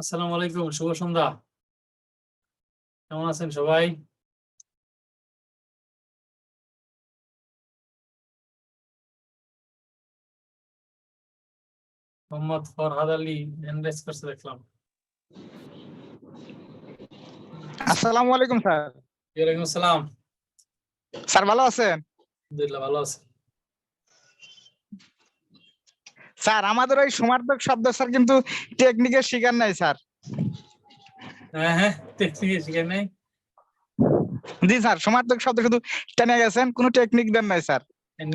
আসসালামু আলাইকুম, শুভ সন্ধ্যা। কেমন আছেন সবাই? মোহাম্মদ ফরহাদ আলী হ্যান্ড রাইজ করছে দেখলাম। আসসালামু আলাইকুম স্যার। ওয়ালাইকুম আসসালাম। স্যার ভালো আছেন? আলহামদুলিল্লাহ ভালো আছি। স্যার আমাদের ওই সমার্থক শব্দ স্যার কিন্তু টেকনিকের শিকার নাই স্যার। হ্যাঁ, টেকনিক শিখেন নাই। জি স্যার, সমার্থক শব্দ শুধু টেনে গেছেন, কোনো টেকনিক দেন নাই স্যার।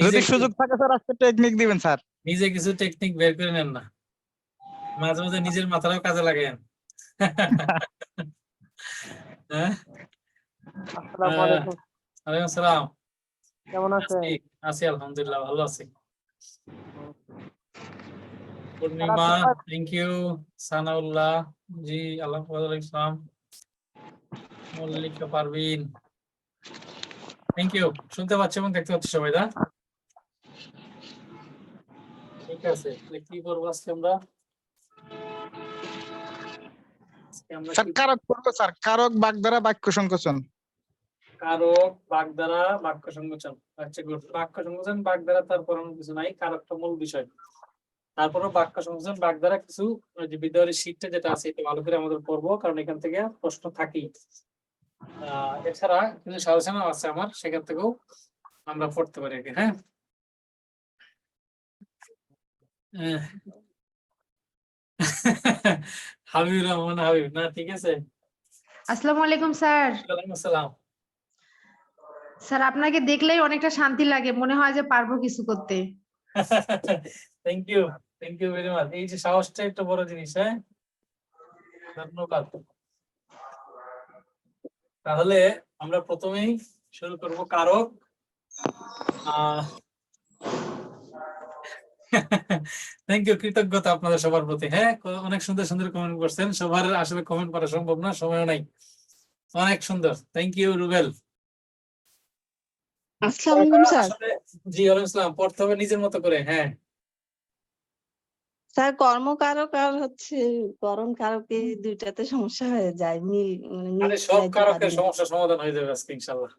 যদি সুযোগ থাকে স্যার আজকে টেকনিক দিবেন স্যার। নিজে কিছু টেকনিক বের করে নেন না, মাঝে মাঝে নিজের মাথাটাও কাজে লাগান। হ্যাঁ, আসসালামু আলাইকুম। ওয়ালাইকুম আসসালাম। কেমন আছেন? আছি আলহামদুলিল্লাহ ভালো আছি। Purnima, thank you. সানাউল্লাহ জি, আলহামদুলিল্লাহ। Mallika Parvin, thank you. শুনতে পাচ্ছি এবং দেখতে পাচ্ছি সবাই, না? ঠিক আছে, তাহলে কি করবো আজকে আমরা? স্যার কারক করবো স্যার, কারক বাগধারা বাক্য সংকোচন। কারক বাগধারা বাক্য সংকোচন। আচ্ছা গুড। বাক্য সংকোচন বাগধারা তারপর কিছু নাই, কারকটা মূল বিষয়। তারপরে বাক্য সংকোচন বাগধারা কিছু যে বিদ্যালয়ের শীটটা যেটা আছে এটা ভালো করে আমাদের পড়বো, কারণ এখান থেকে প্রশ্ন থাকেই। এছাড়া কিছু সাজেশন আছে আমার, সেখান থেকেও আমরা পড়তে পারি আর কি। হ্যাঁ, হাবিবুর রহমান হাবিব, না ঠিক আছে। আসসালামু আলাইকুম স্যার। ওয়ালাইকুম আসসালাম। স্যার আপনাকে দেখলেই অনেকটা শান্তি লাগে, মনে হয় যে পারবো কিছু করতে। Thank you, thank you very much. এই যে সাহসটা একটা বড় জিনিস। হ্যাঁ, ধন্যবাদ। তাহলে আমরা প্রথমেই শুরু করব কারক। থ্যাংক ইউ, কৃতজ্ঞতা আপনাদের সবার প্রতি। হ্যাঁ, অনেক সুন্দর সুন্দর কমেন্ট করছেন। সবার আসলে কমেন্ট করা সম্ভব না, সময়ও নাই। অনেক সুন্দর, থ্যাংক ইউ রুবেল। আসসালামু আলাইকুম স্যার। জি ওয়ালাইকুম আসসালাম। পড়তে হবে নিজের মতো করে। হ্যাঁ স্যার কর্মকারক আর করণ কারকে দুইটাতে সমস্যা হয়ে যায়, আরে সব কারকের সমস্যা সমাধান হয়ে যাবে আজকে ইনশাআল্লাহ।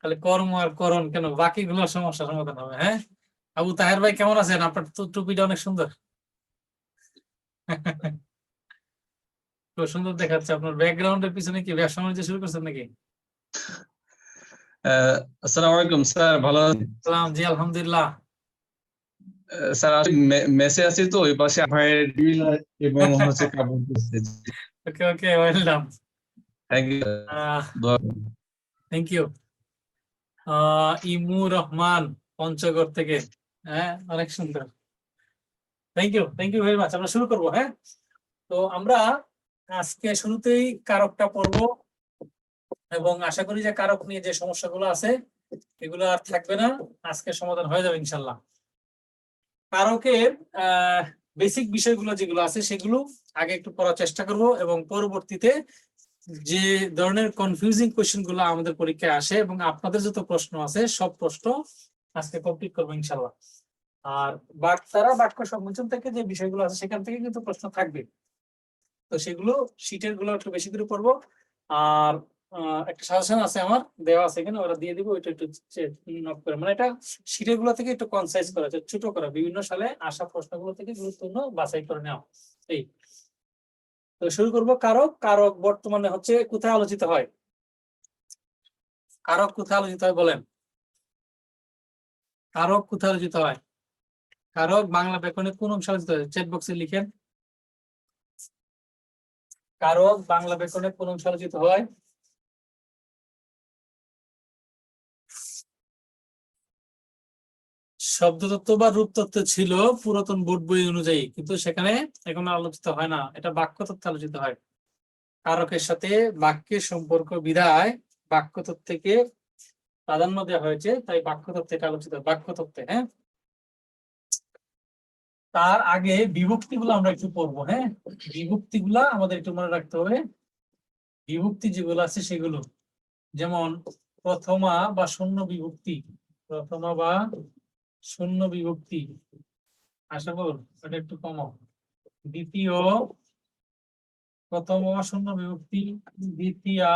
খালি কর্ম আর করণ কেন, বাকিগুলোর সমস্যা সমাধান হবে। হ্যাঁ, আবু তাহের ভাই কেমন আছেন? আপনার তো টুপিটা অনেক সুন্দর। খুব সুন্দর দেখাচ্ছে। আপনার ব্যাকগ্রাউন্ডের পিছনে কি ব্যবসা বাণিজ্য শুরু করছেন নাকি? আসসালামু আলাইকুম স্যার, ভালো আছেন? সালাম জি, আলহামদুলিল্লাহ। স্যার আমি মেসে আছি, তো ওই পাশে ভাইয়ের ডিল এবং হচ্ছে কাপড় পরছে। Okay okay, welcome. Thank you. Thank you. Imu Rahman Panchagarh থেকে। হ্যাঁ, অনেক সুন্দর। Thank you, thank you very much. আমরা শুরু করবো। হ্যাঁ, তো আমরা আজকে শুরুতেই কারকটা পড়বো, এবং আশা করি যে কারক নিয়ে যে সমস্যাগুলো আছে এগুলো আর থাকবে না, আজকে সমাধান হয়ে যাবে ইনশাল্লাহ। কারকের বেসিক বিষয়গুলো যেগুলো আছে সেগুলো আগে একটু পড়ার চেষ্টা করব, এবং পরবর্তীতে যে ধরনের কনফিউজিং কোয়েশ্চেন গুলো আমাদের পরীক্ষায় আসে এবং আপনাদের যত প্রশ্ন আছে সব প্রশ্ন আজকে কমপ্লিট করবো ইনশাল্লাহ। আর বাগধারা বাক্য সংকোচন থেকে যে বিষয়গুলো আছে সেখান থেকে কিন্তু প্রশ্ন থাকবে, তো সেগুলো শীটের গুলো একটু বেশি করে পড়বো। আর একটা সাজেশন আছে আমার দেওয়া আছে এখানে, ওরা দিয়ে দিব, ওইটা একটু নোট করে, মানে এটা শীটের গুলো থেকে একটু কনসাইজ করা, ছোট করা, বিভিন্ন সালে আসা প্রশ্নগুলো থেকে গুরুত্বপূর্ণ বাছাই করে নেওয়া। এই তো শুরু করব। কারক। কারক বর্তমানে হচ্ছে কোথায় আলোচিত হয়? কারক কোথায় আলোচিত হয় বলেন? কারক কোথায় আলোচিত হয়? কারক বাংলা ব্যাকরণে কোন অংশে আলোচিত হয়? চ্যাট বক্সে লিখেন। কারক বাংলা ব্যাকরণে কোন অংশে আলোচিত হয়? শব্দতত্ত্ব বা রূপতত্ত্ব ছিল পুরাতন বোর্ড বই অনুযায়ী, কিন্তু সেখানে এখন আলোচিত হয় না, এটা বাক্যতত্ত্বে আলোচিত হয়। কারকের সাথে বাক্যের সম্পর্ক বিধায় বাক্যতত্ত্বকে প্রাধান্য দেওয়া হয়েছে, তাই বাক্যতত্ত্বে এটা আলোচিত হয়, বাক্যতত্ত্বে। হ্যাঁ, তার আগে বিভক্তি গুলো আমরা একটু পড়বো। হ্যাঁ, বিভক্তি গুলা আমাদের একটু মনে রাখতে হবে। বিভক্তি যেগুলো আছে সেগুলো যেমন প্রথমা বা শূন্য বিভক্তি, প্রথমা বা শূন্য বিভক্তি। আশা কর এটা একটু কম। দ্বিতীয় প্রথম শূন্য বিভক্তি, দ্বিতীয়া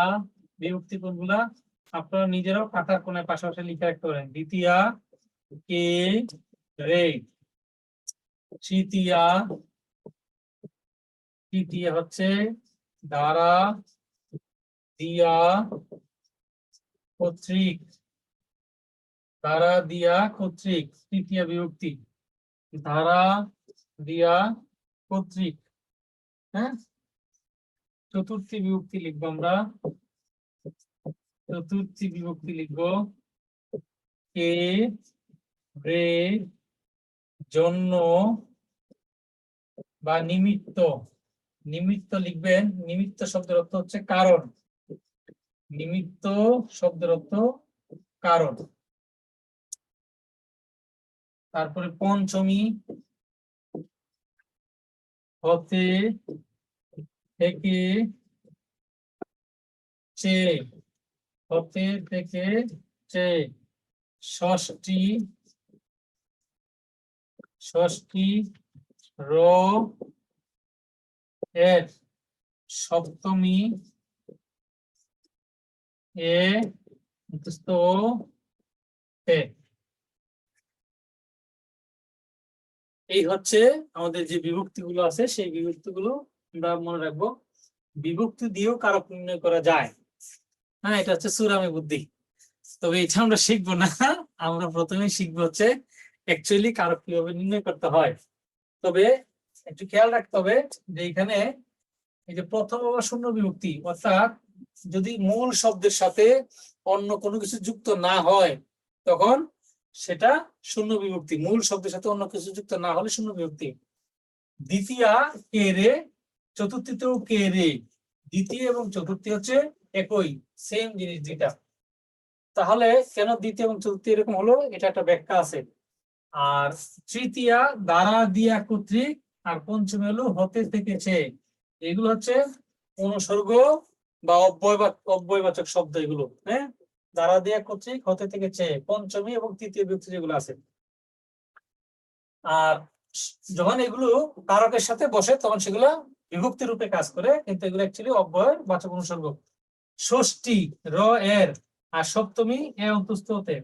বিভক্তি কোনগুলা আপনারা নিজেরাও খাতার কোণায় পাশাপাশি লিখে রাখতে পারেন। দ্বিতীয়া কে রে, তৃতীয়া, তৃতীয় হচ্ছে দ্বারা দিয়া কর্তৃক, দ্বারা দিয়া কর্তৃক তৃতীয় বিভক্তি, দ্বারা দিয়া কর্তৃক। হ্যাঁ, চতুর্থী বিভক্তি লিখবো আমরা, চতুর্থী বিভক্তি লিখবো কে রে জন্য বা নিমিত্ত। নিমিত্ত লিখবেন, নিমিত্ত শব্দের অর্থ হচ্ছে কারণ, নিমিত্ত শব্দের অর্থ কারণ। তারপরে পঞ্চমী হতে থেকে চে, হতে থেকে চে। ষষ্ঠী, ষষ্ঠী র এর, সপ্তমী এ স্থ তে। এই হচ্ছে আমাদের যে বিভক্তি গুলো আছে সেই বিভক্তি গুলো আমরা মনে রাখবো। বিভক্তি দিয়েও কারক নির্ণয় করা যায়। হ্যাঁ, এটা হচ্ছে চূড়ামি বুদ্ধি। তবে এটা আমরা শিখবো না, আমরা প্রথমে শিখবো হচ্ছে অ্যাকচুয়ালি কারক কিভাবে নির্ণয় করতে হয়। তবে একটু খেয়াল রাখতে হবে যে এখানে এই যে প্রথম বা শূন্য বিভক্তি, অর্থাৎ যদি মূল শব্দের সাথে অন্য কোনো কিছু যুক্ত না হয় তখন সেটা শূন্য বিভক্তি। মূল শব্দের সাথে অন্য কিছু যুক্ত না হলে শূন্য বিভক্তি। দ্বিতীয়া কে রে, চতুর্থীতেও কে রে। দ্বিতীয় এবং চতুর্থী হচ্ছে একই, সেম জিনিস দুইটা। তাহলে কেন দ্বিতীয় এবং চতুর্থী এরকম হলো, এটা একটা ব্যাখ্যা আছে। আর তৃতীয়া দ্বারা দিয়া কর্তৃক, আর পঞ্চমী হলো হতে থেকেছে। এগুলো হচ্ছে অনুসর্গ বা অব্যয়বাচক শব্দ এগুলো। হ্যাঁ, দ্বারা দিয়া কর্তৃক, হতে থেকেছে, পঞ্চমী এবং তৃতীয় বিভক্তি যেগুলো আছে। আর যখন এগুলো কারকের সাথে বসে তখন সেগুলো বিভক্তি রূপে কাজ করে, কিন্তু এগুলো অ্যাকচুয়ালি অব্যয়বাচক অনুসর্গ। ষষ্ঠী র এর, আর সপ্তমী এ অন্তস্থ হতে।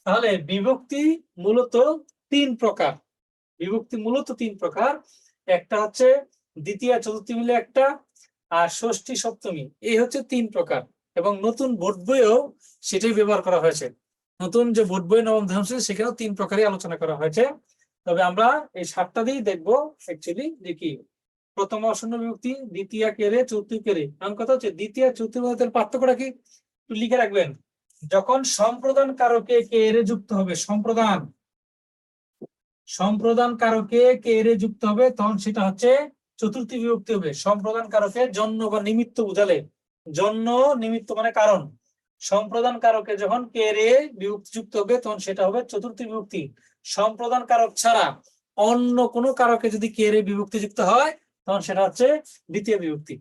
তাহলে বিভক্তি মূলত তিন প্রকার। বিভক্তি মূলত তিন প্রকার। একটা হচ্ছে দ্বিতীয় চতুর্থী মিলে একটা, আর ষষ্ঠী সপ্তমী, এই হচ্ছে তিন প্রকার। এবং নতুন বোর্ড বইয়েও সেটাই ব্যবহার করা হয়েছে। নতুন যে বোর্ড বই নবম দশম শ্রেণী সেখানেও তিন প্রকারই আলোচনা করা হয়েছে। তবে আমরা এই 7টা দিয়েই দেখবো অ্যাকচুয়ালি দেখি। প্রথম শূন্য বিভক্তি, দ্বিতীয় কেরে, চতুর্থী কেরে। এমন কথা হচ্ছে দ্বিতীয় চতুর্থীর মধ্যে পার্থক্যটা কি একটু লিখে রাখবেন। যখন সম্প্রদান কারকে কে রে যুক্ত হবে, সম্প্রদান, সম্প্রদান কারকে কে রে যুক্ত হবে, তখন সেটা হচ্ছে চতুর্থী বিভক্তি হবে। সম্প্রদান কারকে জন্য বা নিমিত্ত বুঝালে, জন্য নিমিত্ত মানে কারণ, সম্প্রদান কারকে যখন কে রে বিভক্তি যুক্ত হবে তখন সেটা হবে চতুর্থী বিভক্তি। সম্প্রদান কারক ছাড়া অন্য কোনো কারকে যদি কে রে বিভক্তি যুক্ত হয় তখন সেটা হচ্ছে দ্বিতীয় বিভক্তি।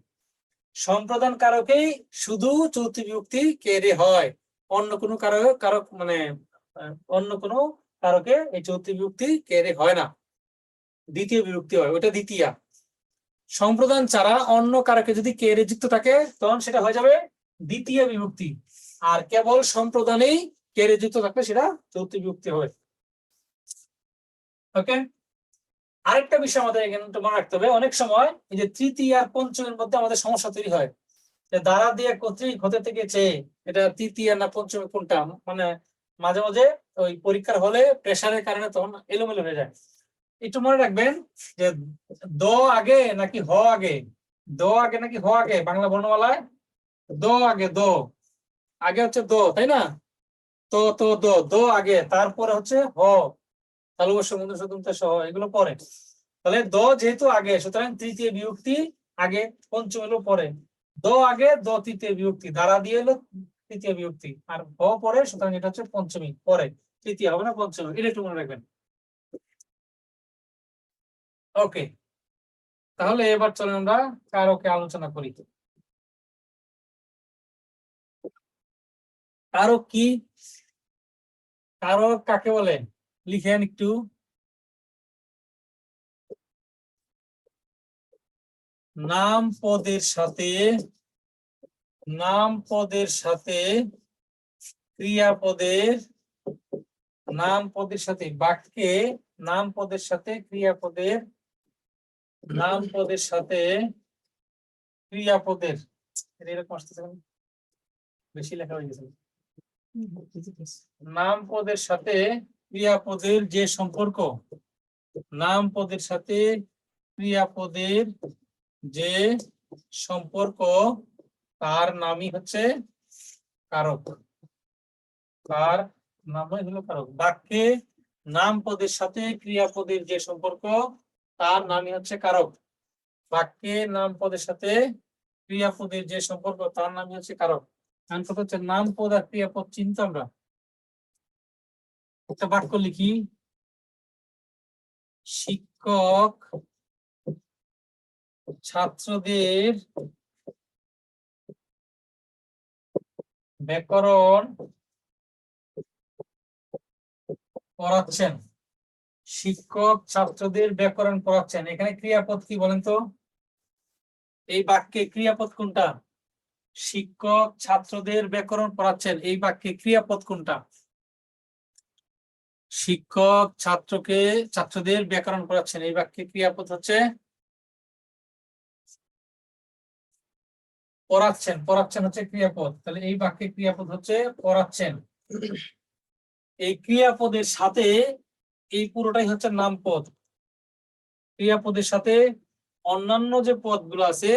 সম্প্রদান কারকেই শুধু চতুর্থী বিভক্তি কে রে হয়, অন্য কোনো কারক মানে অন্য কোনো কারকে এই চতুর্থী বিভক্তি কে রে হয় না, দ্বিতীয় বিভক্তি হয়, ওটা দ্বিতীয়া। সম্প্রদান ছাড়া অন্য কারকে যদি কে রে যুক্ত থাকে তখন সেটা হয়ে যাবে দ্বিতীয় বিভক্তি। আর কেবল সম্প্রদানেই কে রে যুক্ত থাকলে সেটা চতুর্থী বিভক্তি হবে। ওকে, আরেকটা বিষয় আমাদের এখানে মনে রাখতে হবে, অনেক সময় এই যে তৃতীয় আর পঞ্চমের মধ্যে আমাদের সমস্যা তৈরি হয়। দ্বারা দিয়ে কর্তৃক, হতে থেকে চেয়ে, এটা তৃতীয় না পঞ্চমী কোনটা, মানে মাঝে মাঝে ওই পরীক্ষার হলে প্রেসারের কারণে তখন এলোমেলো হয়ে যায়। একটু মনে রাখবেন যে দ আগে নাকি হ আগে, দ আগে নাকি হ আগে। বাংলা বর্ণমালায় দ আগে, দ আগে হচ্ছে দ, তাই না? তো তো দ, দ আগে, তারপরে হচ্ছে হ, তালুবস্য মূর্ধন্য ষ দন্ত্য সহ, এগুলো পরে। তাহলে দ যেহেতু আগে, সুতরাং তৃতীয় বিভক্তি আগে, পঞ্চম এলো পরে। দ আগে, দ তৃতীয় বিভক্তি, দ্বারা দিয়ে এলো তৃতীয় বিভক্তি, আর হ পরে, সুতরাং এটা হচ্ছে পঞ্চমী পরে, তৃতীয় হবে না পঞ্চমী। এটা একটু মনে রাখবেন। ওকে, তাহলে এবার চলেন আমরা কারকে আলোচনা করি। কারক কি, কারক কাকে বলে লিখেন একটু। নাম পদের সাথে ক্রিয়াপদের বাক্যে নামপদের সাথে ক্রিয়াপদের এরকম আসতেছে কেন? বেশি লেখা হয়ে গেছে। নামপদের সাথে ক্রিয়াপদের যে সম্পর্ক, তার নামই হচ্ছে কারক। তার নামই হলো কারক। বাক্যে নামপদের সাথে ক্রিয়াপদের যে সম্পর্ক, তার নামই হচ্ছে কারক। বাক্যে নামপদের সাথে ক্রিয়াপদের যে সম্পর্ক, তার নামই হচ্ছে কারক। এখন কথা হচ্ছে নামপদ আর ক্রিয়াপদ চিন্তা আমরা একটা বাক্য লিখি, শিক্ষক ছাত্রদের ব্যাকরণ পড়াচ্ছেন। শিক্ষক ছাত্রদের ব্যাকরণ পড়াচ্ছেন, এখানে ক্রিয়াপদ কি বলেন তো? এই বাক্যে ক্রিয়াপদ কোনটা? শিক্ষক ছাত্রদের ব্যাকরণ পড়াচ্ছেন, এই বাক্যে ক্রিয়াপদ কোনটা? শিক্ষক ছাত্রদের ব্যাকরণ পড়াচ্ছেন, এই বাক্যে ক্রিয়াপদ হচ্ছে পড়াচ্ছেন। পড়াচ্ছেন হচ্ছে ক্রিয়াপদ, তাহলে এই বাক্যে ক্রিয়াপদ হচ্ছে পড়াচ্ছেন। এই ক্রিয়াপদের সাথে এই পুরোটাই হচ্ছে নামপদ। ক্রিয়াপদের সাথে অন্যান্য যে পদগুলো আছে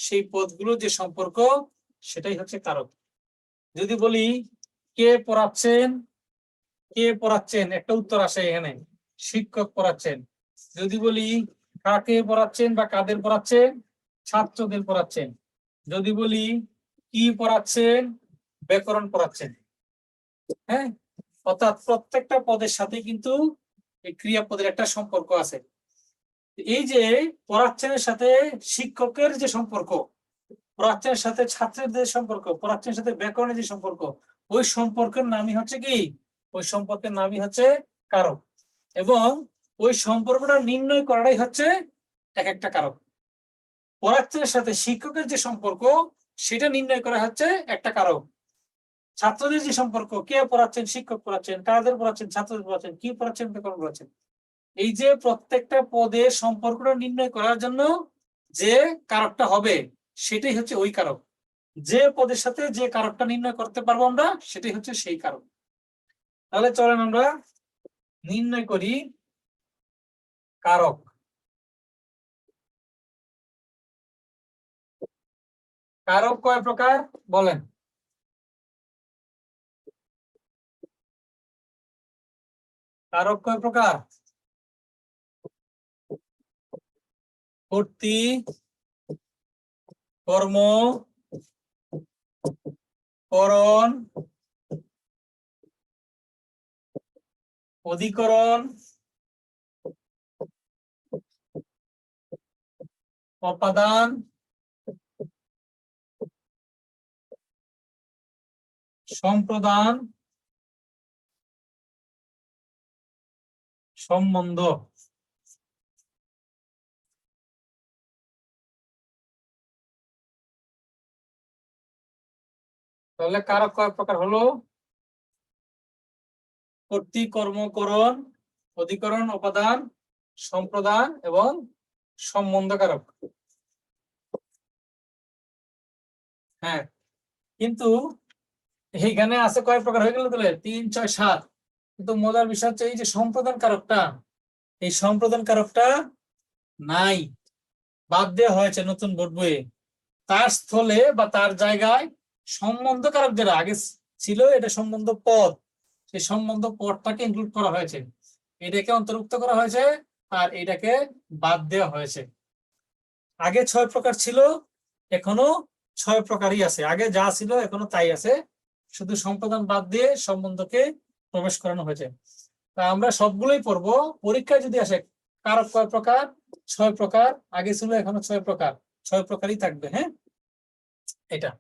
সেই পদগুলো যে সম্পর্ক, সেটাই হচ্ছে কারক। যদি বলি কে পড়াচ্ছেন, একটা উত্তর আসে এখানে, শিক্ষক পড়াচ্ছেন। যদি বলি কাকে পড়াচ্ছেন বা কাদের পড়াচ্ছেন, ছাত্রদের পড়াচ্ছেন। যদি বলি কি পড়াচ্ছেন, ব্যাকরণ পড়াচ্ছেন। হ্যাঁ, অর্থাৎ প্রত্যেকটা পদের সাথে কিন্তু এই ক্রিয়াপদের একটা সম্পর্ক আছে। এই যে পড়াচ্ছেনের সাথে শিক্ষকের যে সম্পর্ক, পড়াচ্ছেনের সাথে ছাত্রের যে সম্পর্ক, পড়াচ্ছেনের সাথে ব্যাকরণের যে সম্পর্ক, ওই সম্পর্কের নামই হচ্ছে কি? ওই সম্পর্কের নামই হচ্ছে কারক। এবং ওই সম্পর্কটা নির্ণয় করাটাই হচ্ছে এক একটা কারক। পড়াচ্ছেনের সাথে শিক্ষকের যে সম্পর্ক, সেটা নির্ণয় করা হচ্ছে একটা কারক। ছাত্রদের যে সম্পর্ক, কে পড়াচ্ছেন, শিক্ষক পড়াচ্ছেন, কাদের পড়াচ্ছেন, ছাত্রদের পড়াচ্ছেন, কি পড়াচ্ছেন, ব্যাকরণ পড়াচ্ছেন। এই যে প্রত্যেকটা পদের সম্পর্কটা নির্ণয় করার জন্য যে কারকটা হবে, সেটাই হচ্ছে ওই কারক। যে পদের সাথে যে কারকটা নির্ণয় করতে পারবো আমরা, সেটাই হচ্ছে সেই কারক। তাহলে চলেন আমরা নির্ণয় করি কারক। কারক কয় প্রকার বলেন? কারক কয় প্রকার? কর্তৃ, কর্ম, করণ, অধিকরণ, উপাদান, সম্প্রদান, সম্বন্ধ। তাহলে কারক কয় প্রকার হলো? কর্তৃ, কর্ম, করণ, অধিকরণ, উপাদান, সম্প্রদান এবং সম্বন্ধ কারক। হ্যাঁ, কিন্তু এইখানে আছে কয় প্রকার হয়ে গেল তাহলে? 3, 6, 7। কিন্তু মজার বিষয় হচ্ছে এই যে সম্প্রদান কারকটা, এই সম্প্রদান কারকটা নাই, বাদ দেওয়া হয়েছে নতুন বোর্ড বইয়ে। তার স্থলে বা তার জায়গায় সম্বন্ধ কারক যেটা আগে ছিল, এটা সম্বন্ধ পদ, সেই সম্বন্ধ পদটাকে ইনক্লুড করা হয়েছে, এটাকে অন্তর্ভুক্ত করা হয়েছে, আর এটাকে বাদ দেওয়া হয়েছে। আগে 6 প্রকার ছিল, এখনো 6 প্রকারই আছে। আগে যা ছিল এখনো তাই আছে, শুধু সম্প্রদান বাদ দিয়ে সম্বন্ধকে প্রবেশ করানো হয়েছে। তা আমরা সবগুলোই পড়বো। পরীক্ষায় যদি আসে কারক কয় প্রকার? 6 প্রকার। আগে ছিল, এখনো 6 প্রকার, 6 প্রকারই থাকবে। হ্যাঁ, এটা।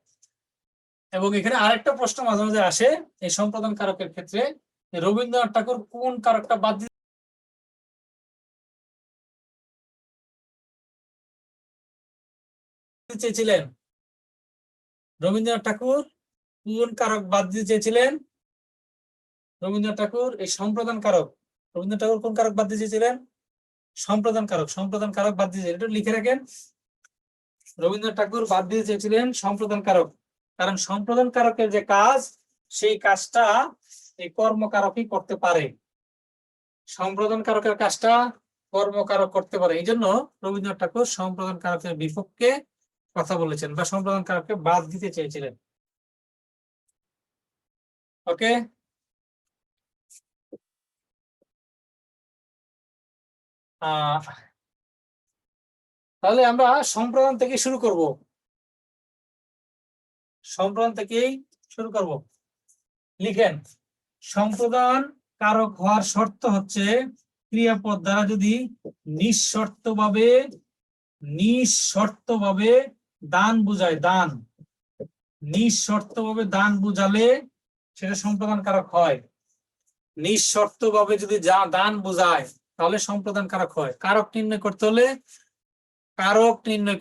এবং এখানে আরেকটা প্রশ্ন মাঝে মাঝে আসে এই সম্প্রদান কারকের ক্ষেত্রে, রবীন্দ্রনাথ ঠাকুর কোন কারকটা বাদ দিতে দিতে চেয়েছিলেন? রবীন্দ্রনাথ ঠাকুর কোন কারক বাদ দিতে চেয়েছিলেন? রবীন্দ্রনাথ ঠাকুর এই সম্প্রদান কারক, রবীন্দ্রনাথ ঠাকুর কোন কারক বাদ দিতে চেয়েছিলেন? সম্প্রদান কারক, সম্প্রদান কারক বাদ দিতে, এটা লিখে রাখেন। রবীন্দ্রনাথ ঠাকুর বাদ দিতে চেয়েছিলেন সম্প্রদান কারক, কারণ সম্প্রদান কারকের যে কাজ, সেই কাজটা এই কর্মকারকই করতে পারে। সম্প্রদান কারকের কাজটা কর্মকারক করতে পারে, এই জন্য রবীন্দ্রনাথ ঠাকুর সম্প্রদান কারকের বিপক্ষে কথা বলেছেন বা সম্প্রদান কারককে বাদ দিতে চেয়েছিলেন। ওকে, তাহলে আমরা সম্প্রদান থেকে শুরু করব, সম্প্রদান থেকেই শুরু করব। লিখেন, সম্প্রদান কারক হওয়ার শর্ত হচ্ছে ক্রিয়াপদ দ্বারা যদি নিঃশর্তভাবে দান বুঝায়, দান নিঃশর্তভাবে দান বুঝালে সেটা সম্প্রদান কারক হয়। নিঃশর্তভাবে যদি দান বুঝায় তাহলে সম্প্রদান কারক হয়। কারক নির্ণয়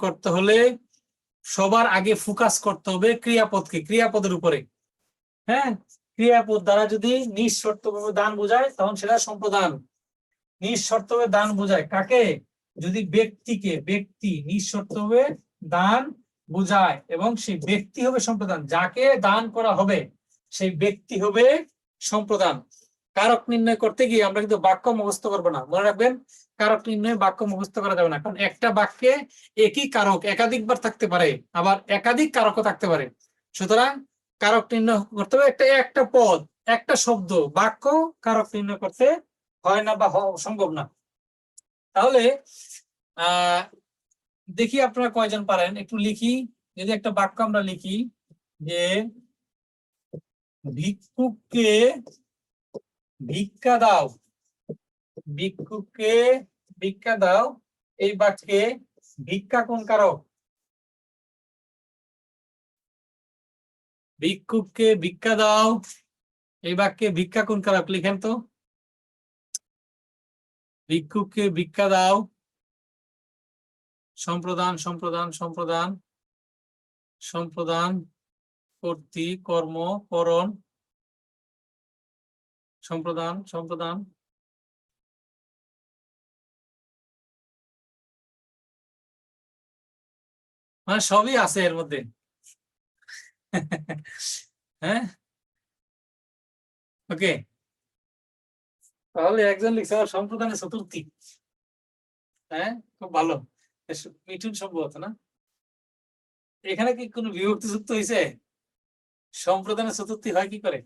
করতে হলে সবার আগে ফোকাস করতে হবে ক্রিয়াপদকে, ক্রিয়াপদের উপরে। হ্যাঁ, ক্রিয়াপদ দ্বারা যদি নিঃশর্তভাবে দান বুঝায় তখন সেটা সম্প্রদান। নিঃশর্তভাবে দান বুঝায় কাকে? যদি ব্যক্তিকে, ব্যক্তি নিঃশর্তভাবে দান বুঝায় এবং সেই ব্যক্তি হবে সম্প্রদান, যাকে দান করা হবে সেই ব্যক্তি হবে সম্প্রদান। কারক নির্ণয় করতে গিয়ে আমরা কিন্তু বাক্য মুখস্থ করবো না, মনে রাখবেন। কারক নির্ণয় বাক্য মুখস্থ করা যাবে না, কারণ একটা বাক্যে একই কারক একাধিকবার থাকতে পারে, আবার একাধিক কারকও থাকতে পারে। সুতরাং কারক নির্ণয় করতে হবে একটা পদ, একটা শব্দ, বাক্য কারক নির্ণয় করতে হয় না বা সম্ভব না। তাহলে দেখি আপনারা কয়জন পারেন, একটু লিখি। যদি একটা বাক্য আমরা লিখি যে ভিক্ষুককে ভিক্ষা দাও, ভিক্ষুককে ভিক্ষা দাও, এই বাক্যে ভিক্ষা কোন কারক? ভিক্ষুককে ভিক্ষা দাও, এই বাক্যে ভিক্ষা কোন কারক? লিখেন তো। ভিক্ষুককে ভিক্ষা দাও, সম্প্রদান, সম্প্রদান, সম্প্রদান, সম্প্রদান, কর্তৃ, কর্ম, করণ, সম্প্রদান, সম্প্রদান। মানে সবই আছে এর মধ্যে। হ্যাঁ, ওকে। তাহলে একজন লিখছে সম্প্রদানের চতুর্থী। হ্যাঁ, খুব ভালো, মিঠুন সম্ভবত না? এখানে কি কোনো বিভক্তি যুক্ত হয়েছে? সম্প্রদানের চতুর্থী হয় কি করে?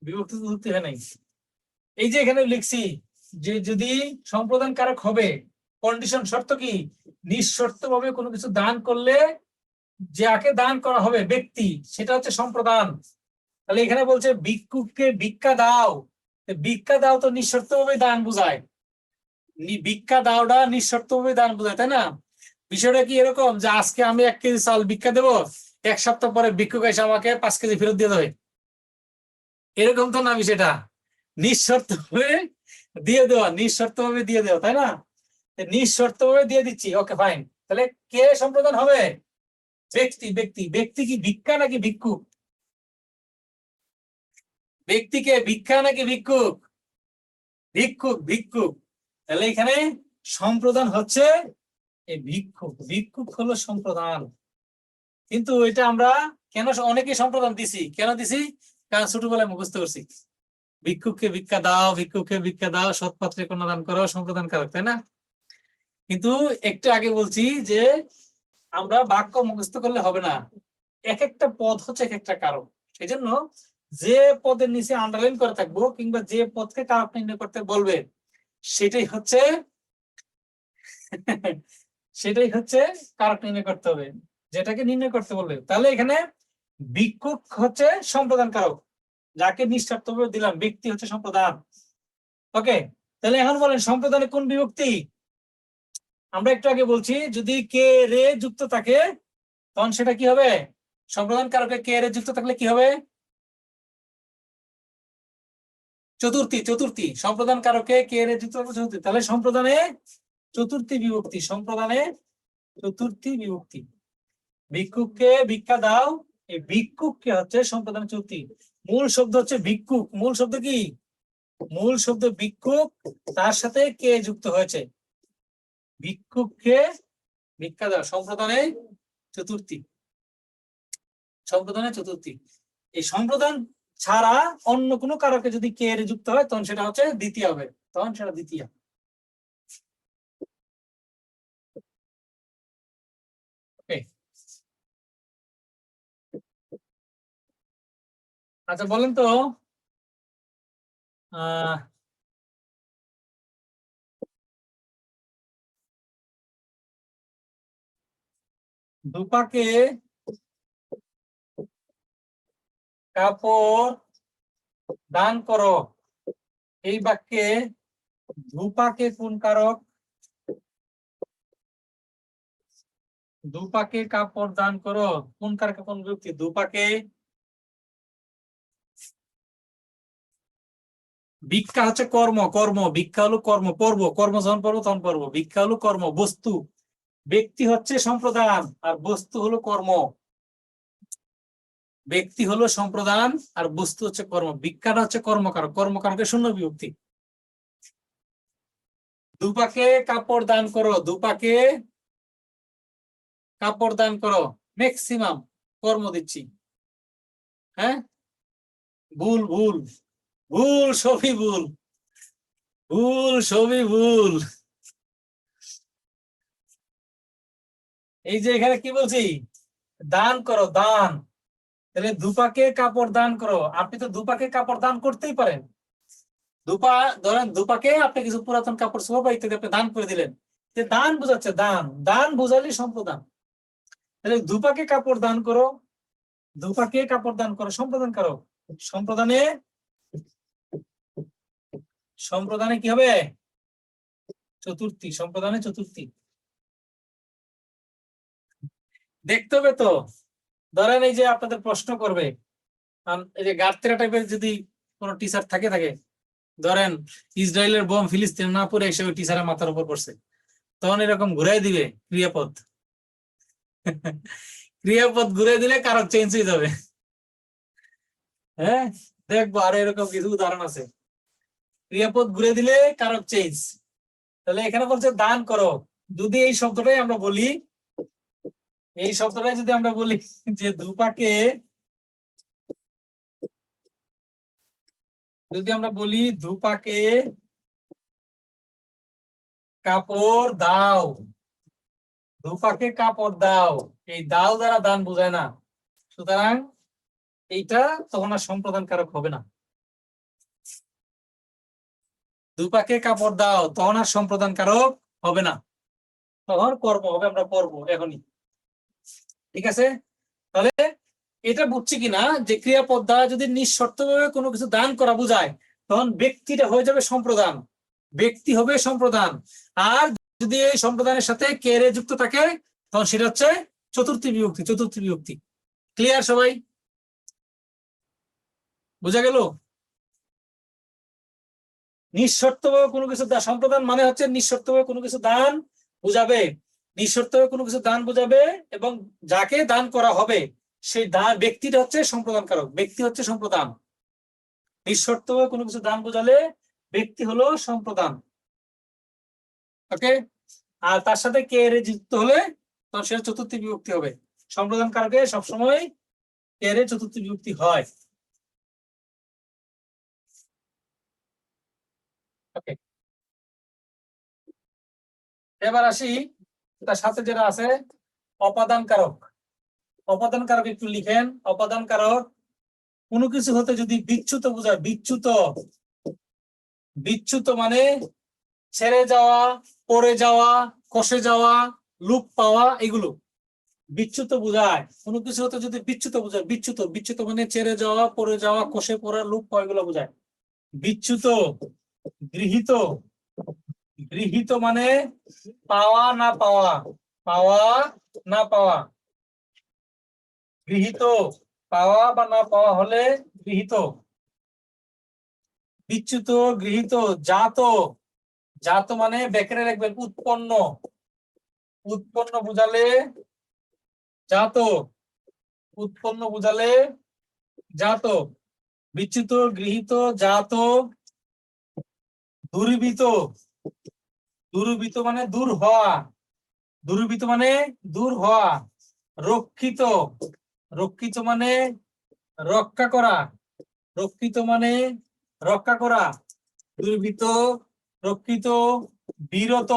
বিভক্তি চতুর্থী হয় নাই। এই যে এখানে লিখছি যে যদি সম্প্রদান কারক হবে, কন্ডিশন শর্ত কি? নিঃশর্তভাবে কোনো কিছু দান করলে যাকে দান করা হবে ব্যক্তি, সেটা হচ্ছে সম্প্রদান। তাহলে এখানে বলছে ভিক্ষুককে ভিক্ষা দাও, ভিক্ষা দাও তো নিঃশর্তভাবে দান বুঝায়, ভিক্ষা দাওটা নিঃশর্তভাবে দান বুঝায়, তাই না? বিষয়টা কি এরকম যে আজকে আমি 1 কেজি চাল ভিক্ষা দেবো, 1 সপ্তাহ পরে ভিক্ষুক এসে আমাকে 5 কেজি ফেরত দিয়ে দেবে, এরকম তো না। বিষয়টা নিঃশর্তভাবে দিয়ে দেওয়া, নিঃশর্তভাবে দিয়ে দেওয়া, তাই না? নিঃশর্তভাবে দিয়ে দিচ্ছি, ওকে ফাইন। তাহলে কে সম্প্রদান হবে? ব্যক্তি। ব্যক্তি, ব্যক্তি কি ভিক্ষা নাকি ভিক্ষুক? ব্যক্তিকে ভিক্ষা নাকি ভিক্ষুক? ভিক্ষুক, ভিক্ষুক। তাহলে এখানে সম্প্রদান হচ্ছে এই ভিক্ষুক, ভিক্ষুক হলো সম্প্রদান। কিন্তু এটা আমরা কেন অনেকে সম্প্রদান দিছি, কেন দিছি? কারণ ছোটবেলায় মুখস্থ করছি ভিক্ষুককে ভিক্ষা দাও, ভিক্ষুককে ভিক্ষা দাও, সৎপাত্রে কন্যা দান করো, সম্প্রদান কারক, তাই না? কিন্তু একটু আগে বলছি যে আমরা বাক্য মুখস্থ করলে হবে না, এক একটা পদ হচ্ছে এক একটা কারক। সেই জন্য যে পদের নিচে আন্ডারলাইন করে থাকবো কিংবা যে পদকে কারক নির্ণয় করতে বলবে সেটাই হচ্ছে কারক নির্ণয় করতে হবে, যেটাকে নির্ণয় করতে বলবে। তাহলে এখানে ভিক্ষুক হচ্ছে সম্প্রদান কারক, যাকে নিঃশর্তভাবে দিলাম, ব্যক্তি হচ্ছে সম্প্রদান। ওকে, তাহলে এখন বলেন সম্প্রদানে কোন বিভক্তি? আমরা একটু আগে বলছি যদি কে রে যুক্ত থাকে তখন সেটা কি হবে? সম্প্রদান কারকে কে রে যুক্ত থাকলে কি হবে? চতুর্থী। চতুর্থী, সম্প্রদান কারকে কে রে যুক্ত থাকলে চতুর্থী। তাহলে সম্প্রদানে চতুর্থী বিভক্তি, সম্প্রদানে চতুর্থী বিভক্তি। ভিক্ষুককে ভিক্ষা দাও, এই ভিক্ষুককে হচ্ছে সম্প্রদান চুক্তি। মূল শব্দ হচ্ছে ভিক্ষুক। মূল শব্দ কি? মূল শব্দ ভিক্ষুক, তার সাথে কে যুক্ত হয়েছে? ভিক্ষুককে ভিক্ষা দাও, সম্প্রদানে চতুর্থী। সম্প্রদানে চতুর্থী। এই সম্প্রদান ছাড়া অন্য কোনো কারকে যদি কে এর যুক্ত হয় তখন সেটা হচ্ছে দ্বিতীয় হবে, তখন সেটা দ্বিতীয়। আচ্ছা বলেন তো দুপাকে কাপড় দান করো, এই বাক্যে দুপাকে কোন কারক? দুপাকে কাপড় দান করো কোন কারকে কোন বিভক্তি? দুপাকে। ভিক্ষা হচ্ছে কর্ম, কর্ম ভিক্ষা হলো কর্ম, পর্ব, কর্ম যখন পর্ব তখন পর্ব। ভিক্ষা হলো কর্ম, বস্তু। ব্যক্তি হচ্ছে সম্প্রদান আর বস্তু হলো কর্ম। ব্যক্তি হলো সম্প্রদান আর বস্তু হচ্ছে কর্ম। ভিক্ষাটা হচ্ছে কর্মকারক, কর্মকারকের শূন্য বিভক্তি। দুপাকে কাপড় দান করো, দুপাকে কাপড় দান করো, ম্যাক্সিমাম কর্ম দিচ্ছি। হ্যাঁ, ভুল ভুল ভুল, সবই ভুল, ভুল সবই ভুল। এই যে এখানে কি বলছি? দান করো, দান। তাহলে দুপাকে কাপড় দান করো, আপনি তো দুপাকে কাপড় দান করতেই পারেন। ধরেন দুপাকে আপনি কিছু পুরাতন কাপড় সোফা ইত্যাদি আপনি দান করে দিলেন, দান বোঝাচ্ছে, দান, দান বোঝালে সম্প্রদান। তাহলে দুপাকে কাপড় দান করো, দুপাকে কাপড় দান করো, সম্প্রদান করো। সম্প্রদানে সম্প্রদানে কি হবে? চতুর্থী, সম্প্রদানে চতুর্থী। দেখতে হবে তো। ধরেন এই যে আপনাদের প্রশ্ন করবে, এই যে গার্তেরা টাইপের যদি কোনো টিচার থাকে, ধরেন ইসরায়েলের বোম ফিলিস্তিন না পড়ে এসে ওই টিচারের মাথার উপর পড়ছে, তখন এরকম ঘুরাই দিবে ক্রিয়াপদ। ক্রিয়াপদ ঘুরে দিলে কারক চেঞ্জ হয়ে যাবে। হ্যাঁ, দেখবো আরো এরকম কিছু উদাহরণ আছে। ক্রিয়াপদ ঘুরে দিলে কারক চেঞ্জ। তাহলে এখানে বলছে দান করো, যদি এই শব্দটাই আমরা বলি, এই শব্দটাই যদি আমরা বলি যে দুপাকে, যদি আমরা বলি দুপাকে কাপড় দাও, দুপাকে কাপড় দাও, এই দাও দ্বারা দান বোঝায় না, সুতরাং এইটা তখন আর সম্প্রদান কারক হবে না। দুপাকে কাপড় দাও তখন আর সম্প্রদান কারক হবে না, তখন কর্ম হবে, আমরা পড়ব এখনই। ঠিক আছে? তাহলে এটা বুঝছি কিনা যে ক্রিয়াপদ দ্বারা যদি নিঃশর্তভাবে কোনো কিছু দান করা বোঝায়, তখন ব্যক্তিটা হয়ে যাবে সম্প্রদান, ব্যক্তি হবে সম্প্রদান। আর যদি এই সম্প্রদানের সাথে কে রে যুক্ত থাকে তখন সেটা হচ্ছে চতুর্থী বিভক্তি, চতুর্থী বিভক্তি। ক্লিয়ার সবাই? বোঝা গেল? নিঃশর্তভাবে কোনো কিছু সম্প্রদান মানে হচ্ছে নিঃশর্তভাবে কোনো কিছু দান বুঝাবে, নিঃশর্তভাবে কোনো কিছু দান বুঝাবে, এবং যাকে দান করা হবে সেই দান ব্যক্তিটা হচ্ছে সম্প্রদান কারক, ব্যক্তি হচ্ছে সম্প্রদান। নিঃশর্তভাবে কোনো কিছু দান বোঝালে ব্যক্তি হলো সম্প্রদান। ওকে? আর তার সাথে কে রে যুক্ত হলে তখন সেটা চতুর্থী বিভক্তি হবে। সম্প্রদান কারকে সবসময় কে রে চতুর্থী বিভক্তি হয়। ওকে, এবার আসি তার সাথে যেটা আছে অপাদান কারক। অপাদান কারক একটু লিখেন। অপাদান কারক কোনো কিছু হতে যদি বিচ্যুত বোঝায়, বিচ্যুত, বিচ্যুত মানে ছেড়ে যাওয়া, পড়ে যাওয়া, কষে যাওয়া, লুপ পাওয়া, এগুলো বিচ্যুত বোঝায়। কোনো কিছু হতে যদি বিচ্যুত বোঝায়, বিচ্যুত, বিচ্যুত মানে ছেড়ে যাওয়া, পড়ে যাওয়া, কষে পড়া, লুপ পাওয়া, এগুলো বোঝায় বিচ্যুত। গৃহীত, গৃহীত মানে পাওয়া না পাওয়া, পাওয়া না পাওয়া, গৃহীত, পাওয়া বা না পাওয়া হলে গৃহীত। বিচ্যুত, গৃহীত। জাত, জাত মানে ব্যাকেটে রাখবেন উৎপন্ন, উৎপন্ন বোঝালে জাত, উৎপন্ন বোঝালে জাত, বিচ্যুত, গৃহীত, জাত, দুর্বৃত, দুর্বৃত মানে দূর হওয়া, দুর্বৃত মানে দূর হওয়া, রক্ষিত, রক্ষিত মানে রক্ষা করা, রক্ষিত মানে রক্ষা করা, দুর্বৃত, রক্ষিত, বিরত,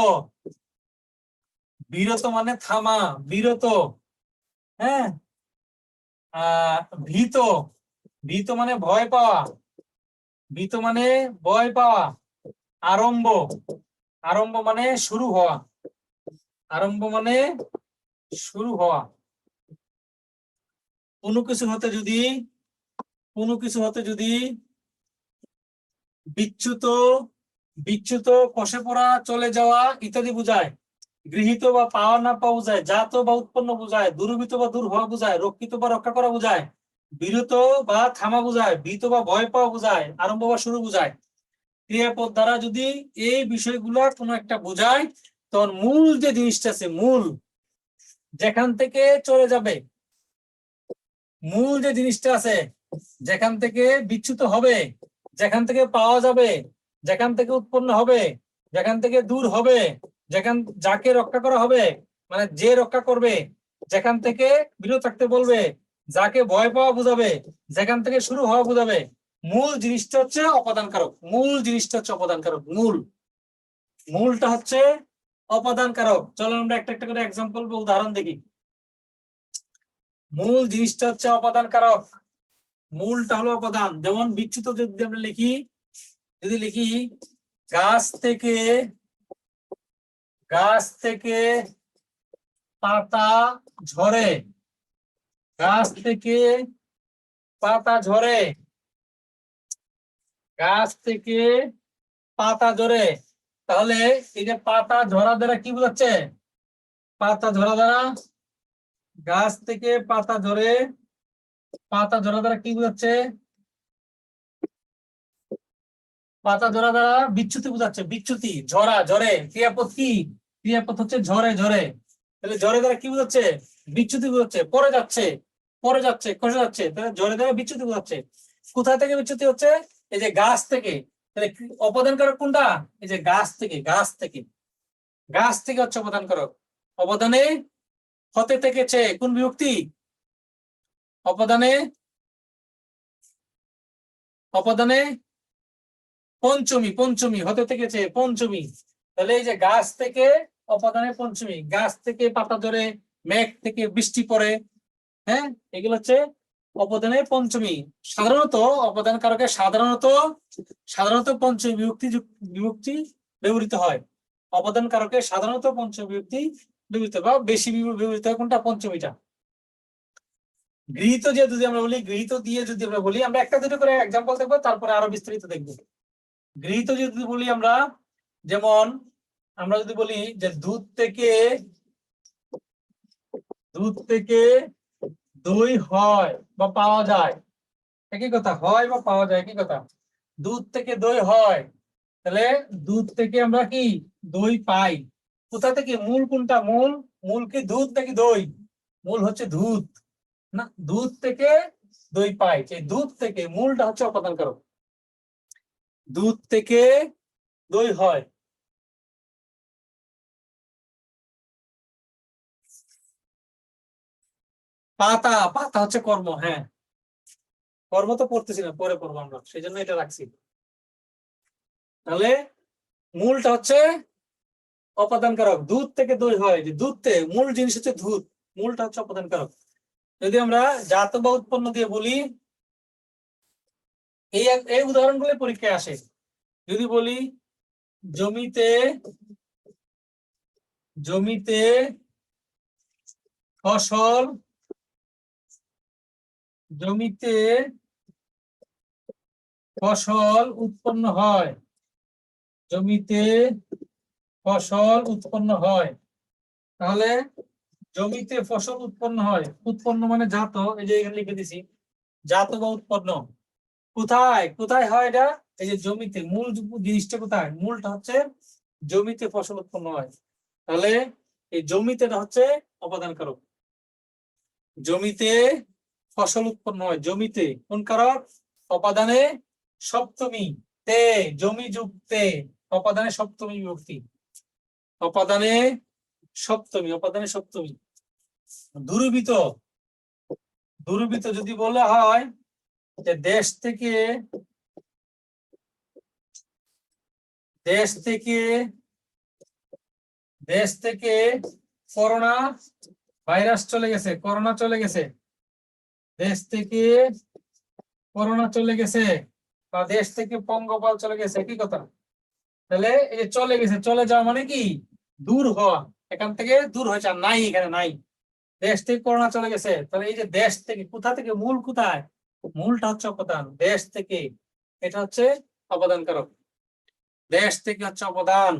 বিরত মানে থামা, বিরত, হ্যাঁ, ভীত, ভীত মানে ভয় পাওয়া, ভীত মানে ভয় পাওয়া, আরম্ভ, আরম্ভ মানে শুরু হওয়া, আরম্ভ মানে শুরু হওয়া। কোনো কিছু হতে যদি, কোনো কিছু হতে যদি বিচ্যুত, বিচ্যুত, খসে পড়া, চলে যাওয়া ইত্যাদি বোঝায়, গৃহীত বা পাওয়া না পাওয়া বোঝায়, জাত বা উৎপন্ন বোঝায়, দুর্বৃত বা দূর হওয়া বোঝায়, রক্ষিত বা রক্ষা করা বোঝায়, বিরত বা থামা বোঝায়, ভীত বা ভয় পাওয়া বোঝায়, আরম্ভ বা শুরু বোঝায়। ক্রিয়াপদ দ্বারা যদি এই বিষয়গুলো কোনো একটা বোঝায়, তখন মূল যে জিনিসটা আছে, মূল যেখান থেকে চলে যাবে, মূল যে জিনিসটা আছে যেখান থেকে বিচ্যুত হবে, যেখান থেকে পাওয়া যাবে, যেখান থেকে উৎপন্ন হবে, যেখান থেকে দূর হবে, যেখান যাকে রক্ষা করা হবে, মানে যে রক্ষা করবে, যেখান থেকে বিরত থাকতে বলবে, যাকে ভয় পাওয়া বোঝাবে, যেখান থেকে শুরু হওয়া বোঝাবে, মূল জিনিসটা হচ্ছে অপাদান কারক, মূল জিনিসটা হচ্ছে অপাদান কারক, মূল, মূলটা হচ্ছে অপাদান কারক। চলো আমরা একটা একটা করে এক্সাম্পল বা উদাহরণ দেখি। মূল জিনিসটা হচ্ছে অপাদান কারক, মূলটা হলো অপাদান। যেমন বিচ্যুত যদি আমরা লিখি, যদি লিখি গাছ থেকে, গাছ থেকে পাতা ঝরে, গাছ থেকে পাতা ঝরে, গাছ থেকে পাতা ঝরে, তাহলে এই যে পাতা ঝরা দ্বারা কি বোঝাচ্ছে, পাতা ঝরা দ্বারা, গাছ থেকে পাতা ঝরে, পাতা ঝরা দ্বারা কি বোঝাচ্ছে, পাতা ঝরা দ্বারা বিচ্যুতি বোঝাচ্ছে, বিচ্যুতি, ঝরা, ঝরে, ক্রিয়াপদ কি, ক্রিয়াপদ হচ্ছে ঝরে, ঝরে, তাহলে ঝরে দ্বারা কি বোঝাচ্ছে, বিচ্যুতি বোঝাচ্ছে, পড়ে যাচ্ছে, পড়ে যাচ্ছে, খসে যাচ্ছে, তাহলে ঝরে দ্বারা বিচ্যুতি বোঝাচ্ছে। কোথা থেকে বিচ্যুতি হচ্ছে, এই যে গাছ থেকে, তাহলে অপাদান কারক কোনটা, এই যে গাছ থেকে, গাছ থেকে, গাছ থেকে হচ্ছে অপাদান কারক। অবদানে হতে থেকেছে কোন বিভক্তি, অপদানে, অপদানে পঞ্চমী, পঞ্চমী, হতে থেকেছে পঞ্চমী, তাহলে এই যে গাছ থেকে অপদানে পঞ্চমী, গাছ থেকে পাতা ধরে, মেঘ থেকে বৃষ্টি পড়ে, হ্যাঁ, এগুলো হচ্ছে অপদানে পঞ্চমী। সাধারণত অপদান কারকে সাধারণত, সাধারণত পঞ্চমী বিভক্তি, বিভক্তি ব্যবহৃত হয়। অপদান কারকে সাধারণত পঞ্চমী বিভক্তি ব্যবহৃত বা বেশি ব্যবহৃত হয় কোনটা, পঞ্চমীটা। গৃহীত যে যদি আমরা বলি, গৃহীত দিয়ে যদি আমরা বলি, আমরা একটা দুটো করে এক্সাম্পল দেখবো, তারপরে আরো বিস্তারিত দেখবো। গৃহীত যদি বলি আমরা, যেমন আমরা যদি বলি যে দুধ থেকে, দুধ থেকে দই হয় বা পাওয়া যায়, একই কথা, হয় বা পাওয়া যায় একই কথা। দুধ থেকে দই হয়, তাহলে দুধ থেকে আমরা কি দই পাই, কোথা থেকে, মূল কোনটা, মূল, মূল কি দুধ নাকি দই, মূল হচ্ছে দুধ, না, দুধ থেকে দই পাই, সেই দুধ থেকে, মূলটা হচ্ছে অপাদান কারক, দুধ থেকে দই হয়। পাতা, পাতা হচ্ছে কর্ম, হ্যাঁ, কর্ম তো পড়তেছি না, পরে পড়বো আমরা, সেই জন্য এটা রাখছি। তাহলে মূলটা হচ্ছে অপাদান কারক, দুধ থেকে দই হয়, যে দুধ থেকে, মূল জিনিস হচ্ছে দুধ, মূলটা হচ্ছে অপাদান কারক। যদি আমরা জাত বা উৎপন্ন দিয়ে বলি, এই এই উদাহরণগুলো পরীক্ষায় আসে। যদি বলি জমিতে, জমিতে ফসল, জমিতে ফসল উৎপন্ন হয়, জমিতে ফসল উৎপন্ন হয়, তাহলে জমিতে ফসল উৎপন্ন হয়, উৎপন্ন মানে জাত, এই যে এখানে লিখে দিছি, জাত বা উৎপন্ন। কোথায়, কোথায় হয় এটা, এই যে জমিতে, মূল জিনিসটা কোথায়, মূলটা হচ্ছে জমিতে ফসল উৎপন্ন হয়, তাহলে এই জমিতে হচ্ছে অপাদান কারক। জমিতে ফসল উৎপন্ন হয়, জমিতে কোন কারক? অপাদানে সপ্তমী তে, জমি যুক্তে, অপাদানে সপ্তমী বিভক্তি, অপাদানে সপ্তমী, অপাদানে সপ্তমী। দুর্বৃত্ত, দুর্বৃত্ত যদি বলা হয় যে দেশ থেকে করোনা ভাইরাস চলে গেছে, করোনা চলে গেছে, দেশ থেকে করোনা চলে গেছে, বা দেশ থেকে পঙ্গপাল চলে গেছে, কি কথা? তাহলে এই যে চলে গেছে, চলে যাওয়া মানে কি? দূর হওয়া, এখান থেকে দূর হয়েছে, আর নাই, এখানে নাই। দেশ থেকে করোনা চলে গেছে, তাহলে এই যে দেশ থেকে, কোথা থেকে? মূল কোথায়? মূলটা হচ্ছে অপদান, দেশ থেকে, এটা হচ্ছে অপদান কারক। দেশ থেকে হচ্ছে অপদান,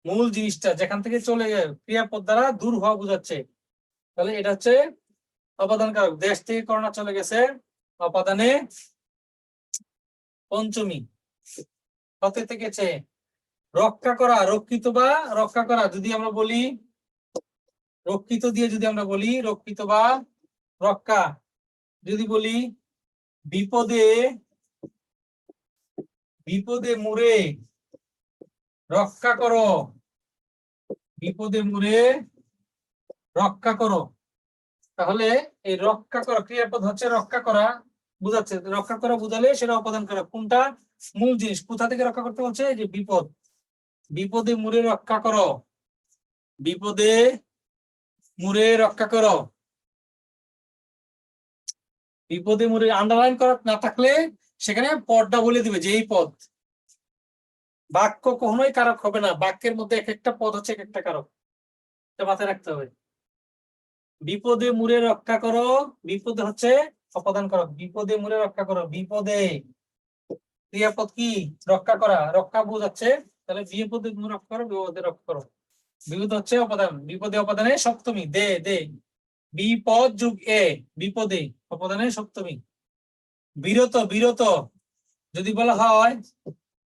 মূল জিনিসটা যেখান থেকে চলে ক্রিয়াপদ দ্বারা দূর হওয়া বোঝাচ্ছে, তাহলে এটা হচ্ছে অপদান কারক। দেশ থেকে করোনা চলে গেছে, অপাদানে পঞ্চমী। হতে থেকেছে, রক্ষা করা, রক্ষিত বা রক্ষা করা, যদি আমরা বলি রক্ষিত দিয়ে, যদি আমরা বলি রক্ষিত বা রক্ষা, যদি বলি বিপদে মুরে রক্ষা করো, বিপদে মুরে রক্ষা করো, তাহলে এই রক্ষা করা ক্রিয়াপদ হচ্ছে রক্ষা করা বুঝাচ্ছে, রক্ষা করা বুঝালে সেটা অপদান করা। কোনটা? মূল জিনিস। কোথা থেকে রক্ষা করতে বলছে? যে বিপদ, বিপদে মুরে রক্ষা করো, বিপদে মুরে রক্ষা করো, বিপদে মুরে আন্ডারলাইন করা না থাকলে সেখানে পদটা বলে দিবে যে এই পদ। বাক্য কখনোই কারক হবে না, বাক্যের মধ্যে এক একটা পদ হচ্ছে এক একটা কারক, এটা মাথায় রাখতে হবে। বিপদে মুরে রক্ষা করো, বিপদে হচ্ছে অপদান কারক, বিপদে মুরে রক্ষা করো, বিপদে ক্রিয়াপদ কি? রক্ষা করা, রক্ষা বোঝাচ্ছে, তাহলে বিপদে মুরে রক্ষা করো, বিপদে রক্ষা করো, বিপদ হচ্ছে অপদান, বিপদে অপদানে সপ্তমী, দে দে, বিপদ যুগ এ, বিপদে অপদানে সপ্তমী। বিরত, বিরত যদি বলা হয়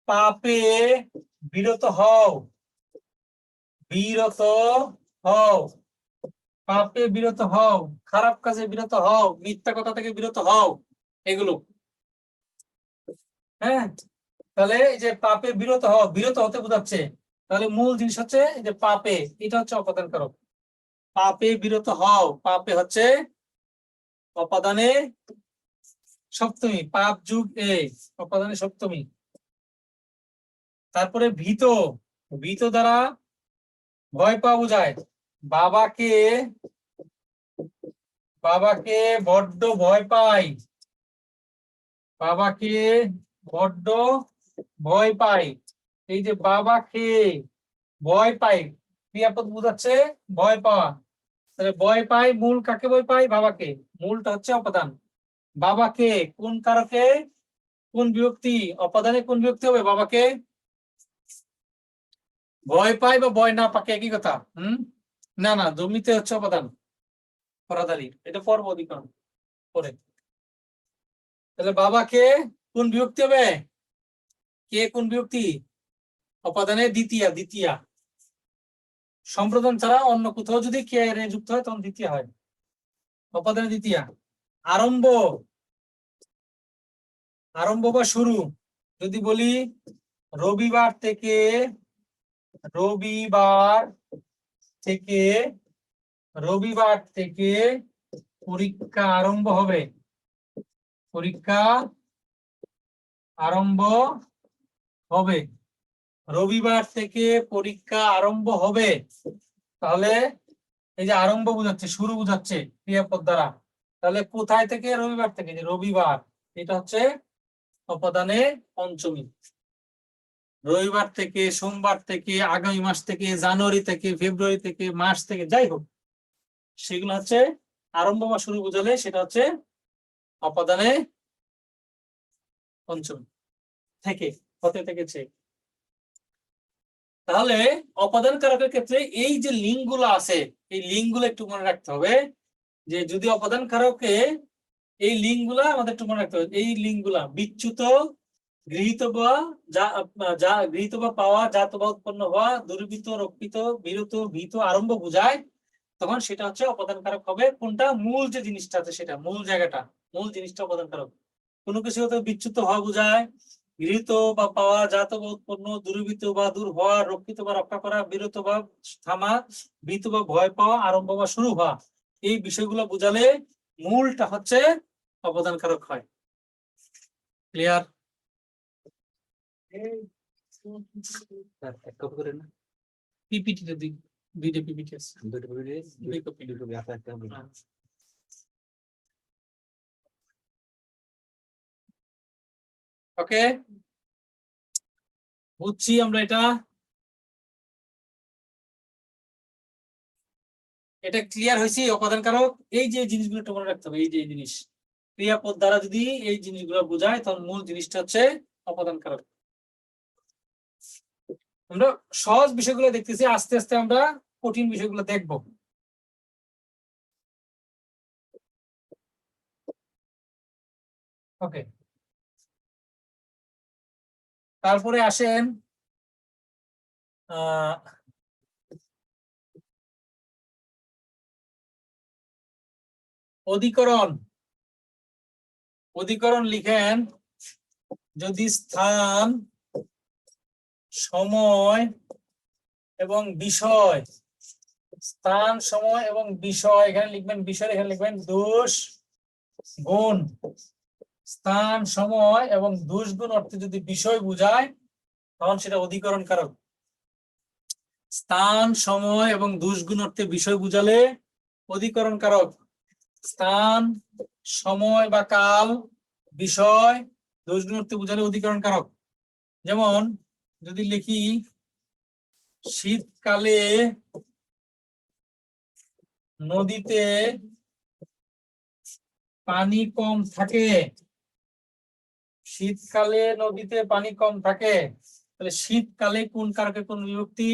পাপে বিরত হও, বিরত হও, পাপে বিরত হও, খারাপ কাজে বিরত হও, মিথ্যা কথা থেকে বিরত হও, এগুলো। হ্যাঁ, তাহলে এই যে পাপে বিরত হও, বিরত হতে বোঝাচ্ছে, তাহলে মূল জিনিস হচ্ছে এই যে পাপে, এটা হচ্ছে অপদান কারক। পাপে বিরত হও, পাপে হচ্ছে অপাদানে সপ্তমী, পাপ যুগ এ, অপাদানে সপ্তমী। তারপরে ভীত, ভীত দ্বারা ভয় পাওয়া বোঝায়, বাবাকে বড্ড ভয় পাই, বাবাকে বড্ড ভয় পাই, এই যে বাবাকে ভয় পাই ক্রিয়াপদ বোঝাচ্ছে ভয় পাওয়া, তাহলে ভয় পাই, মূল কাকে ভয় পাই? বাবাকে, মূলটা হচ্ছে অপদান। বাবাকে কোন কারকে? কোন বিভক্তি? অপদানে কোন বিভক্তি হবে? বাবাকে ভয় পাই বা ভয় না পাকে একই কথা। না না, জমিতে হচ্ছে অপদান, পরাদারি, এটা পর্ব অধিকরণ পরে। তাহলে বাবাকে কোন বিভক্তি হবে? কে কোন বিভক্তি? অপাদানে দ্বিতীয়া, দ্বিতীয়া। সম্প্রদান ছাড়া অন্য কোথাও যদি কে যুক্ত হয় তখন দ্বিতীয় হয়, অপাদানে দ্বিতীয়া। আরম্ভ, আরম্ভ বা শুরু, যদি বলি রবিবার থেকে, রবিবার থেকে, রবিবার থেকে পরীক্ষা আরম্ভ হবে, পরীক্ষা আরম্ভ হবে, রবিবার থেকে পরীক্ষা আরম্ভ হবে, তাহলে এই যে আরম্ভ বোঝাচ্ছে, শুরু বোঝাচ্ছে ক্রিয়াপদ দ্বারা, তাহলে কোথায় থেকে? রবিবার থেকে, যে রবিবার, এটা হচ্ছে অপদানে পঞ্চমী। রবিবার থেকে, সোমবার থেকে, আগামী মাস থেকে, জানুয়ারি থেকে, ফেব্রুয়ারি থেকে, মার্চ থেকে, যাই হোক, সেগুলো হচ্ছে আরম্ভ বা শুরু বোঝালে সেটা হচ্ছে অপদানে পঞ্চমী। থেকে, হতে থেকেছে। তাহলে অপাদান কারকের ক্ষেত্রে এই যে লিঙ্ক গুলো আছে, এই লিঙ্ক গুলো একটু মনে রাখতে হবে, যে যদি অপাদান কারকে এই লিঙ্ক গুলা আমাদের একটু মনে রাখতে হবে। এই লিঙ্ক গুলা বিচ্যুত, গৃহীত বা গৃহীত বা পাওয়া, জাত বা উৎপন্ন হওয়া, দুর্বৃত্ত, রক্ষিত, বিরত, ভীত, আরম্ভ বোঝায়। তখন সেটা হচ্ছে অপদান কারক হবে। কোনটা? মূল যে জিনিসটা আছে সেটা, মূল জায়গাটা, মূল জিনিসটা অপদান কারক। কোনো কিছু হতে বিচ্যুত হওয়া বোঝায়, গৃহীত বা পাওয়া, জাত বা উৎপন্ন, দূরীভূত বা দূর হওয়া, রক্ষিত বা রক্ষা করা, বিরত বা থামা, ভীত বা ভয় পাওয়া, আরম্ভ বা শুরু হওয়া, এই বিষয়গুলো বোঝালে মূলটা হচ্ছে অপদান কারক হয়। ক্লিয়ার? পিপিটিতে দুইটা পিপিটি আছে, দুই কপি। ওকে, বুঝছি আমরা এটা। এটা ক্লিয়ার হয়েছে অপদান কারক। এই যে জিনিসগুলো একটু মনে রাখতে হবে, এই যে এই জিনিস ক্রিয়াপদ দ্বারা যদি এই জিনিসগুলো বোঝায় তখন মূল জিনিসটা হচ্ছে অপদান কারক। আমরা সহজ বিষয়গুলো দেখতেছি, আস্তে আস্তে আমরা কঠিন বিষয়গুলো দেখব। ওকে, তারপরে আসেন অধিকরণ। অধিকরণ লিখেন যদি স্থান, সময় এবং বিষয়, স্থান, সময় এবং বিষয়, এখানে লিখবেন বিষয়, এখানে লিখবেন দোষ গুণ। স্থান, সময় এবং দোষ গুণ অর্থে যদি বিষয় বোঝায় তখন সেটা অধিকরণ কারক। স্থান, সময় এবং দোষ গুণ অর্থে বিষয় বুঝালে অধিকরণ কারক। স্থান, সময় বা কাল, বিষয়, দোষ গুণ অর্থে বুঝালে অধিকরণ কারক। যেমন যদি লিখি শীতকালে নদীতে পানি কম থাকে, শীতকালে নদীতে পানি কম থাকে, তাহলে শীতকালে কোন কারকে কোন বিভক্তি?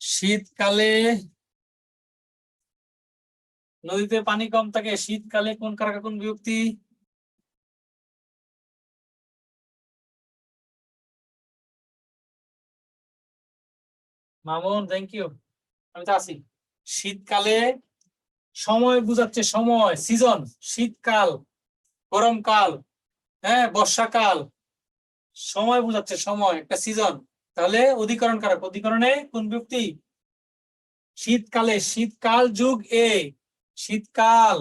শীতকালে নদীতে পানি কম থাকে, শীতকালে কোন কারকে কোন বিভক্তি? Mamun, thank you. আমি তো আছি। শীতকালে সময় বুঝাচ্ছে, সময়, সিজন, শীতকাল, গরমকাল, হ্যাঁ, বর্ষাকাল, সময় বুঝাচ্ছে, সময় একটা সিজন। তাহলে অধিকরণ কারক। অধিকরণে কোন বিভক্তি? শীতকালে, শীতকাল যুগ এ, শীতকাল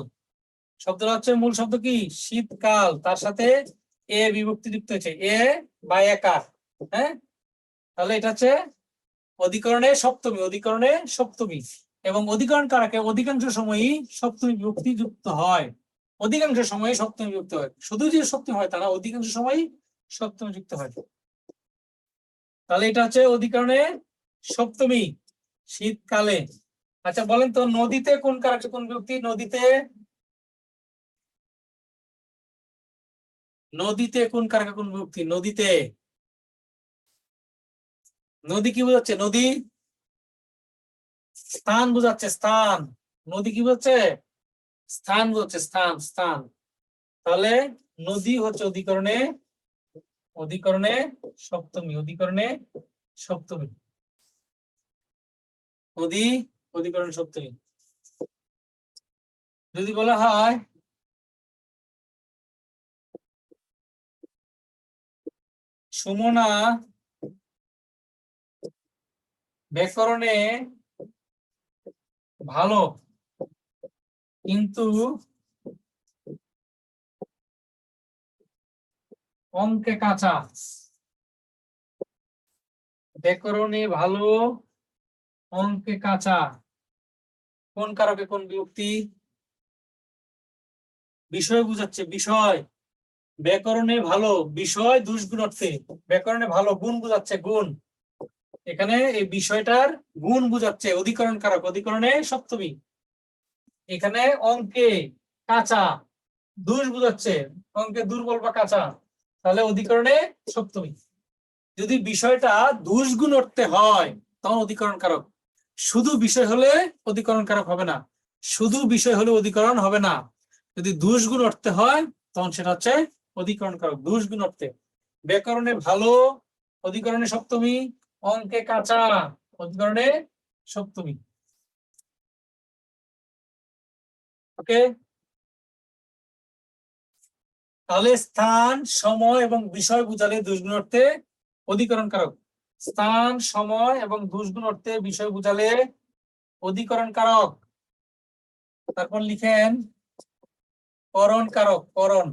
শব্দটা হচ্ছে মূল শব্দ কি? শীতকাল, তার সাথে এ বিভক্তি যুক্ত হয়েছে, এ বা একার, হ্যাঁ, তাহলে এটা হচ্ছে অধিকরণে সপ্তমী। অধিকরণে সপ্তমী এবং অধিকরণ কারকে অধিকাংশ সময়ই সপ্তমী বিভক্তি যুক্ত হয়। অধিকাংশ সময় সপ্তমী যুক্ত হয়, শুধু যে সপ্তমী হয় তা না, অধিকাংশ সময় সপ্তমী যুক্ত হয়। তাহলে এটা হচ্ছে অধিকরণে সপ্তমী, শীতকালে। আচ্ছা বলেন তো, নদীতে কোন কারকে কোন বিভক্তি? নদীতে, নদীতে কোন কারকে কোন বিভক্তি? নদীতে, নদী কি বোঝাচ্ছে? নদী স্থান বোঝাচ্ছে, স্থান। নদী কি বোঝাচ্ছে? স্থান বোঝাচ্ছে, স্থান, স্থান। তাহলে নদী হচ্ছে অধিকরণে, অধিকরণে সপ্তমী, অধিকরণে সপ্তমী, নদী অধিকরণ সপ্তমী। যদি বলা হয় সুমনা ব্যাকরণে ভালো কিন্তু অঙ্কে কাঁচা। ব্যাকরণে ভালো, অঙ্কে কাঁচা, কোন কারকে কোন বিভক্তি? বিষয় বুঝাচ্ছে, বিষয়। ব্যাকরণে ভালো, বিষয় দুষ্গুণ অর্থে, ব্যাকরণে ভালো, গুণ বুঝাচ্ছে, গুণ। এখানে এই বিষয়টার গুণ বুঝাচ্ছে, অধিকরণ কারক, অধিকরণে সপ্তমী। এখানে অঙ্কে কাঁচা, দুষ বুঝাচ্ছে, অঙ্কে দুর্বল বা কাঁচা, তাহলে অধিকরণে সপ্তমী। যদি বিষয়টা দুষ্গুণ অর্থে হয় তখন অধিকরণ কারক। শুধু বিষয় হলে অধিকরণ কারক হবে না, শুধু বিষয় হলে অধিকরণ হবে না। যদি দুষ্গুণ অর্থে হয় তখন সেটা হচ্ছে অধিকরণ কারক, দুষ্গুণ অর্থে। ব্যাকরণে ভালো, অধিকরণে সপ্তমী, অঙ্কে কাঁচা, অধিকরণে সপ্তমী। ওকে, তাহলে স্থান, সময় এবং বিষয় বুঝালে দুষ্গুণ অর্থে অধিকরণ কারক। স্থান, সময় এবং দুষ্গুণ অর্থে বিষয় বুঝালে অধিকরণ কারক। তারপর লিখেন করণ কারক। করণ,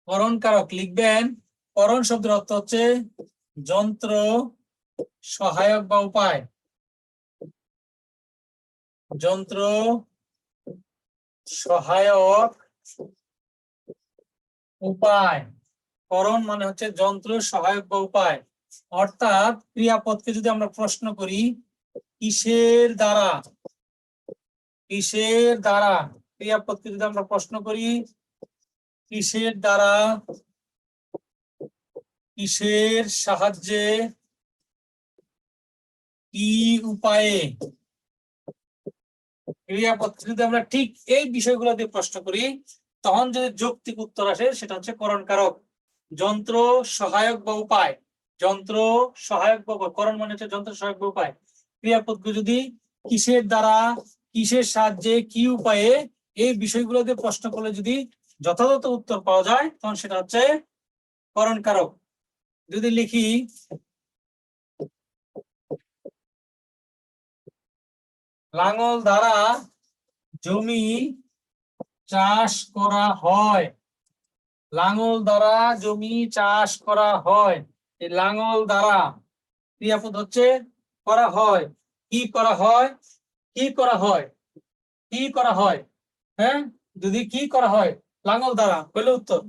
করণ কারক লিখবেন। করণ শব্দের অর্থ হচ্ছে যন্ত্র, সহায়ক বা উপায়। যন্ত্র, সহায়ক, উপায়। করণ মানে হচ্ছে যন্ত্র, সহায়ক বা উপায়। অর্থাৎ ক্রিয়াপদকে যদি আমরা প্রশ্ন করি কিসের দ্বারা, কিসের দ্বারা, ক্রিয়াপদকে যদি আমরা প্রশ্ন করি কিসের দ্বারা, কিসের সাহায্যে, কি উপায়ে, ক্রিয়াপদকে যদি আমরা ঠিক এই বিষয়গুলো দিয়ে প্রশ্ন করি তখন যদি যৌক্তিক উত্তর আসে সেটা হচ্ছে করণ কারক। যন্ত্র, সহায়ক বা উপায়। যন্ত্র, সহায়ক বা উপায়। করণ মানে হচ্ছে যন্ত্র, সহায়ক বা উপায়। ক্রিয়াপদকে যদি কিসের দ্বারা, কিসের সাহায্যে, কি উপায়ে, এই বিষয়গুলো দিয়ে প্রশ্ন করলে যদি যথাযথ উত্তর পাওয়া যায় তখন সেটা হচ্ছে করণ কারক। যদি লিখি লাঙল দ্বারা জমি চাষ করা হয়, লাঙল দ্বারা জমি চাষ করা হয়। এই লাঙল দ্বারা ক্রিয়াপদ হচ্ছে করা হয়। কি করা হয়, কি করা হয়, কি করা হয়। হ্যাঁ, যদি কি করা হয় লাঙল দ্বারা হইলে উত্তর।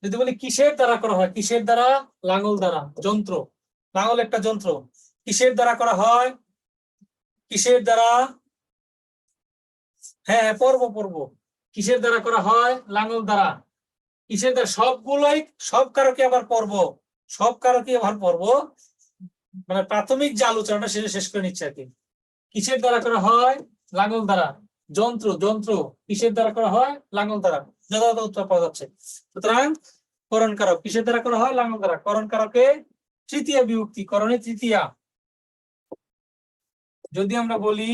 যদি বলি কিসের দ্বারা করা হয়, কিসের দ্বারা, লাঙল দ্বারা, যন্ত্র, লাঙল একটা যন্ত্র। কিসের দ্বারা করা হয়, কিসের দ্বারা, হ্যাঁ পর্ব পর্ব, কিসের দ্বারা করা হয়, লাঙল দ্বারা। কিসের দ্বারা, সবগুলোই, সব কারকে আবার পর্ব, সব কারকে আবার পর্ব, মানে প্রাথমিক যে আলোচনাটা সেটা শেষ করে নিচ্ছে আর কি। কিসের দ্বারা করা হয়, লাঙল দ্বারা। যন্ত্র, যন্ত্র কিসের দ্বারা করা হয়, লাঙল দ্বারা। যথাযথ উত্তর পাওয়া যাচ্ছে। সুতরাং করণ কারক কিসের দ্বারা করা হয়, লাঙল দ্বারা। করণ কারকে তৃতীয় বিভক্তি, করণে তৃতীয়া। যদি আমরা বলি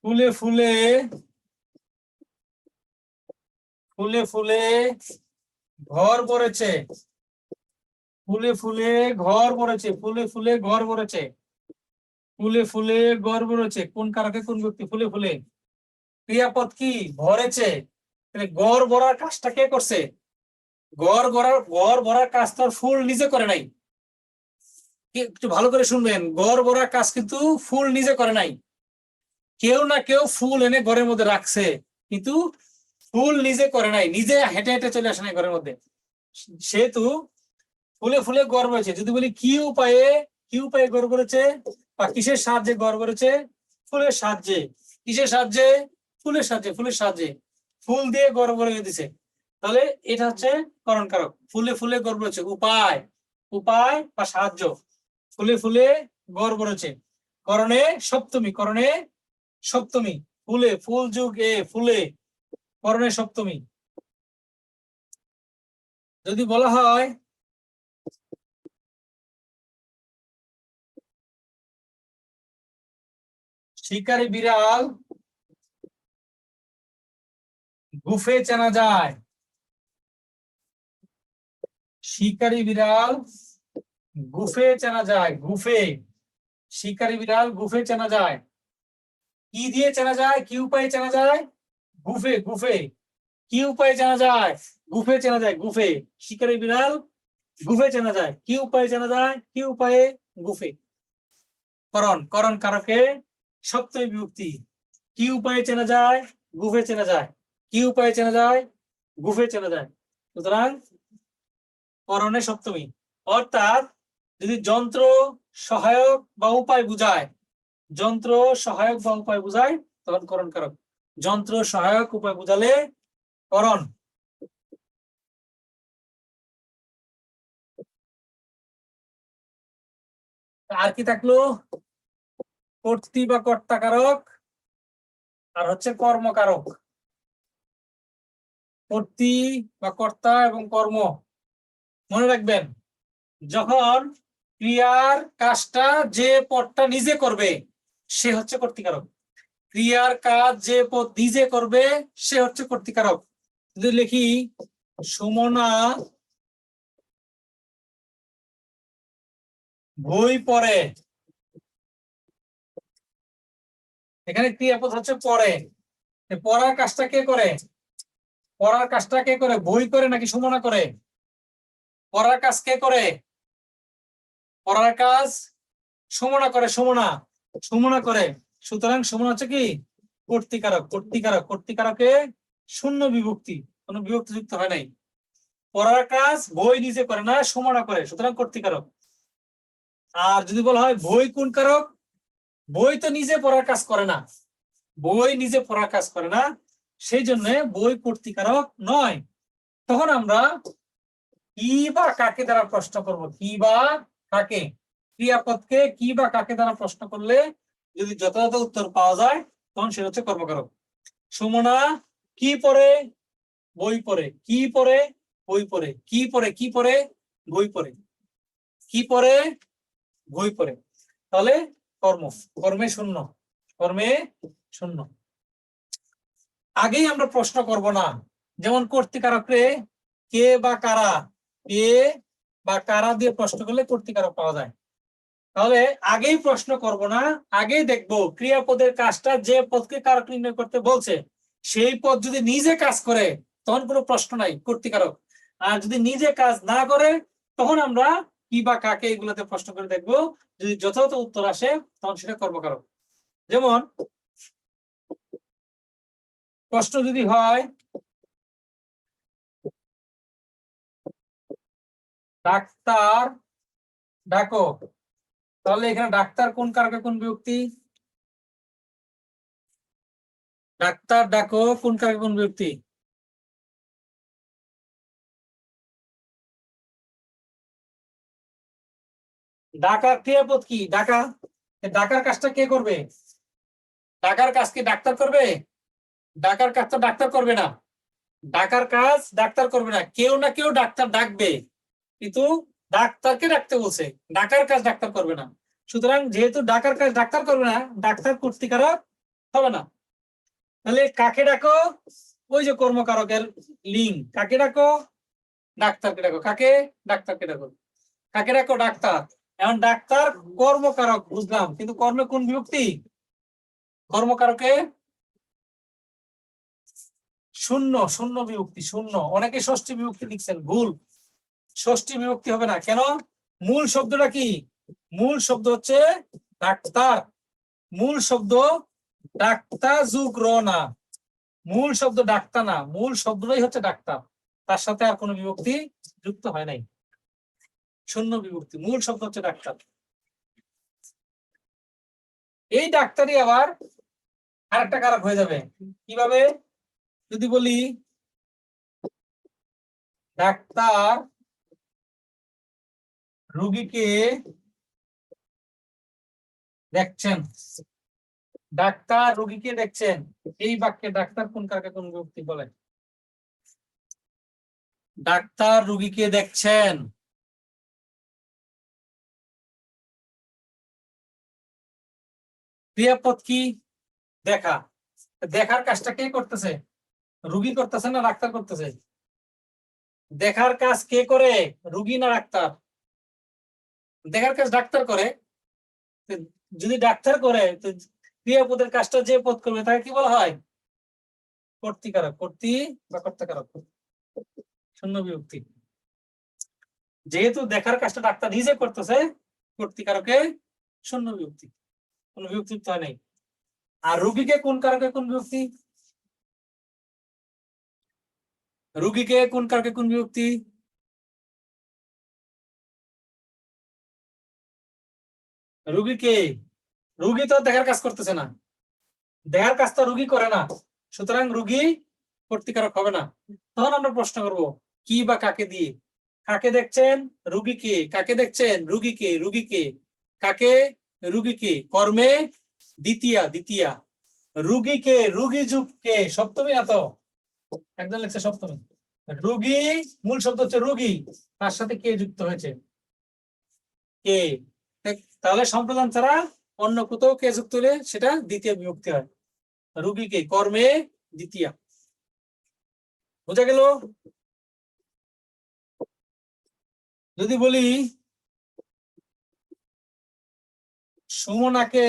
ফুলে ফুলে, ফুলে ফুলে ঘর ভরেছে, ফুলে ফুলে ঘর ভরেছে, ফুলে ফুলে ঘর ভরেছে, ফুলে ফুলে ঘর ভরেছে। কোন কারকে কোন ব্যক্তি, ফুলে ফুলে। ক্রিয়াপদ কি, ভরেছে। ঘর ভরার কাজটা কে করছে, ঘর ভরার কাজ তো ফুল নিজে করে নাই। একটু ভালো করে শুনবেন, ঘর ভরার কাজ কিন্তু ফুল নিজে করে নাই। কেউ না কেউ ফুল এনে ঘরের মধ্যে রাখছে, কিন্তু ফুল নিজে করে নাই, নিজে হেঁটে হেঁটে চলে আসে নাই ঘরের মধ্যে। সেহেতু ফুলে ফুলে ঘর ভরেছে। যদি বলি কি উপায়ে, কি উপায়ে ঘর ভরেছে বা কিসের সাহায্যে ঘর ভরেছে, ফুলের সাহায্যে। কিসের সাহায্যে, ফুলের সাহায্যে, ফুলের সাহায্যে, ফুল দিয়ে ঘর ভরে দিছে। তাহলে এটা হচ্ছে করণ কারক। ফুলে ফুলে ঘর ভরেছে, উপায়, উপায় বা সাহায্য। ফুলে ফুলে ঘর ভরেছে, করণে সপ্তমী, করণে সপ্তমী। ফুলে, ফুল যুগ এ, ফুলে, করণে সপ্তমী। যদি বলা হয় শিকারী বিড়াল গুফে চেনা যায়, শিকারী বিড়াল গুফে চেনা যায়, গুফে, শিকারী বিড়াল গুফে চেনা যায়। কি দিয়ে চেনা যায়, কি উপায়ে চেনা যায়, গুফে, গুফে। কি উপায়ে চেনা যায়, গুফে চেনা যায়, গুফে। শিকারী বিড়াল গুফে চেনা যায়, কি উপায়ে চেনা যায়, কি উপায়ে, গুফে। করণ, করণ কারকে সপ্তমী বিভক্তি। কি উপায়ে চেনা যায়, গুফে চেনা যায়, কি উপায়ে চেনা যায়, গুফে চেনা যায়। সুতরাং করণে সপ্তমী। অর্থাৎ যদি যন্ত্র, সহায়ক বা উপায় বুঝায়, যন্ত্র, সহায়ক বা উপায় বুঝায় তখন করণ কারক। যন্ত্র, সহায়ক, উপায় বুঝালে করণ। আর কি থাকলো, কর্তৃ বা কর্তা কারক, আর হচ্ছে কর্মকারক। কর্তৃ বা কর্তা এবং কর্ম। মনে রাখবেন, যখন ক্রিয়ার কাজটা যে পদটা নিজে করবে সে হচ্ছে কর্তৃকারক। ক্রিয়ার কাজ যে পদ নিজে করবে সে হচ্ছে কর্তৃকারক। যদি লিখি সুমনা বই পড়ে, এখানে ক্রিয়াপদ হচ্ছে পড়ে। পড়ার কাজটা কে করে? পড়ার কাজটা কে করে? বই করে নাকি সুমনা করে? পড়ার কাজ কে করে? পড়ার কাজ সুমনা করে। সুমনা করে। সুতরাং সুমনা হচ্ছে কি কর্তৃকারক। কর্তৃকারকে শূন্য বিভক্তি, কোনো বিভক্তি যুক্ত হয় নাই। পড়ার কাজ বই নিজে করে না, সুমনা করে, সুতরাং কর্তৃকারক। আর যদি বলা হয় বই কোন কারক, বই তো নিজে পড়ার কাজ করে না, সেই জন্য বই কর্তৃকারক নয়। তখন আমরা কি বা কাকে দ্বারা প্রশ্ন করব? কি বা কাকে? ক্রিয়াপদকে কি বা কাকে দ্বারা প্রশ্ন করলে যদি যথাযথ উত্তর পাওয়া যায় তখন সেটা হচ্ছে কর্মকারক। সুমনা কি পড়ে? বই পড়ে। কি পড়ে? বই পড়ে। কি পড়ে? বই পড়ে। কি পড়ে? বই পড়ে। তাহলে কর্মে শূন্য। আগেই আমরা প্রশ্ন করব না। যেমন কর্তৃকারকরে কে বা কারা দিয়ে প্রশ্ন করলে কর্তৃকারক পাওয়া যায়। তাহলে আগেই প্রশ্ন করব না, আগেই দেখবো ক্রিয়াপদের কাজটা যে পদকে কারক নির্ণয় করতে বলছে সেই পদ যদি নিজে কাজ করে তখন কোনো প্রশ্ন নাই, কর্তৃকারক। আর যদি নিজে কাজ না করে তখন আমরা কি বা কাকে এগুলোতে প্রশ্ন করে দেখবো, যদি যথাযথ উত্তর আসে তখন সেটা কর্মকারক। যেমন প্রশ্ন যদি হয় ডাক্তার ডাকো, তাহলে এখানে ডাক্তার কোন কারকে কোন বিভক্তি? ডাক্তার ডাকো কোন কারকে কোন বিভক্তি? ডাকার ক্রিয়াপদ কি? ডাকা। ডাকার কাজটা কে করবে? ডাকার কাজ কি ডাক্তার করবে? ডাকার কাজ তো ডাক্তার করবে না। ডাকার কাজ ডাক্তার করবে না, কেউ না কেউ ডাক্তার ডাকবে, কিন্তু ডাক্তারকে ডাকতে বলছে, ডাকার কাজ ডাক্তার করবে না। সুতরাং যেহেতু ডাকার কাজ ডাক্তার করবে না, ডাক্তার কর্তৃকারক হবে না। তাহলে কাকে ডাকো? ওই যে কর্মকারকের লিঙ্ক। কাকে ডাকো? ডাক্তারকে ডাকো। কাকে? ডাক্তারকে ডাকো। কাকে ডাকো? ডাক্তার। এখন ডাক্তার কর্মকারক বুঝলাম, কিন্তু কর্মে কোন বিভক্তি? কর্মকারকে শূন্য বিভক্তি। অনেকে ষষ্ঠী বিভক্তি লিখছেন, ভুল। ষষ্ঠী বিভক্তি হবে না। কেন? মূল শব্দটা কি? মূল শব্দ হচ্ছে ডাক্তার। মূল শব্দ ডাক্তার যুগ র না, মূল শব্দ ডাক্তার না, মূল শব্দটাই হচ্ছে ডাক্তার, তার সাথে আর কোনো বিভক্তি যুক্ত হয় নাই। শূন্য বিভক্তি, মূল শব্দ হচ্ছে ডাক্তার। এই ডাক্তারই আবার আরেকটা কারক হয়ে যাবে। কিভাবে? যদি বলি ডাক্তার রোগীকে দেখছেন, ডাক্তার রোগীকে দেখছেন, এই বাক্যে ডাক্তার কোন কারকে কোন বিভক্তি বলে? ডাক্তার রোগীকে দেখছেন। ক্রিয়াপদ কি? দেখা। দেখার কাজটা কে করতেছে? রোগী করতেছে না ডাক্তার করতেছে? দেখার কাজ কে করে? রোগী না ডাক্তার? দেখার কাজ ডাক্তার করে। যদি ডাক্তার করে তো ক্রিয়াপদের কাজটা যে পদ করবে তাকে কি বলা হয়? কর্তৃকারক। কর্তৃ বা কর্তাকারক, শূন্য বিভক্তি। যেহেতু দেখার কাজটা ডাক্তার নিজে করতেছে, কর্তৃকারকে শূন্য বিভক্তি, কোন বিভক্তি হয় নাই। আর রোগীকে কোন কারকে কোন বিভক্তি? রোগীকে কোন কারকে কোন বিভক্তি? রোগীকে, রোগী তো দেখার কাজ করতেছে না, দেখার কাজ তো রোগী করে না, সুতরাং রোগী কর্তৃকারক হবে না। তখন আমরা প্রশ্ন করব কি বা কাকে দিয়ে। কাকে দেখছেন? রোগীকে। কাকে দেখছেন? রোগীকে। কাকে? রোগীকে। কর্মে দ্বিতীয়া। রুগীকে, রুগী যুগ কে, সপ্তমী না তো, একজন লিখছে সপ্তমী। রুগী মূল শব্দ হচ্ছে রুগী, তার সাথে কে যুক্ত হয়েছে, কে। তাহলে সম্প্রদান ছাড়া অন্য কোথাও কে যুক্ত হলে সেটা দ্বিতীয় বিভক্তি হয়। রুগীকে কর্মে দ্বিতীয়া। বোঝা গেল? যদি বলি সুমনাকে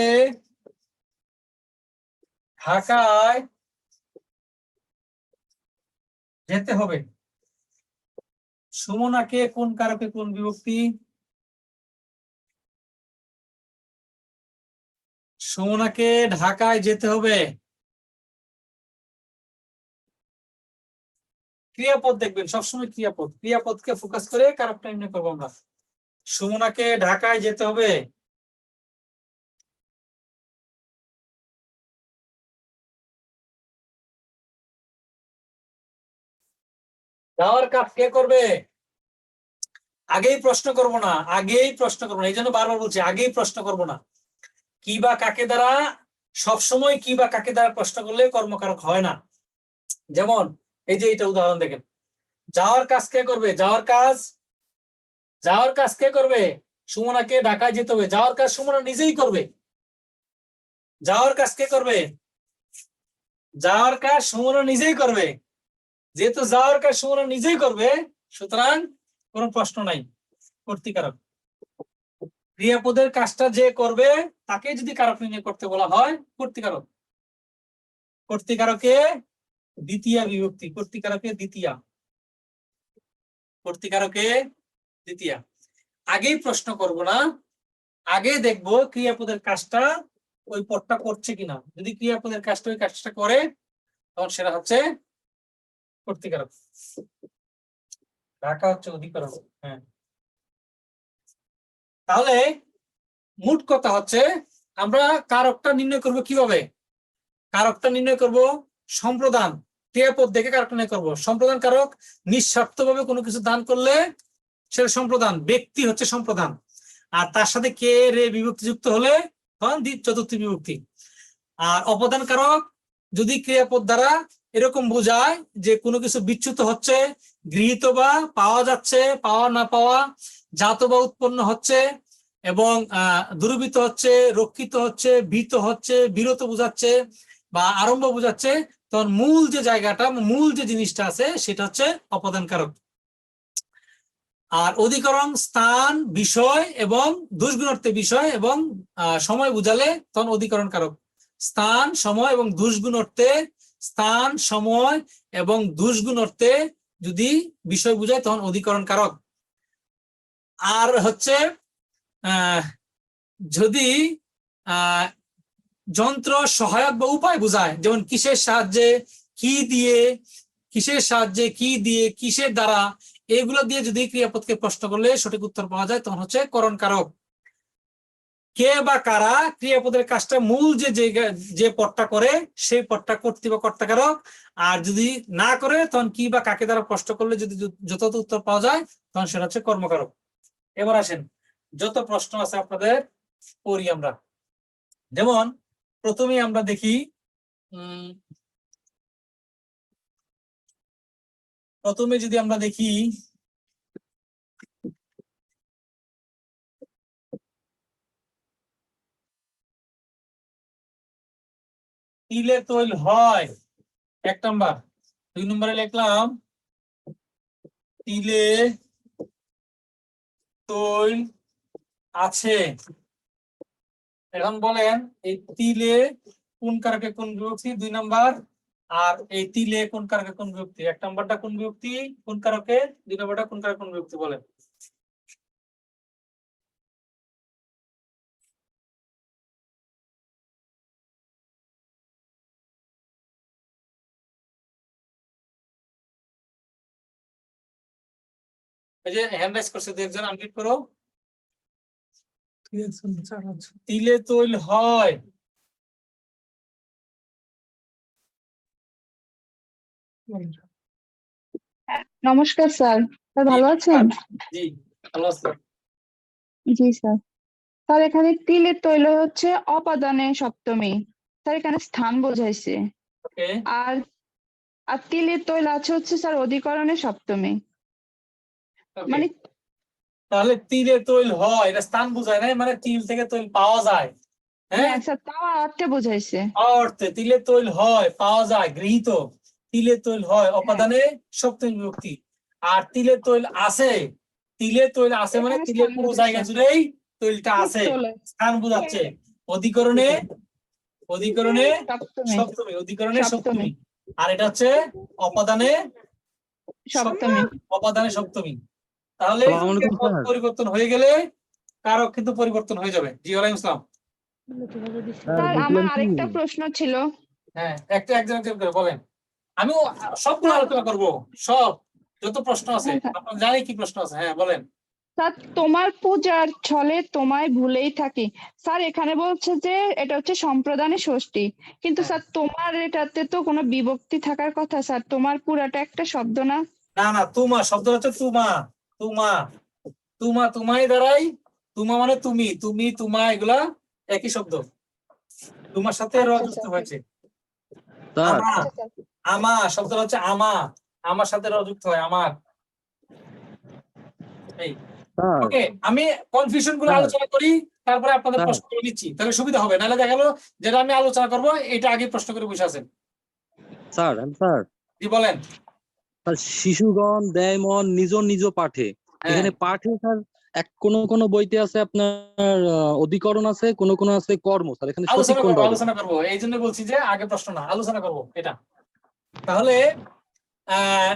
ঢাকায় যেতে হবে, সুমনাকে কোন কারকে কোন বিভক্তি? সুমনাকে ঢাকায় যেতে হবে, ক্রিয়াপদ দেখবেন সবসময়, ক্রিয়াপদ, ক্রিয়াপদকে ফোকাস করে কারকটা নির্ণয় করবো আমরা। সুমনাকে ঢাকায় যেতে হবে, যাওয়ার কাজ কে করবে? আগেই প্রশ্ন করব না, আগেই প্রশ্ন করবো না, এই জন্য বারবার বলছি আগেই প্রশ্ন করব না। কি বা কাকে দ্বারা, সবসময় কি বা কাকে দ্বারা প্রশ্ন করলে কর্মকারক হয় না। যেমন এই যে এটা উদাহরণ দেখেন, যাওয়ার কাজ কে করবে? যাওয়ার কাজ, যাওয়ার কাজ কে করবে? সুমনাকে ঢাকায় যেতে হবে, যাওয়ার কাজ সুমনা নিজেই করবে। যাওয়ার কাজ কে করবে? যাওয়ার কাজ সুমনা নিজেই করবে। যেহেতু যাওয়ার কাজ সুমনা নিজেই করবে, সুতরাং কোনো প্রশ্ন নাই, কর্তৃকারক। ক্রিয়াপদের কাজটা যে করবে তাকে যদি কারক নির্ণয় করতে বলা হয়, কর্তৃকারক। কর্তৃকারকে দ্বিতীয়া বিভক্তি, কর্তৃকারকে দ্বিতীয়া, কর্তৃকারকে দ্বিতীয়া। আগেই প্রশ্ন করব না, আগে দেখবো ক্রিয়াপদের কাজটা ওই পদটা করছে কিনা। যদি ক্রিয়াপদের কাজটা ওই কাজটা করে, তখন সেটা হচ্ছে কর্তৃকারক। ঢাকা হচ্ছে অধিকারক। হ্যাঁ, তাহলে মোট কথা হচ্ছে আমরা কারকটা নির্ণয় করব কিভাবে? কারকটা নির্ণয় করব সম্প্রদান, ক্রিয়াপদ দেখে কারকটা নির্ণয় করব। সম্প্রদান কারক নিঃস্বার্থভাবে কোনো কিছু দান করলে সেটা সম্প্রদান, ব্যক্তি হচ্ছে সম্প্রদান। আর তার সাথে কে রে বিভক্তি যুক্ত হলে তখন চতুর্থী বিভক্তি। আর অপদান কারক যদি ক্রিয়াপদ দ্বারা এরকম বোঝায় যে কোনো কিছু বিচ্যুত হচ্ছে, গৃহীত বা পাওয়া যাচ্ছে, পাওয়া না পাওয়া, জাত বা উৎপন্ন হচ্ছে, এবং দুর্বৃত হচ্ছে, রক্ষিত হচ্ছে, ভীত হচ্ছে, বিরত বোঝাচ্ছে বা আরম্ভ বোঝাচ্ছে, তখন মূল যে জায়গাটা, মূল যে জিনিসটা আছে সেটা হচ্ছে অপদান কারক। আর অধিকরণ স্থান, বিষয় এবং দুষ্গুণার্থে বিষয় এবং সময় বুঝালে তখন অধিকরণ কারক। স্থান, সময় এবং দুষ্গুণ অর্থে, স্থান, সময় এবং দুষ্গুণ অর্থে যদি বিষয় বুঝায় তখন অধিকরণ কারক। আর হচ্ছে যদি যন্ত্র, সহায়ক বা উপায় বোঝায়, যেমন কিসের সাহায্যে, কি দিয়ে, কিসের সাহায্যে, কি দিয়ে, কিসের দ্বারা, এগুলো দিয়ে যদি ক্রিয়াপদকে প্রশ্ন করলে সঠিক উত্তর পাওয়া যায় তখন হচ্ছে করণ কারক। কে বা কারা ক্রিয়াপদের কাজটা মূল যে পদটা করে সেই পদটা কর্তৃ বা কর্তাকারক। আর যদি না করে তখন কি বা কাকে দ্বারা প্রশ্ন করলে যদি যথাযথ উত্তর পাওয়া যায় তখন সেটা হচ্ছে কর্মকারক। এবার আসেন যত প্রশ্ন আছে আপনাদের পড়ি আমরা। যেমন প্রথমে আমরা দেখি, প্রথমে যদি আমরা দেখি তিলে তৈল হয়, 1 নাম্বার। 2 নম্বরে লিখলাম তিলে তৈল আছে। এখন বলেন এই তিলে কোন কারকে কোন বিভক্তি? 2 নাম্বার। আর এই তিলে কোন কারকে কোন বিভক্তি? 1 নাম্বারটা কোন বিভক্তি কোন কারকে, 2 নাম্বারটা কোন কারকে কোন বিভক্তি বলেন? এই যে হ্যান্ড রাইজ করছে একজন, আনমিউট করো। তিলে তৈল হয়। নমস্কার স্যার, ভালো আছেন? জি ভালো আছি। জি স্যার। স্যার এখানে তিলের তৈল হচ্ছে অপাদানে সপ্তমী, স্যার এখানে স্থান বোঝাইছে। ওকে, আর আর তিলের তৈল আছে হচ্ছে স্যার অধিকরণে সপ্তমী। ওকে। মানে তাহলে তিলে তৈল হয়, এটা স্থান বোঝায় না, মানে তিল থেকে তৈল পাওয়া যায়। হ্যাঁ, হ্যাঁ স্যার তাও অর্থে বোঝাইছে। অর্থে তিলে তৈল হয়, পাওয়া যায়, গৃহীত। তিলে তৈল হয় অপাদানে সপ্তমী বিভক্তি। আর তিলে তৈল আছে, তিলে তৈল আছে মানে এখানে তিলের স্থান পুরো বোঝাইছে। জায়গা জুড়েই তৈলটা আছে, তৈল স্থান বোঝাচ্ছে। অধিকরণে, অধিকরণে সপ্তমী। সপ্তমী, অধিকরণে সপ্তমী সপ্তমী। আর এটা হচ্ছে অপাদানে সপ্তমী। অপাদানে সপ্তমী। তাহলে আসসালামু আলাইকুম পদ স্যার। পরিবর্তন হয়ে গেলে কারক কিন্তু পরিবর্তন হয়ে যাবে। জি, ওয়ালাইকুম আসসালাম। স্যার স্যার আমার বলছিলাম কি, আরেকটা প্রশ্ন ছিল। হ্যাঁ, একজন একজন করে বলেন। আমিও সবগুলো স্যার আলোচনা করব, সব যত প্রশ্ন আছে হ্যাঁ স্যার। আপনার জানি কি প্রশ্ন আছে, হ্যাঁ বলেন। স্যার তোমার পূজার ছলে তোমায় ভুলেই থাকি। স্যার এখানে বলছে যে এটা হচ্ছে সম্প্রদানে ষষ্ঠী, কিন্তু হ্যাঁ। স্যার তোমার এটাতে তো কোনো বিভক্তি থাকার কথা স্যার, তোমার পুরাটা একটা শব্দ না? না না, তুমা শব্দ হচ্ছে তুমা, তুমা, তুমা, তুমাই দাঁড়াই। তুমা মানে তুমি, তুমি তুমা এগুলা একই শব্দ। তোমার সাথে র আচ্ছা যুক্ত স্যার। হয়েছে। স্যার আমা, আচ্ছা স্যার। আমা শব্দটা হচ্ছে আমা, আমার সাথে র যুক্ত হয়, আমার। এই, স্যার ওকে, আমি কনফিউশন গুলো স্যার আলোচনা করি, তারপরে আপনাদের স্যার প্রশ্ন করে নিচ্ছি, তাহলে সুবিধা হবে। নাহলে দেখা গেল যেটা আমি আলোচনা করব এটা আগে প্রশ্ন করে বসে আছেন। স্যার স্যার জি বলেন। স্যার শিশুগণ দেয় মন নিজ নিজ পাঠে। হ্যাঁ, এখানে পাঠে স্যার কোন কোন বইতে আছে আপনার অধিকরণ আছে, কোন কোন আছে কর্ম। স্যার এখানে সঠিক আলোচনা করবো, কোনটা হবে? আলোচনা করবো, এই জন্য বলছি যে আগে প্রশ্ন না, আলোচনা করব এটা। তাহলে আহ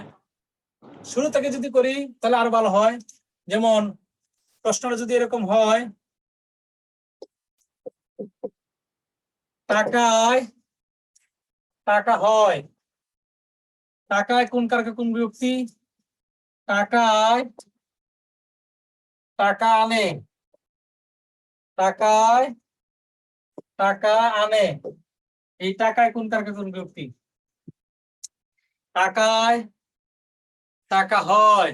শুরু থেকে যদি করি তাহলে আরো ভালো হয়। যেমন প্রশ্নটা যদি এরকম হয়, টাকায় টাকা হয়, টাকায় কোন কারকে কোন বিভক্তি? টাকায় টাকা আনে, টাকায় টাকা আনে, এই টাকায় কোন কারকে কোন বিভক্তি? টাকায় টাকা হয়।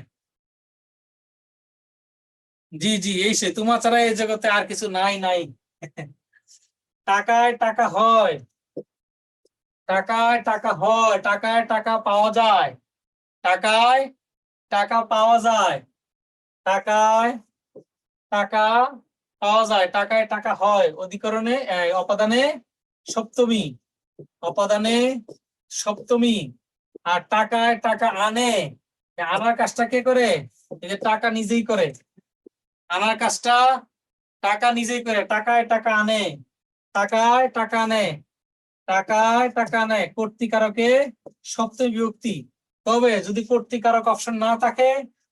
জি জি, এই সে, তোমার ছাড়া এই জগতে আর কিছু নাই নাই। টাকায় টাকা হয়, টাকায় টাকা হয়, টাকায় টাকা পাওয়া যায়, টাকায় টাকা পাওয়া যায়, টাকায় টাকা পাওয়া যায়, টাকায় টাকা হয়। অধিকরণে অপাদানে সপ্তমী, অপাদানে সপ্তমী। আর টাকায় টাকা আনে, আনার কাজটা কে করে? এই যে টাকা নিজেই করে, আনার কাজটা টাকা নিজেই করে। টাকায় টাকা আনে, টাকায় টাকা আনে, টাকায় টাকা আনে, কর্তৃকারকে সপ্তমী বিভক্তি। তবে যদি কর্তৃকারক অপশন না থাকে,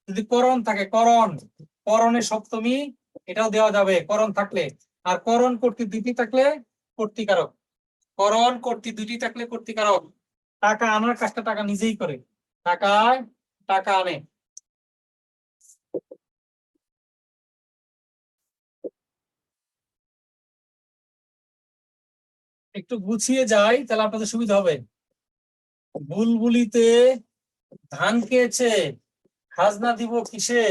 যদি করণ থাকে, করণ, করণে সপ্তমী, এটাও দেওয়া যাবে করণ থাকলে। আর করণ কর্তৃ দুটি থাকলে কর্তৃকারক, করণ কর্তৃ দুটি থাকলে কর্তৃকারক। টাকা আনার কাজটা টাকা নিজেই করে, টাকায় টাকা আনে। একটু গুছিয়ে যাই তাহলে আপনাদের সুবিধা হবে। বুলবুলিতে ধান খেয়েছে, খাজনা দিব কিসে?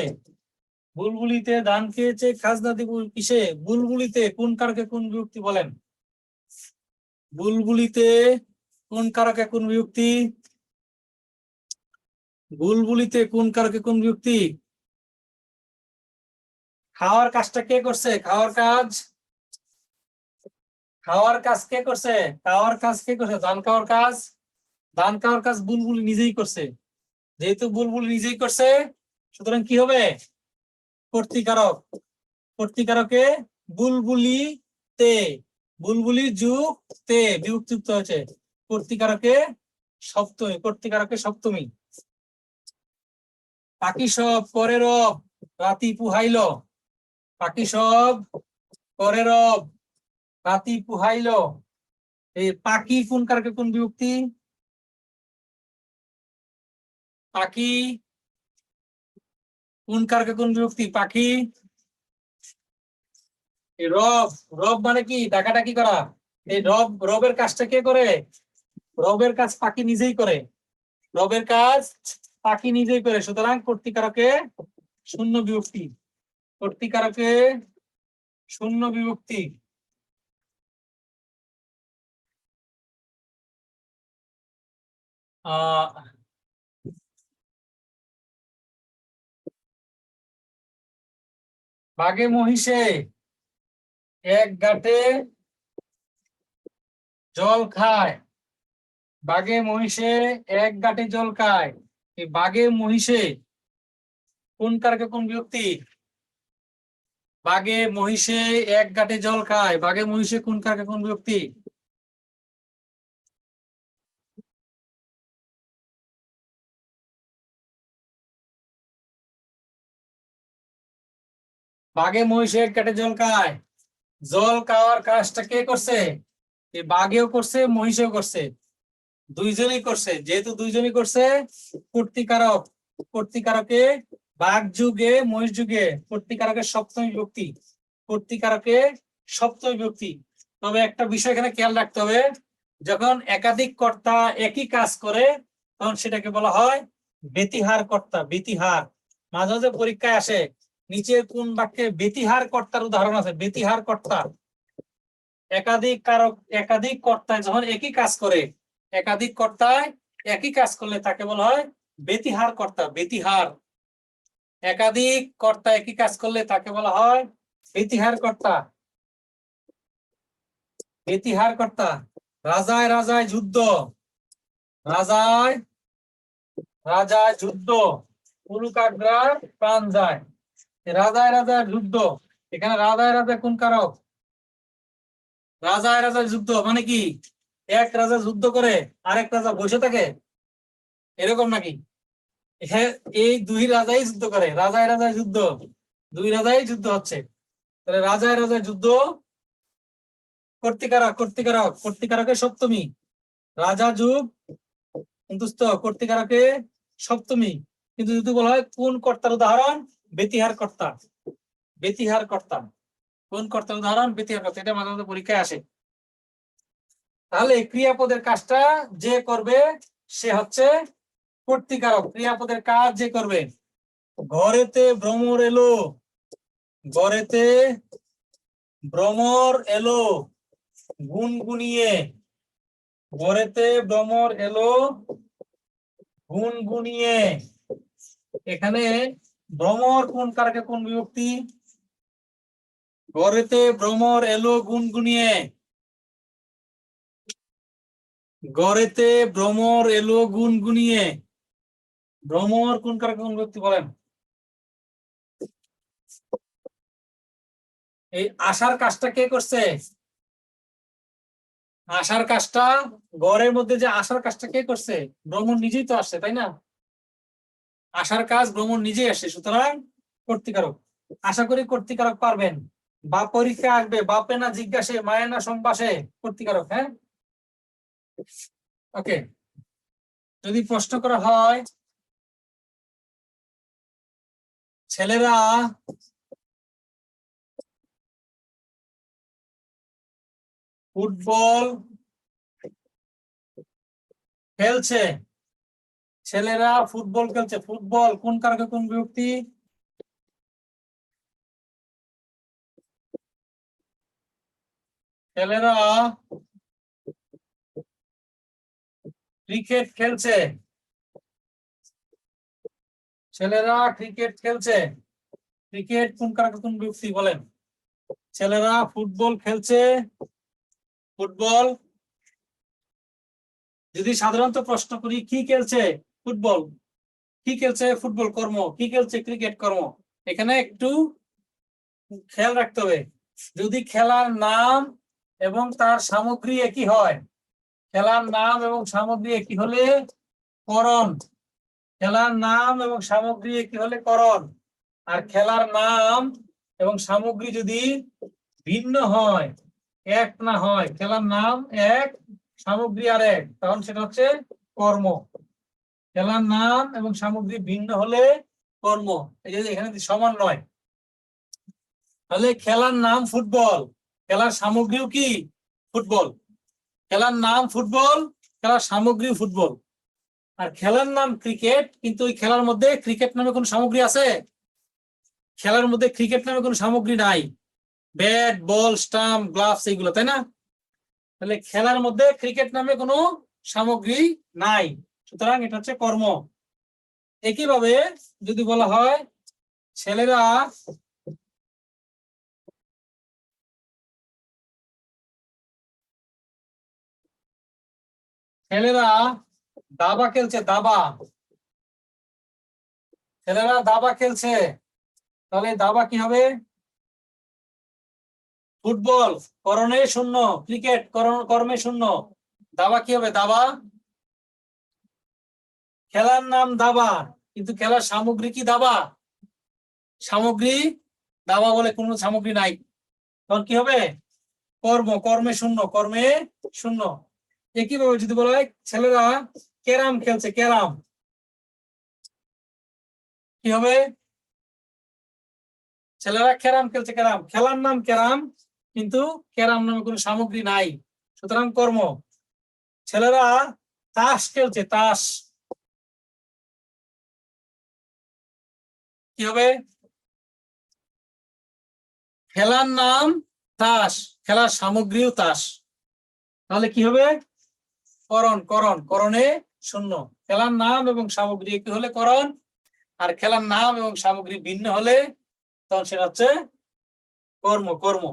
বুলবুলিতে ধান খেয়েছে, খাজনা দিব কিসে? বুলবুলিতে কোন কারকে কোন বিভক্তি বলেন? বুলবুলিতে কোন কারকে কোন বিভক্তি? বুলবুলিতে কোন কারকে কোন বিভক্তি? খাওয়ার কাজটা কে করছে? খাওয়ার কাজ, খাওয়ার কাজ কে করছে? খাওয়ার কাজ কে করছে? ধান খাওয়ার কাজ, ধান খাওয়ার কাজ বুলবুলি নিজেই করছে। যেহেতু বুলবুলি নিজেই করছে, সুতরাং কি হবে? কর্তৃকারক, কর্তৃকারকে বুলবুলি তে, বুলবুলি যুগ তে বিভক্তিযুক্ত হয়েছে, কর্তৃকারকে সপ্তমী, কর্তৃকারকে সপ্তমী। পাখি সব করে রব রাতি পুহাইল, পাখি সব করে রব রাতি পুহাইল, এই পাখি কোন কারকে কোন বিভক্তি? পাখি কোন কারকে কোন বিভক্তি? পাখি, এই রব, রব মানে কি? ডাকাডাকি করা। এই রব, রবের কাজটা কে করে? রবের কাজ পাখি নিজেই করে, রবের কাজ পাখি নিজেই করে, সুতরাং কর্তৃকারকে শূন্য বিভক্তি, কর্তৃকারকে শূন্য বিভক্তি। আহ বাঘে মহিষে এক ঘাটে জল খায়। বাঘে মহিষে এক ঘাটে জল খায়। এই বাঘে মহিষে কোন কারকে কোন বিভক্তি? বাঘে মহিষে এক ঘাটে জল খায়, বাঘে মহিষে কোন কারকে কোন বিভক্তি? বাঘে মহিষে এক ঘাটে জল খায়। জল খাওয়ার কাজটা কে করছে? এই বাঘেও করছে, মহিষেও করছে, দুইজনই করছে। যেহেতু দুইজনই করছে, কর্তৃকারক, কর্তৃকারকে বাঘ যুগে মহিষ যুগে কর্তৃকারকের সপ্তমী বিভক্তি, কর্তৃকারকে সপ্তমী বিভক্তি। তবে একটা বিষয় এখানে খেয়াল রাখতে হবে, যখন একাধিক কর্তা একই কাজ করে তখন সেটাকে বলা হয় ব্যতিহার কর্তা। ব্যতিহার মাঝে মাঝে পরীক্ষায় আসে, নিচে কোন বাক্যে ব্যতিহার কর্তার উদাহরণ আছে? ব্যতিহার কর্তা একাধিক কারক, একাধিক কর্তায় যখন একই কাজ করে, একাধিক কর্তায় একই কাজ করলে তাকে বলা হয় ব্যতিহার কর্তা। ব্যতিহার, একাধিক কর্তা একই কাজ করলে তাকে বলা হয় ব্যতিহার কর্তা। ব্যতিহার কর্তা। রাজায় রাজায় যুদ্ধ, রাজায় রাজায় যুদ্ধ, উলুকাগ্রার প্রাণ যায়। রাজায় রাজায় যুদ্ধ, এখানে রাজায় রাজা কোন কারক? রাজায় রাজায় যুদ্ধ মানে কি এক রাজা যুদ্ধ করে আরেক রাজা বসে থাকে এরকম নাকি? হ্যাঁ, এই দুই রাজাই যুদ্ধ করে, রাজায় রাজায় যুদ্ধ, দুই রাজাই যুদ্ধ হচ্ছে। তাহলে রাজায় রাজায় যুদ্ধ কর্তৃকারক, কর্তৃকারক, কর্তৃকারকের সপ্তমী। রাজা যুগ অন্তস্থ কর্তৃকারকে সপ্তমী। কিন্তু যদি বলা হয় কোন কর্তার উদাহরণ? ব্যতিহার কর্তা। ব্যতিহার কর্তা কোন কর্তার উদাহরণ? ব্যতিহার কর্তা। এটা মাঝে মাঝে পরীক্ষায় আসে। তাহলে ক্রিয়াপদের কাজটা যে করবে সে হচ্ছে কর্তৃকারক। ক্রিয়াপদের কাজ যে করবে। ঘরেতে ভ্রমর এলো, ঘরেতে ভ্রমর এলো গুনগুনিয়ে, ঘরেতে ভ্রমর এলো গুনগুনিয়ে। এখানে ভ্রমর কোন কারকে কোন বিভক্তি? ঘরেতে ভ্রমর এলো গুনগুনিয়ে, ঘরেতে ভ্রমর এলো গুনগুনিয়ে। ভ্রমর কোন কারকে কোন বিভক্তি বলেন? এই আসার কাজটা কে করছে? আসার কাজটা, ঘরের মধ্যে যে আসার কাজটা কে করছে? ভ্রমর নিজেই তো আসছে, তাই না? আসার কাজ ভ্রমর নিজেই আসে, সুতরাং কর্তৃকারক। আশা করি কর্তৃকারক পারবেন। বাপ পরীক্ষা আসবে, বাপে না জিজ্ঞাসে, মায়ের না সম্ভাষে, কর্তৃকারক। হ্যাঁ, ওকে। যদি প্রশ্ন করা হয় ছেলেরা ফুটবল খেলছে, ছেলেরা ফুটবল খেলছে, ফুটবল কোন কারকে কোন বিভক্তি? ছেলেরা ক্রিকেট খেলছে, ছেলেরা ক্রিকেট খেলছে, ক্রিকেট কোন কারকে কোন বিভক্তি বলেন? ছেলেরা ফুটবল খেলছে, ফুটবল। যদি সাধারণত প্রশ্ন করি কি খেলছে? ফুটবল। কি খেলছে? ফুটবল কর্ম। কি খেলছে? ক্রিকেট কর্ম। এখানে একটু খেয়াল রাখতে হবে, যদি খেলার নাম এবং তার সামগ্রী একই হয়, খেলার নাম এবং সামগ্রী একই হলে করণ, খেলার নাম এবং সামগ্রী একই হলে করণ। আর খেলার নাম এবং সামগ্রী যদি ভিন্ন হয়, এক না হয়, খেলার নাম এক সামগ্রী আর এক, তখন সেটা হচ্ছে কর্ম। খেলার নাম এবং সামগ্রী ভিন্ন হলে কর্ম। এই যে এখানে সমান নয়। তাহলে খেলার নাম ফুটবল, খেলার সামগ্রীও কি ফুটবল। খেলার নাম ফুটবল, খেলার সামগ্রী ফুটবল। আর খেলার নাম ক্রিকেট, কিন্তু ওই খেলার মধ্যে ক্রিকেট নামে কোন সামগ্রী আছে? খেলার মধ্যে ক্রিকেট নামে কোন সামগ্রী নাই, ব্যাট বল স্টাম্প গ্লাভস এইগুলো, তাই না? তাহলে খেলার মধ্যে ক্রিকেট নামে কোনো সামগ্রী নাই, সুতরাং এটা হচ্ছে কর্ম। একইভাবে যদি বলা হয় ছেলেরা দাবা খেলছে, দাবা, ছেলেরা দাবা খেলছে, তাহলে দাবা কি হবে? ফুটবল করণে শূন্য, ক্রিকেট কর্মে শূন্য, দাবা কি হবে? দাবা। খেলার নাম দাবা, কিন্তু খেলার সামগ্রী কি দাবা? সামগ্রী দাবা বলে কোনো সামগ্রী নাই, তখন কি হবে? কর্ম, কর্মে শূন্য, কর্মে শূন্য। একইভাবে যদি বলা হয় ছেলেরা ক্যারাম খেলছে, ক্যারাম কি হবে? ছেলেরা ক্যারাম খেলছে, ক্যারাম, খেলার নাম ক্যারাম, কিন্তু ক্যারাম নামে কোনো সামগ্রী নাই, সুতরাং কর্ম। ছেলেরা তাস খেলছে, তাস কি হবে? খেলার নাম তাস, খেলার সামগ্রীও তাস, তাহলে কি হবে? করণ, করণ, করণে শূন্য। খেলার নাম এবং সামগ্রী একই হলে করণ, আর খেলার নাম এবং সামগ্রী ভিন্ন হলে তখন সেটা হচ্ছে কর্ম, কর্ম।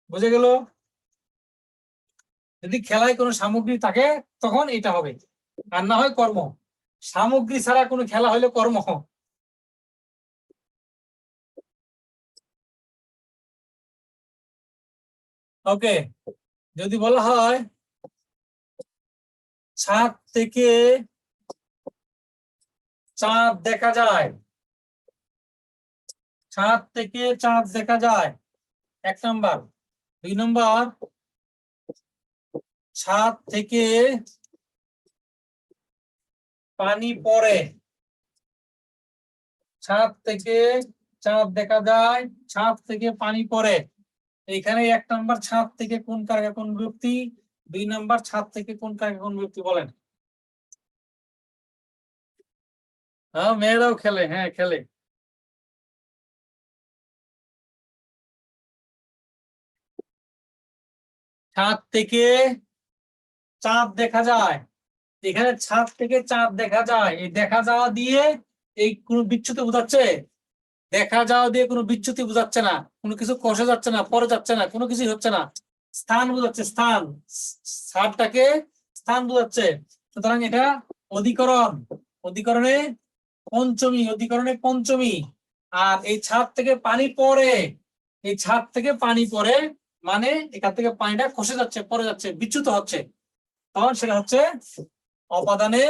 বুঝে গেল? যদি খেলায় কোনো সামগ্রী থাকে তখন এটা হবে, আর না হয় কর্ম। সামগ্রী ছাড়া কোনো খেলা হলে কর্ম। ওকে, যদি বলা হয় ছাদ থেকে চাঁদ দেখা যায়, ছাদ থেকে চাঁদ দেখা যায়, 1 নাম্বার। 2 নাম্বার, ছাদ থেকে পানি পড়ে, ছাদ থেকে চাঁদ দেখা যায়, ছাদ থেকে পানি পড়ে। এখানে 1 নাম্বার ছাদ থেকে কোন কারকে কোন বিভক্তি, 2 নাম্বার ছাদ থেকে কোন কারকে কোন বিভক্তি, বলেন। হ্যাঁ, মেয়েরাও খেলে, হ্যাঁ খেলে। ছাদ থেকে চাঁদ দেখা যায়, এখানে ছাদ থেকে চাঁদ দেখা যায়, এই দেখা যাওয়া দিয়ে এই কোন বিচ্যুতি বোঝাচ্ছে? দেখা যাওয়া দিয়ে কোনো বিচ্যুতি বোঝাচ্ছে না, কোনো কিছু কষে যাচ্ছে না, পরে যাচ্ছে না, কোনো কিছুই হচ্ছে না, স্থান বোঝাচ্ছে, স্থান, ছাদটাকে স্থান বোঝাচ্ছে। সুতরাং এটা অধিকরণ, অধিকরণে পঞ্চমী, অধিকরণে পঞ্চমী। আর এই ছাদ থেকে পানি পড়ে, এই ছাদ থেকে পানি পড়ে মানে এখান থেকে পানিটা খসে যাচ্ছে, পড়ে যাচ্ছে, বিচ্যুত হচ্ছে, তখন সেটা হচ্ছে অপাদানে,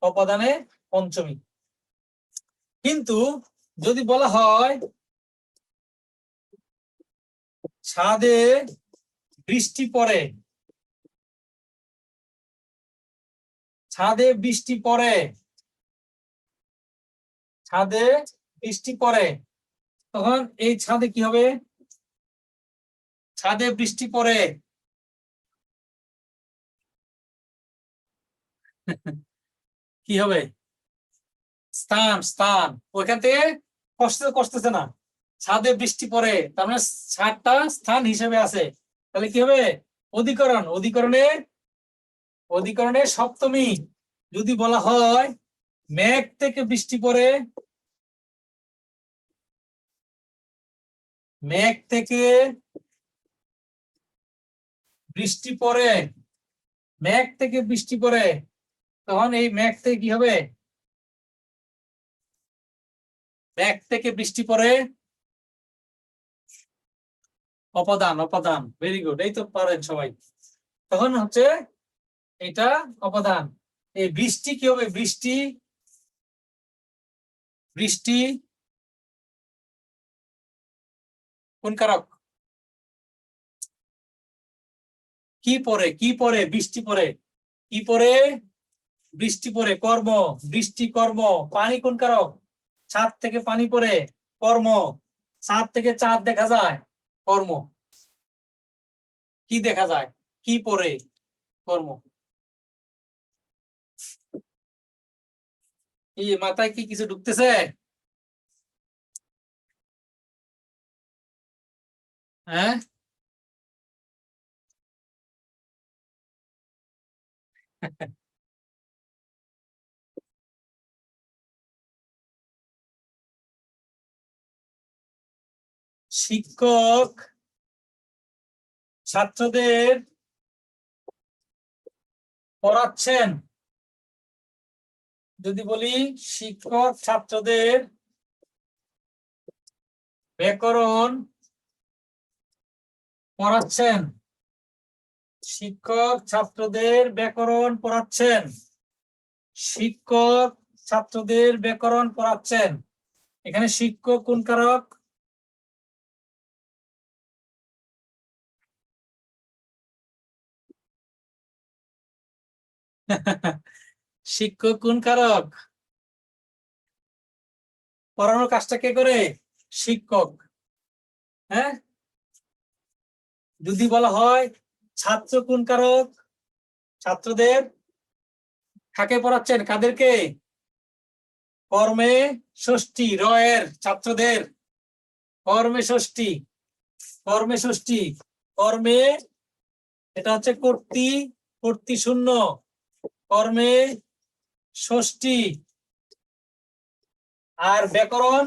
অপাদানে পঞ্চমী। কিন্তু যদি বলা হয় ছাদে বৃষ্টি পড়ে, ছাদে বৃষ্টি পড়ে, ছাদে বৃষ্টি পড়ে, তখন এই ছাদে কি হবে? ছাদে বৃষ্টি পড়ে কি হবে? স্থান, স্থান, ওইখান থেকে কষতেছে না, ছাদে বৃষ্টি পড়ে, তার মানে ছাদটা স্থান হিসেবে আছে, তাহলে কি হবে? অধিকরণ, অধিকরণে, অধিকরণে সপ্তমী। যদি বলা হয় মেঘ থেকে বৃষ্টি পড়ে, মেঘ থেকে বৃষ্টি পড়ে, মেঘ থেকে বৃষ্টি পড়ে, তখন এই মেঘ থেকে কি হবে? মেঘ থেকে বৃষ্টি পড়ে অপদান, অপদান, ভেরি গুড, এই তো পারেন সবাই। তখন হচ্ছে এটা অপদান। এই বৃষ্টি কি হবে? বৃষ্টি, বৃষ্টি কোন কারক? কি পড়ে, কি পড়ে? বৃষ্টি পড়ে, কি পড়ে? বৃষ্টি পড়ে, কর্ম, বৃষ্টি কর্ম। পানি কোন কারক? ছাদ থেকে পানি পড়ে, কর্ম। ছাদ থেকে চাঁদ দেখা যায়, কর্ম। কি দেখা যায়? কি পড়ে, কর্ম। এই মাথায় কি কিছু ঢুকতেছে? হ্যাঁ, শিক্ষক ছাত্রদের পড়াচ্ছেন। যদি বলি শিক্ষক ছাত্রদের ব্যাকরণ পড়াচ্ছেন, শিক্ষক ছাত্রদের ব্যাকরণ পড়াচ্ছেন, শিক্ষক ছাত্রদের ব্যাকরণ পড়াচ্ছেন। এখানে শিক্ষক কোন কারক? শিক্ষক কোন কারক? পড়ানোর কাজটা কে করে? শিক্ষক। হ্যাঁ, যদি বলা হয় ছাত্র কোন কারক? ছাত্রদের কাকে পড়াচ্ছেন? কাদেরকে? কর্মে ষষ্ঠী, রয়ের ছাত্রদের কর্মে ষষ্ঠী, কর্মে ষষ্ঠী, কর্মে এটা হচ্ছে কর্তৃ, কর্তৃ শূন্য, কর্মে ষষ্ঠী। আর ব্যাকরণ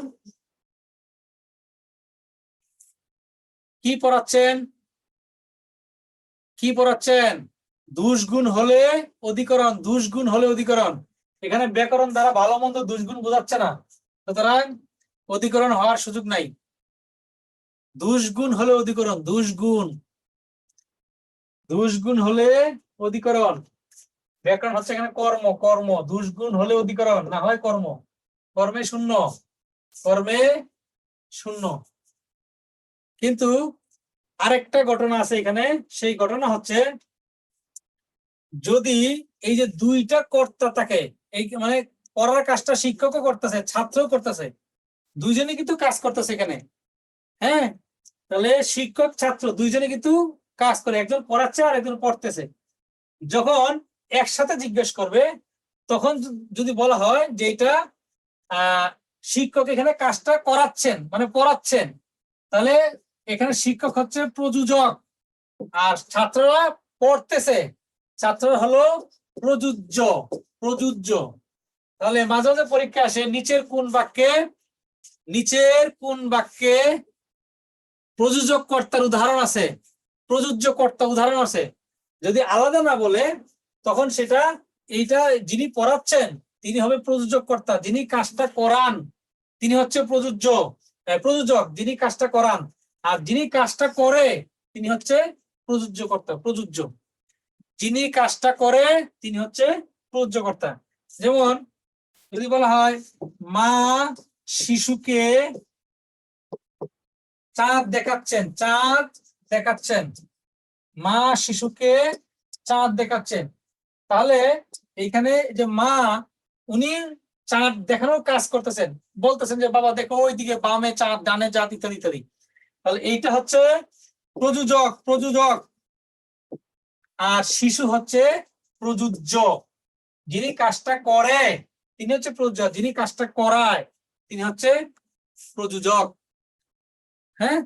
কি পড়াচ্ছেন? কি পড়াচ্ছেন? দুষ্গুণ হলে অধিকরণ, দুষ্গুণ হলে অধিকরণ। এখানে ব্যাকরণ দ্বারা ভালো মন্দ দুষ্গুণ বোঝাচ্ছে না, সুতরাং অধিকরণ হওয়ার সুযোগ নাই। দুষ্গুণ হলে অধিকরণ, দুষ্গুণ, দুষ্গুণ হলে অধিকরণ। ব্যাকরণ হচ্ছে এখানে কর্ম, কর্ম, দুষ্গুণ হলে অধিকরণ, না হয় কর্ম। কর্মে শূন্য, কর্মে শূন্য। কিন্তু আরেকটা ঘটনা আছে এখানে, সেই ঘটনা হচ্ছে যদি এই যে দুইটা কর্তা থাকে, এই মানে পড়ার কাজটা শিক্ষকও করতেছে, ছাত্রও করতেছে, দুইজনে কিন্তু কাজ করতেছে এখানে। হ্যাঁ, তাহলে শিক্ষক ছাত্র দুইজনে কিন্তু কাজ করে, একজন পড়াচ্ছে আর একজন পড়তেছে। যখন একসাথে জিজ্ঞেস করবে তখন যদি বলা হয় যে এটা শিক্ষক এখানে কাজটা করাচ্ছেন মানে পড়াচ্ছেন, তাহলে এখানে শিক্ষক হচ্ছে প্রযোজক আর ছাত্ররা পড়তেছে, ছাত্ররা হলো প্রযোজ্য, প্রযোজ্য। তাহলে মাঝে মাঝে পরীক্ষা আসে নিচের কোন বাক্যে, নিচের কোন বাক্যে প্রযোজক কর্তার উদাহরণ আছে, প্রযোজ্য কর্তা উদাহরণ আছে। যদি আলাদা না বলে তখন সেটা এইটা যিনি পড়াচ্ছেন তিনি হবে প্রযোজক কর্তা, যিনি কাজটা করান তিনি হচ্ছে প্রযোজ্য, প্রযোজক, যিনি কাজটা করান। আর যিনি কাজটা করে তিনি হচ্ছে প্রযোজ্য কর্তা, প্রযোজ্য। যিনি কাজটা করে তিনি হচ্ছে প্রযোজ্য কর্তা। যেমন যদি বলা হয় মা শিশুকে চাঁদ দেখাচ্ছেন, চাঁদ দেখাচ্ছেন, মা শিশুকে চাঁদ দেখাচ্ছেন, তাহলে এইখানে যে মা উনি চাঁদ দেখানোর কাজ করতেছেন, বলতেছেন যে বাবা দেখো ওইদিকে বামে চাঁদ, ডানে চাঁদ, ইত্যাদি ইত্যাদি। তাহলে এইটা হচ্ছে প্রযোজক, প্রযোজক। আর শিশু হচ্ছে প্রযোজ্য, যিনি কাজটা করে তিনি হচ্ছে প্রযোজক, যিনি কাজটা করায় তিনি হচ্ছে প্রযোজক। হ্যাঁ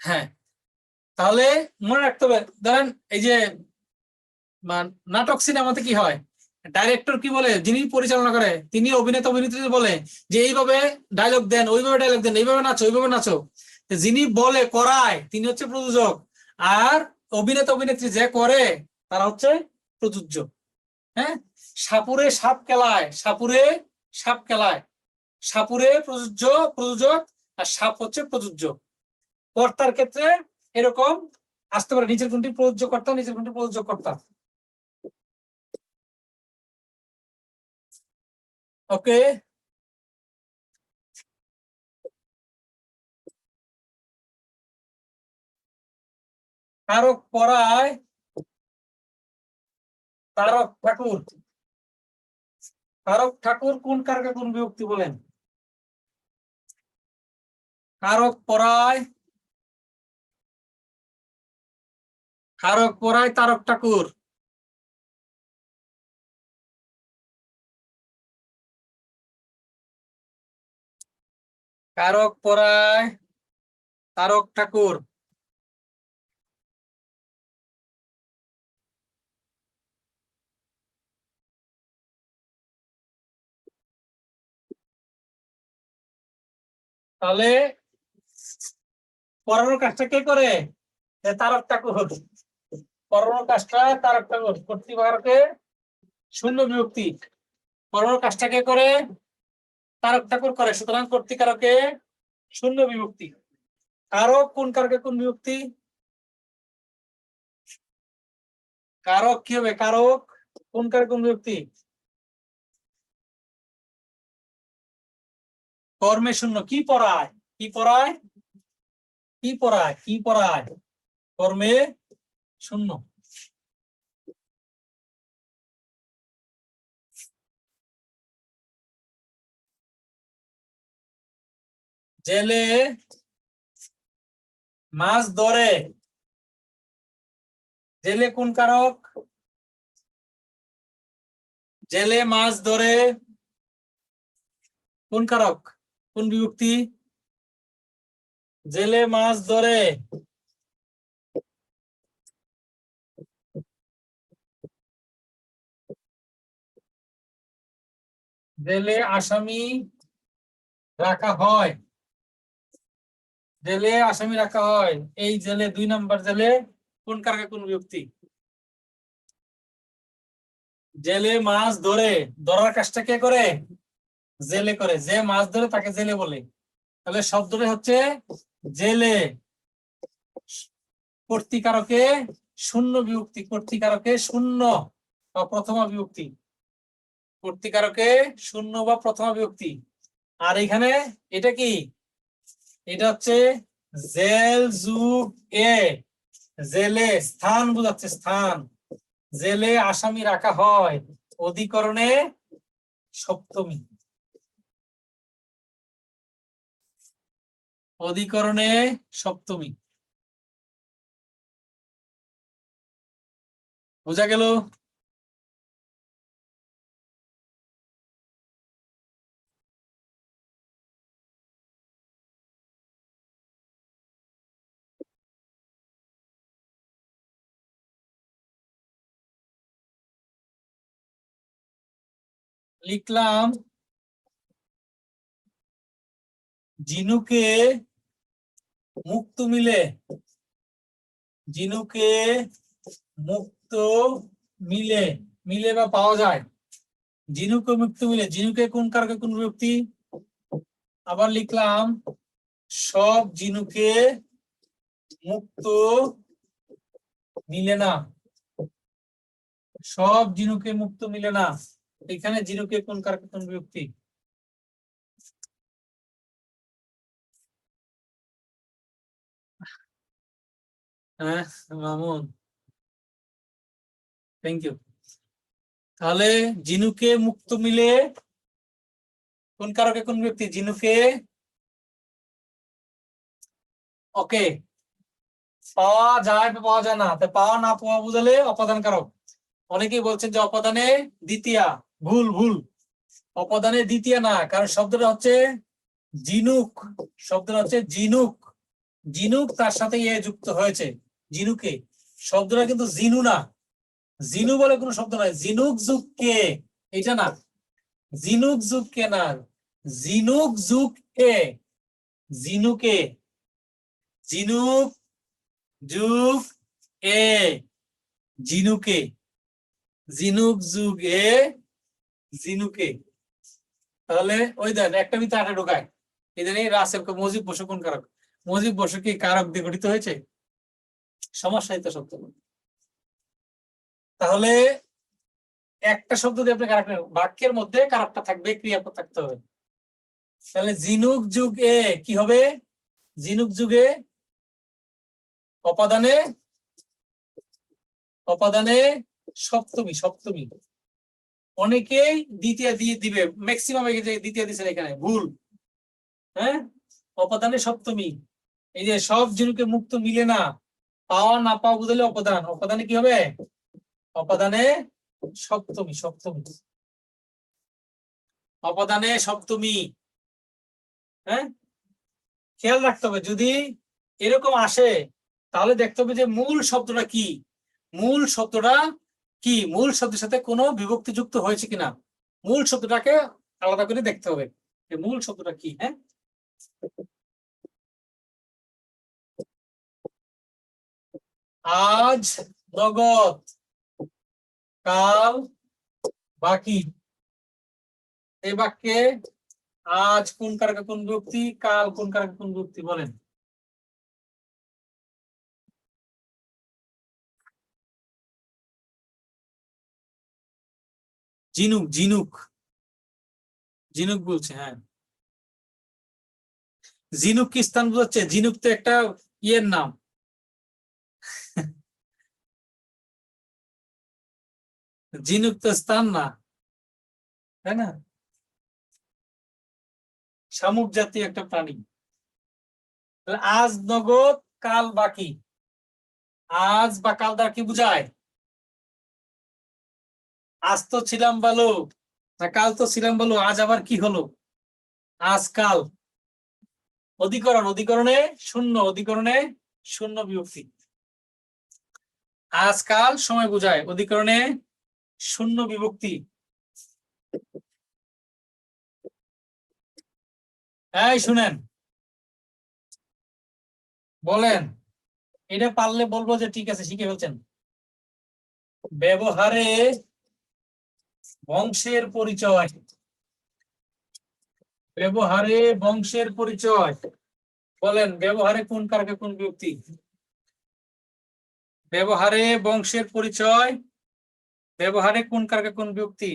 হ্যাঁ, তাহলে মনে রাখতে হবে। ধরেন এই যে নাটক সিনেমাতে কি হয়, ডাইরেক্টর কি বলে, যিনি পরিচালনা করে তিনি অভিনেতা অভিনেত্রী বলে যে এইভাবে ডায়লগ দেন, ওইভাবে ডায়লগ দেন, এইভাবে নাচো, ওইভাবে নাচো। যিনি বলে করায় তিনি হচ্ছে প্রযোজক, আর অভিনেতা অভিনেত্রী যে করে তারা হচ্ছে প্রযোজ্য। হ্যাঁ, সাপুরে সাপ খেলায়, সাপুরে সাপ খেলায়, সাপুরে প্রযোজ্য, প্রযোজক, আর সাপ হচ্ছে প্রযোজ্য। কর্তার ক্ষেত্রে এরকম আসতে পারে, নিচের কোনটি প্রযোজ্য কর্তা, নিচের কোনটি প্রযোজক কর্তা। ওকে, কারক পড়ায় তারক ঠাকুর, তারক ঠাকুর কোন কারকে কোন বিভক্তি বলেন? কারক পড়ায়, কারক পড়ায় তারক ঠাকুর। কারক পড়ায় তারক ঠাকুর। তাহলে পড়ানোর কাজটা কে করে? তারকটা কর। পড়ানোর কাজটা তারকটা কর। কর্তৃকারকে শূন্য বিভক্তি। পড়ানোর কাজটা কে করে? তারক ঠাকুর করে। সুতরাং কর্তৃকারকে শূন্য বিভক্তি। কারক কোন কারকে কোন বিভক্তি? কারক কি হবে? কারক কোন কারকে কোন বিভক্তি? কর্মে শূন্য। কি পড়ায়? কি পড়ায়? কি পড়ায়? কি পড়ায়? কর্মে শূন্য। জেলে মাছ ধরে। জেলে কোন কারক? জেলে মাছ ধরে কোন কারক কোন বিভক্তি? জেলে মাছ ধরে। জেলে আসামি রাখা হয়। জেলে আসামি রাখা হয়। এই জেলে 2 নাম্বার জেলে কোন কারকে কোন বিভক্তি? জেলে মাছ ধরে। ধরার কাজটা কে করে? জেলে করে। যে মাছ ধরে তাকে জেলে বলে। তাহলে শব্দটা হচ্ছে জেলে। কর্তৃকারকে শূন্য বিভক্তি। কর্তৃকারকে শূন্য বা প্রথমা বিভক্তি। কর্তৃকারকে শূন্য বা প্রথমা বিভক্তি। আর এখানে এটা কি? এটা হচ্ছে জেল যুগ এ। জেলে স্থান বোঝাচ্ছে, স্থান। জেলে আসামি রাখা হয়। অধিকরণে সপ্তমী। অধিকরণে সপ্তমী। বোঝা গেল? লিখলাম জিনুকে মুক্ত মিলে। জিনুকে মুক্ত মিলে। মিলে বা পাওয়া যায়। জিনুকে মুক্ত মিলে। জিনুকে কোন কারকে কোন বিভক্তি? আবার লিখলাম সব জিনুকে মুক্ত মিলে না। সব জিনুকে মুক্ত মিলে না। এখানে জিনুকে কোন কারকে কোন বিভক্তি? হ্যাঁ মামুন, থ্যাংক ইউ। তাহলে জিনুকে মুক্ত মিলে কোন কারকে কোন বিভক্তি? জিনুকে ওকে পাওয়া যায় বা পাওয়া যায় না। পাওয়া না পাওয়া বুঝালে অপাদান কারক। অনেকেই বলছেন যে অপাদানে দ্বিতীয়া। ভুল ভুল। অপাদানে দ্বিতীয় না, কারণ শব্দটা হচ্ছে জিনুক। শব্দটা হচ্ছে জিনুক। জিনুক তার সাথে এ যুক্ত হয়েছে। জিনুকে শব্দটা কিন্তু জিনু না। জিনু বলে কোনো শব্দ নয়। জিনুক যুগ কে, এটা না। জিনুক যুগ কে না, জিনুক যুগ এ। জিনুকে। জিনুক যুগ এ। জিনুকে। জিনুক যুগ এ। জিনুকে। তাহলে ওই দেন একটা ভিতরে 8 ঢোকায়। এই জন্য রাসেল মজিব বসু কোন কারক? মজিব বসু কি কারক দিয়ে গঠিত হয়েছে? সমস্যাই তো শব্দ। তাহলে একটা শব্দ দিয়ে আপনি কারক নেবেন, বাক্যের মধ্যে কারকটা থাকবে, ক্রিয়াপদ থাকতে হবে। তাহলে জিনুক যুগ এ কি হবে? জিনুক যুগে অপাদানে অপাদানে সপ্তমী। সপ্তমী। অনেকেই দ্বিতীয় দিয়ে দিবে, ম্যাক্সিমাম দ্বিতীয় দিচ্ছেন, এখানে ভুল। হ্যাঁ, অপাদানে সপ্তমী। এই যে সব জিনুকে মুক্ত মিলে না। পাওয়া না পাওয়া বুঝলে অপাদান। অপাদানে কি হবে? অপাদানে সপ্তমী। সপ্তমী। অপাদানে সপ্তমী। হ্যাঁ, খেয়াল রাখতে হবে যদি এরকম আসে তাহলে দেখতে হবে যে মূল শব্দটা কি। মূল শব্দটা কি? মূল শব্দের সাথে কোনো বিভক্তি যুক্ত হয়েছে কিনা। মূল শব্দটাকে আলাদা করে দেখতে হবে যে মূল শব্দটা কি। হ্যাঁ, আজ নগদ, কাল বাকি। এই বাক্যে আজ কোন কারকে কোন বিভক্তি, কাল কোন কারকে কোন বিভক্তি বলেন? ঝিনুক, ঝিনুক, ঝিনুক বলছে। হ্যাঁ, ঝিনুক কি স্থান বোঝাচ্ছে? ঝিনুক তো একটা ইয়ের নাম। ঝিনুক তো স্থান না, তাই না? শামুক জাতীয় একটা প্রাণী। তাহলে আজ নগদ, কাল বাকি। আজ বা কাল দ্বারা কি বুঝায়? আজ তো ছিলাম ভালো, না কাল তো ছিলাম ভালো, আজ আবার কি হলো? আজকাল। অধিকরণ, অধিকরণে শূন্য, অধিকরণে শূন্য বিভক্তি। আজকাল সময় বোঝায়, অধিকরণে শূন্য বিভক্তি। এই শুনেন, বলেন, এটা পারলে বলবো যে ঠিক আছে, শিখে ফেলছেন। ব্যবহারে বংশের পরিচয়, ব্যবহারে বংশের পরিচয়। বলেন, ব্যবহারে কোন কারকে কোন বিভক্তি? ব্যবহারে বংশের পরিচয়, ব্যবহারে কোন কারকে কোন বিভক্তি?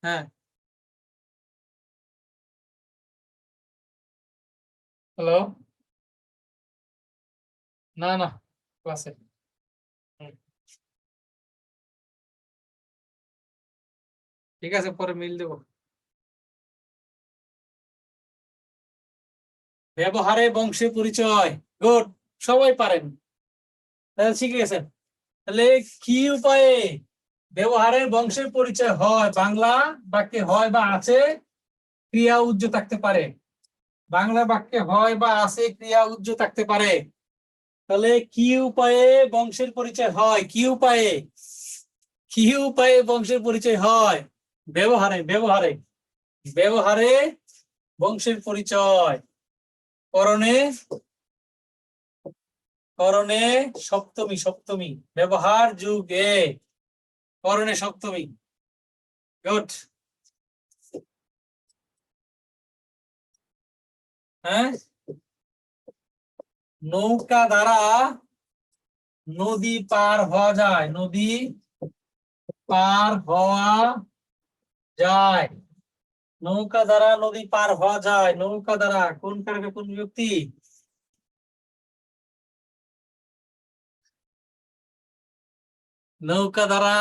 হ্যাঁ, হ্যালো, না না, ক্লাসে। ঠিক আছে, পরে মিল দেবো। ব্যবহারে বংশের পরিচয়, গুড, সবাই পারেন, তাহলে শিখে গেছেন। তাহলে কি উপায়ে ব্যবহারের বংশের পরিচয় হয়? বাংলা বাক্যে হয় বা আছে, ক্রিয়া উজ্জ থাকতে পারে। বাংলা বাক্যে হয় বা আছে, ক্রিয়া উজ্জ থাকতে পারে। তাহলে কি উপায়ে বংশের পরিচয় হয়? কি উপায়ে, কি উপায়ে বংশের পরিচয় হয়? ব্যবহারে, ব্যবহারে, ব্যবহারে বংশের পরিচয়। করণে, করণে সপ্তমী, সপ্তমী, ব্যবহার যুগে করণে সপ্তমী। গুড। হ্যাঁ, নৌকা দ্বারা নদী পার হওয়া যায়, নদী পার হওয়া যায়। নৌকা দ্বারা নদী পার হওয়া যায়, নৌকা দ্বারা কোন কারকে কোন বিভক্তি? নৌকা দ্বারা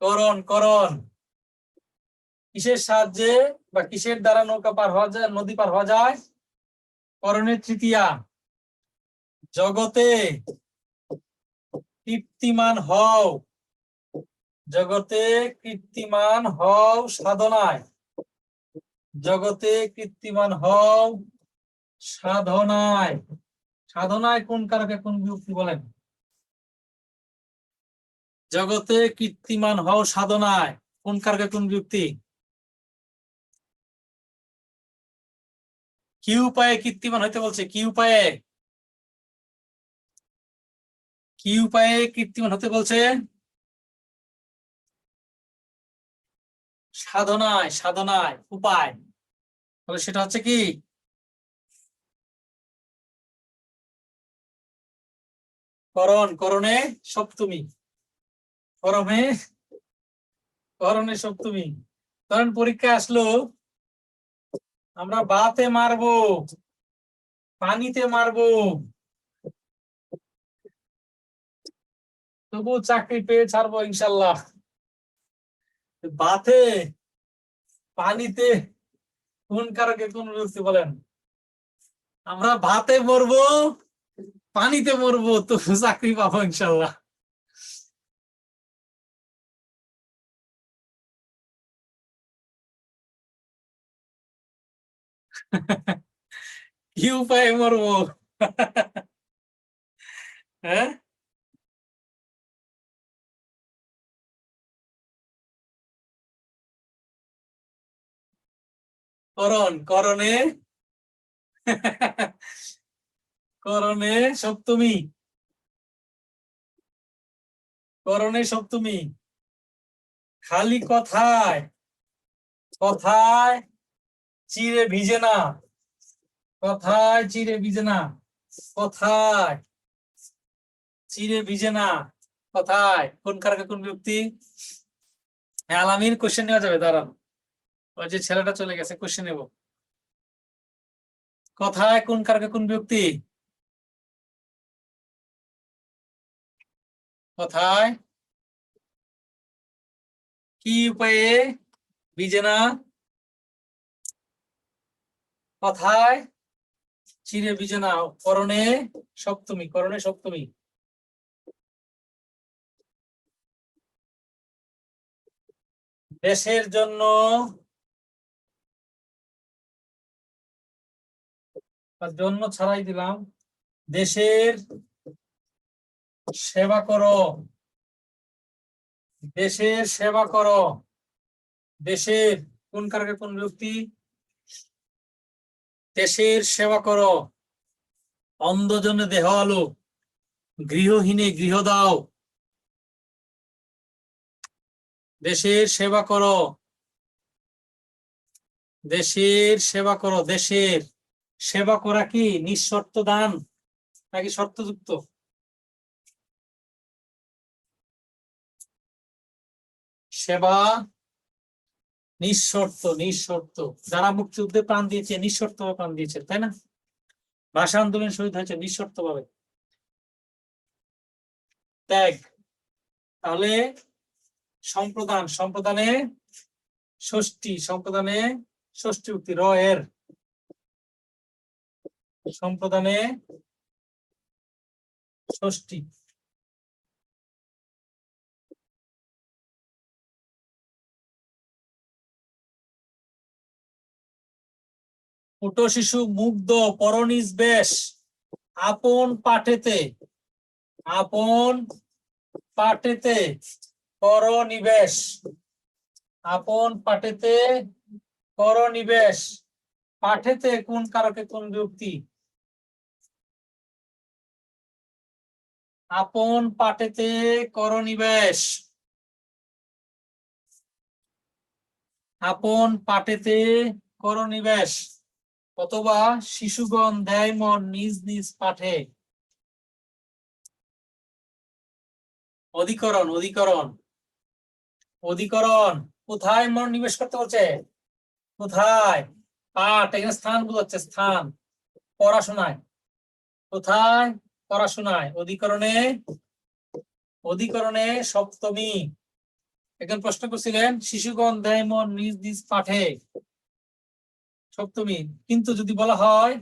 করণ, করণ কিসের সাহায্যে বা কিসের দ্বারা নৌকা পার হওয়া যায়, নদী পার হওয়া যায়? করণের তৃতীয়া। জগতে কীর্তিমান হও, জগতে কীর্তিমান হও সাধনায়, জগতে কীর্তিমান হও সাধনায়। সাধনায় কোন কারকে কোন বিভক্তি বলেন? জগতে কীর্তিমান হও সাধনায় কোন কারকে কোন বিভক্তি? কি উপায়ে কীর্তিমান হইতে বলছে? কি উপায়ে, কি উপায়ে কীর্তিমান হতে বলছে? সাধনায়, সাধনায় উপায়। তাহলে সেটা হচ্ছে কি? করণ, করণে সপ্তমী, করণে, করণে সপ্তমী। ধরেন পরীক্ষা আসলো, আমরা বাতে মারবো, পানিতে মারবো, তবু চাকরি পেয়ে ছাড়বো ইনশাল্লাহ। বাতে, পানিতে কোন কারকে কোন বিভক্তি বলেন? আমরা ভাতে মরবো, পানিতে মরবো, তবু চাকরি পাবো ইনশাল্লাহ। কি উপায়ে মরবো? হ্যাঁ, করণ, করণে করণে সপ্তমী, করণে সপ্তমী। খালি কথায়, কথায় চিড়ে ভিজে না, কথায় চিড়ে ভিজে না, কথায় চিড়ে ভিজে না, কথায় কোন কারকে কোন বিভক্তি? হ্যাঁ আলামিন, কোশ্চেন নেওয়া যাবে, দাঁড়ান, ওই যে ছেলেটা চলে গেছে, কোশ্চেন নেব। কথায় কোন কারকে কোন বিভক্তি? কথায় কি উপায়ে ভিজে না, কথায় চিড়ে ভিজে না, করণে সপ্তমী, করণে সপ্তমী। দেশের জন্য, জন্য ছাড়াই দিলাম, দেশের সেবা করো, দেশের সেবা করো, দেশের কোন কারকে কোন বিভক্তি? দেশের সেবা করো। অন্ধজনে দেহ আলো, গৃহহীনে গৃহ দাও, দেশের সেবা করো, দেশের সেবা করো। দেশের সেবা করা কি নিঃশর্ত দান নাকি শর্তযুক্ত? সেবা নিঃশর্ত, নিঃশর্ত। যারা মুক্তিযুদ্ধে প্রাণ দিয়েছে নিঃশর্ত ভাবে প্রাণ দিয়েছে, তাই না? ভাষা আন্দোলন শহীদ হয়েছে নিঃশর্ত ভাবে। ত্যাগ। তাহলে সম্প্রদান, সম্প্রদানে ষষ্ঠী, সম্প্রদানে ষষ্ঠী উক্তি র এর, সম্প্রদানে ষষ্ঠী। পুট শিশু মুগ্ধ পরনিজ বেশ, আপন পাঠেতে, আপন পাঠেতে কর নিবেশ, আপন পাঠেতে কর নিবেশ। পাঠেতে কোন কারকে কোন বিভক্তি? আপন পাঠেতে কর নিবেশ, আপন পাঠেতে কর নিবেশ। অথবা শিশুগণ দেয় মন নিজ নিজ পাঠে। অধিকরণ, অধিকরণ, অধিকরণ। কোথায় মন নিবেশ করতে বলছে? কোথায়? পাঠ, এখানে স্থান বোঝাচ্ছে, স্থান। পড়াশোনায়, কোথায়? পড়াশোনায়। অধিকরণে, অধিকরণে সপ্তমী। একজন প্রশ্ন করছিলেন শিশুগণ দেয় মন নিজ নিজ পাঠে, সপ্তমী। কিন্তু যদি বলা হয়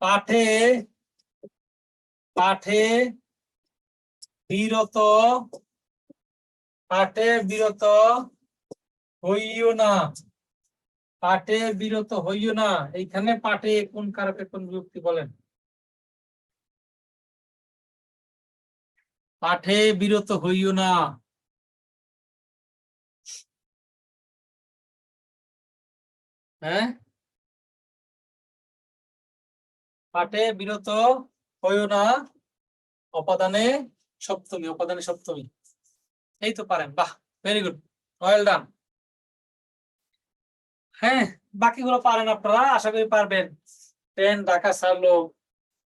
পাঠে, পাঠে বিরত, পাঠে বিরত হইও না, পাঠে বিরত হইও না, এইখানে পাঠে কোন কারকে কোন বিভক্তি বলেন? পাঠে বিরত হইও না, হ্যাঁ, পাঠে বিরত হইও না, অপাদানে সপ্তমী, অপাদানে সপ্তমী। এই তো পারেন, বাহ, ভেরি গুড, ওয়েল ডান। হ্যাঁ, বাকিগুলো পারেন আপনারা, আশা করি পারবেন। ট্রেন ঢাকা ছাড়লো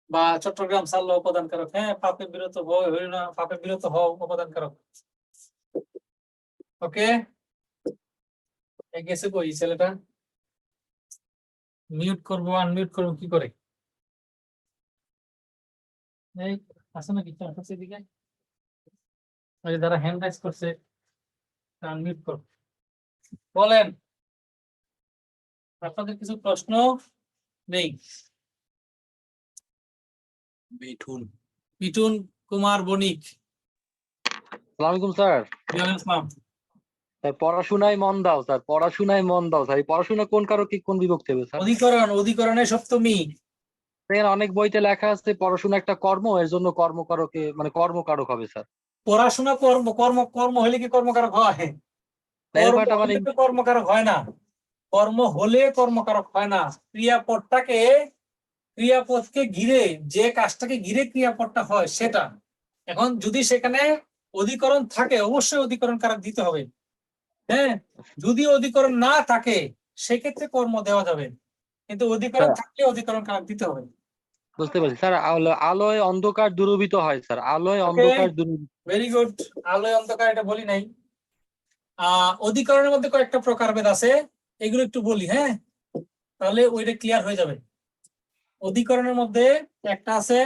বা চট্টগ্রাম ছাড়লো উপাদান কারক। হ্যাঁ, পাপে বিরত হইও না, পাপে বিরত হও উপাদান কারক। ওকে, গেছে কই ছেলেটা? মিউট করবো আনমিউট করবো কি করে? এই আছে নাকি দিকে? ওই যারা হ্যান্ড রাইজ করছে আনমিউট কর। বলেন, আপনাদের কিছু প্রশ্ন নেই? মিঠুন, মিঠুন কুমার বণিক। আসসালামু আলাইকুম স্যার। ওয়ালাইকুম আসসালাম। স্যার পড়াশোনায় মন দাও, স্যার পড়াশোনায় মন দাও। স্যার এই পড়াশোনা কোন কারকে কোন বিভক্তি হবে স্যার? অধিকরণ, অধিকরণে সপ্তমী। স্যার অনেক বইতে লেখা আছে পড়াশোনা একটা কর্ম, এর জন্য কর্মকারকে মানে কর্মকারক হবে স্যার। পড়াশোনা কর্ম, কর্ম কর্ম হইলে কি কর্মকারক হয়? এর কর্ম বাটা মানে হইলে তো কর্মকারক হয় না। কর্ম হলে কর্মকারক হয় না, ক্রিয়াপদকে ঘিরে, যে কাজটাকে ঘিরে ক্রিয়াপদটা হয় সেটা। এখন যদি সেখানে অধিকরণ থাকে অবশ্যই অধিকরণ কারক দিতে হবে। হ্যাঁ, যদি অধিকরণ না থাকে সেক্ষেত্রে কর্ম দেওয়া যাবে, কিন্তু অধিকরণ থাকলে অধিকরণ কারক দিতে হবে। বুঝতে পারছি স্যার। আলোয় অন্ধকার দূরীভূত হয় স্যার, আলোয় অন্ধকার দূরীভূত। Very good. আলোয় অন্ধকার এটা বলি নাই। অধিকরণের মধ্যে কয়েকটা প্রকারভেদ আছে, এগুলো একটু বলি, হ্যাঁ, তাহলে ওইটা ক্লিয়ার হয়ে যাবে। অধিকরণের মধ্যে একটা আছে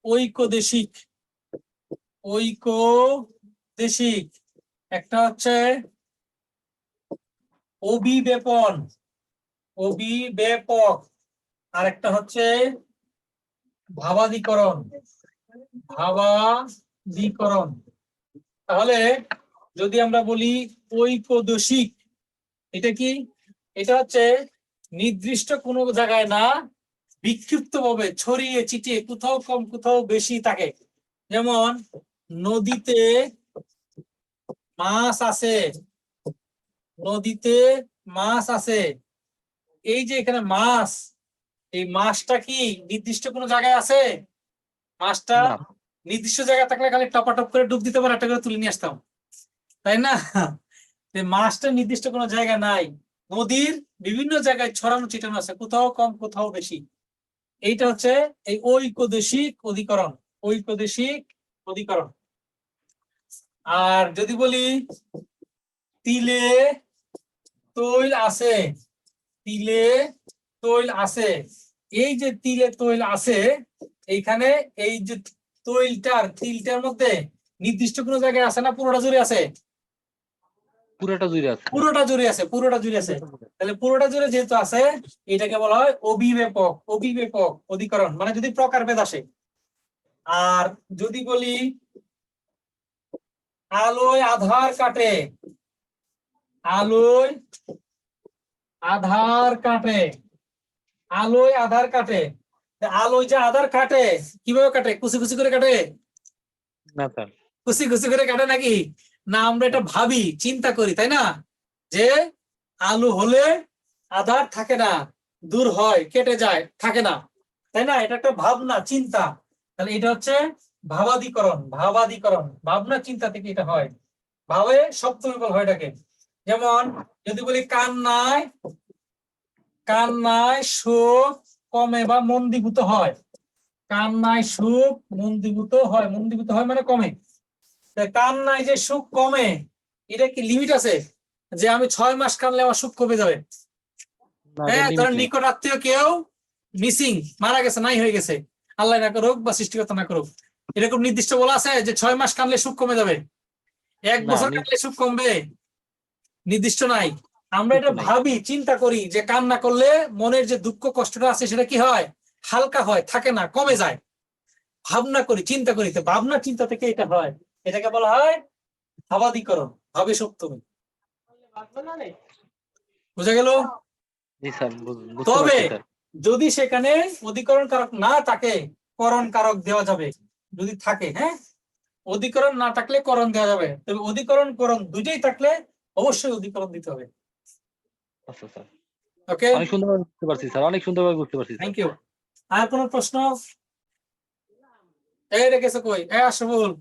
ঐকদেশিক, একটা হচ্ছে অবিবেপক, আর একটা হচ্ছে ভাবাদিকরণ। তাহলে যদি আমরা বলি ঐকদেশিক, এটা কি? এটা হচ্ছে নির্দিষ্ট কোনো জায়গায় না, বিক্ষিপ্ত ভাবে ছড়িয়ে ছিটিয়ে কোথাও কম কোথাও বেশি থাকে। যেমন নদীতে মাছ আছে, এই যে এখানে মাছ, এই মাছটা কি নির্দিষ্ট কোনো জায়গায় আছে? মাছটা না। নির্দিষ্ট জায়গায় থাকলে খালি টপাটপ করে ডুব দিতে পারে, একটা করে তুলে নিয়ে আসতাম, তাই না? মাছটা নির্দিষ্ট কোনো জায়গা নাই, নদীর বিভিন্ন জায়গায় ছড়ানো ছিটানো আছে, কোথাও কম কোথাও বেশি। এইটা হচ্ছে এই ঐকদেশিক অধিকরণ। আর যদি বলি তিলে তৈল আছে, এই যে তিলে তৈল আছে, এইখানে এই যে তিলটার মধ্যে নির্দিষ্ট কোনো জায়গায় আছে না পুরোটা জুড়ে আছে? পুরোটা জুড়ে আছে। পুরোটা জুড়ে আছে। তাহলে পুরোটা জুড়ে যেহেতু আছে, এটাকে বলা হয় অবিবেপক অধিকরণ, মানে যদি প্রকারভেদ আসে। আর যদি বলি আলোয় আধার কাটে, আলোয় যে আধার কাটে, কিভাবে কাটে? কুচি কুচি করে কাটে? না স্যার। কুচি কুচি করে কাটে নাকি? না, আমরা এটা ভাবি, চিন্তা করি, তাই না, যে আলো হলে আধার থাকে না, দূর হয়, কেটে যায়, থাকে না, তাই না? এটা একটা ভাবনা, চিন্তা। তাহলে এটা হচ্ছে ভাবাদিকরণ। ভাবনা চিন্তা থেকে এটা হয়, ভাবে সপ্তমী হয় এটাকে। যেমন যদি বলি কান্নায় সুখ কমে বা মন্দীভূত হয়, মন্দীভূত হয় মানে কমে। কান্নায় যে সুখ কমে, এটা কি লিমিট আছে যে আমি 6 মাস কানলে আমার সুখ কমে যাবে? হ্যাঁ, ধরেন নিকট আত্মীয় কেউ মিসিং, মারা গেছে, নাই হয়ে গেছে, আল্লাহ না করুক বা সৃষ্টিকর্তা না করুক, এরকম নির্দিষ্ট বলা আছে যে 6 মাস কানলে সুখ কমে যাবে, 1 বছর কানলে সুখ কমবে? নির্দিষ্ট নাই। আমরা এটা ভাবি, চিন্তা করি যে কান্না করলে মনের যে দুঃখ কষ্টটা আছে সেটা কি হয়? হালকা হয়, থাকে না, কমে যায়। ভাবনা করি, চিন্তা করি, তো ভাবনা চিন্তা থেকে এটা হয়, এটাকে বলা হয় ভাবাদিকরণ, ভাবে সপ্তমী। বুঝা গেল? তবে যদি সেখানে অধিকরণ কারক না থাকে, করণ কারক দেওয়া যাবে। যদি থাকে, হ্যাঁ, অধিকরণ না থাকলে করণ দেওয়া যাবে, তবে অধিকরণ করণ দুইটাই থাকলে অবশ্যই অধিকরণ দিতে হবে। ওকে, অনেক সুন্দরভাবে বুঝতে পারছি স্যার, অনেক সুন্দরভাবে বুঝতে পারছি। Thank you. আর কোনো প্রশ্ন? এই রেখেছে কই? আশরাফুল,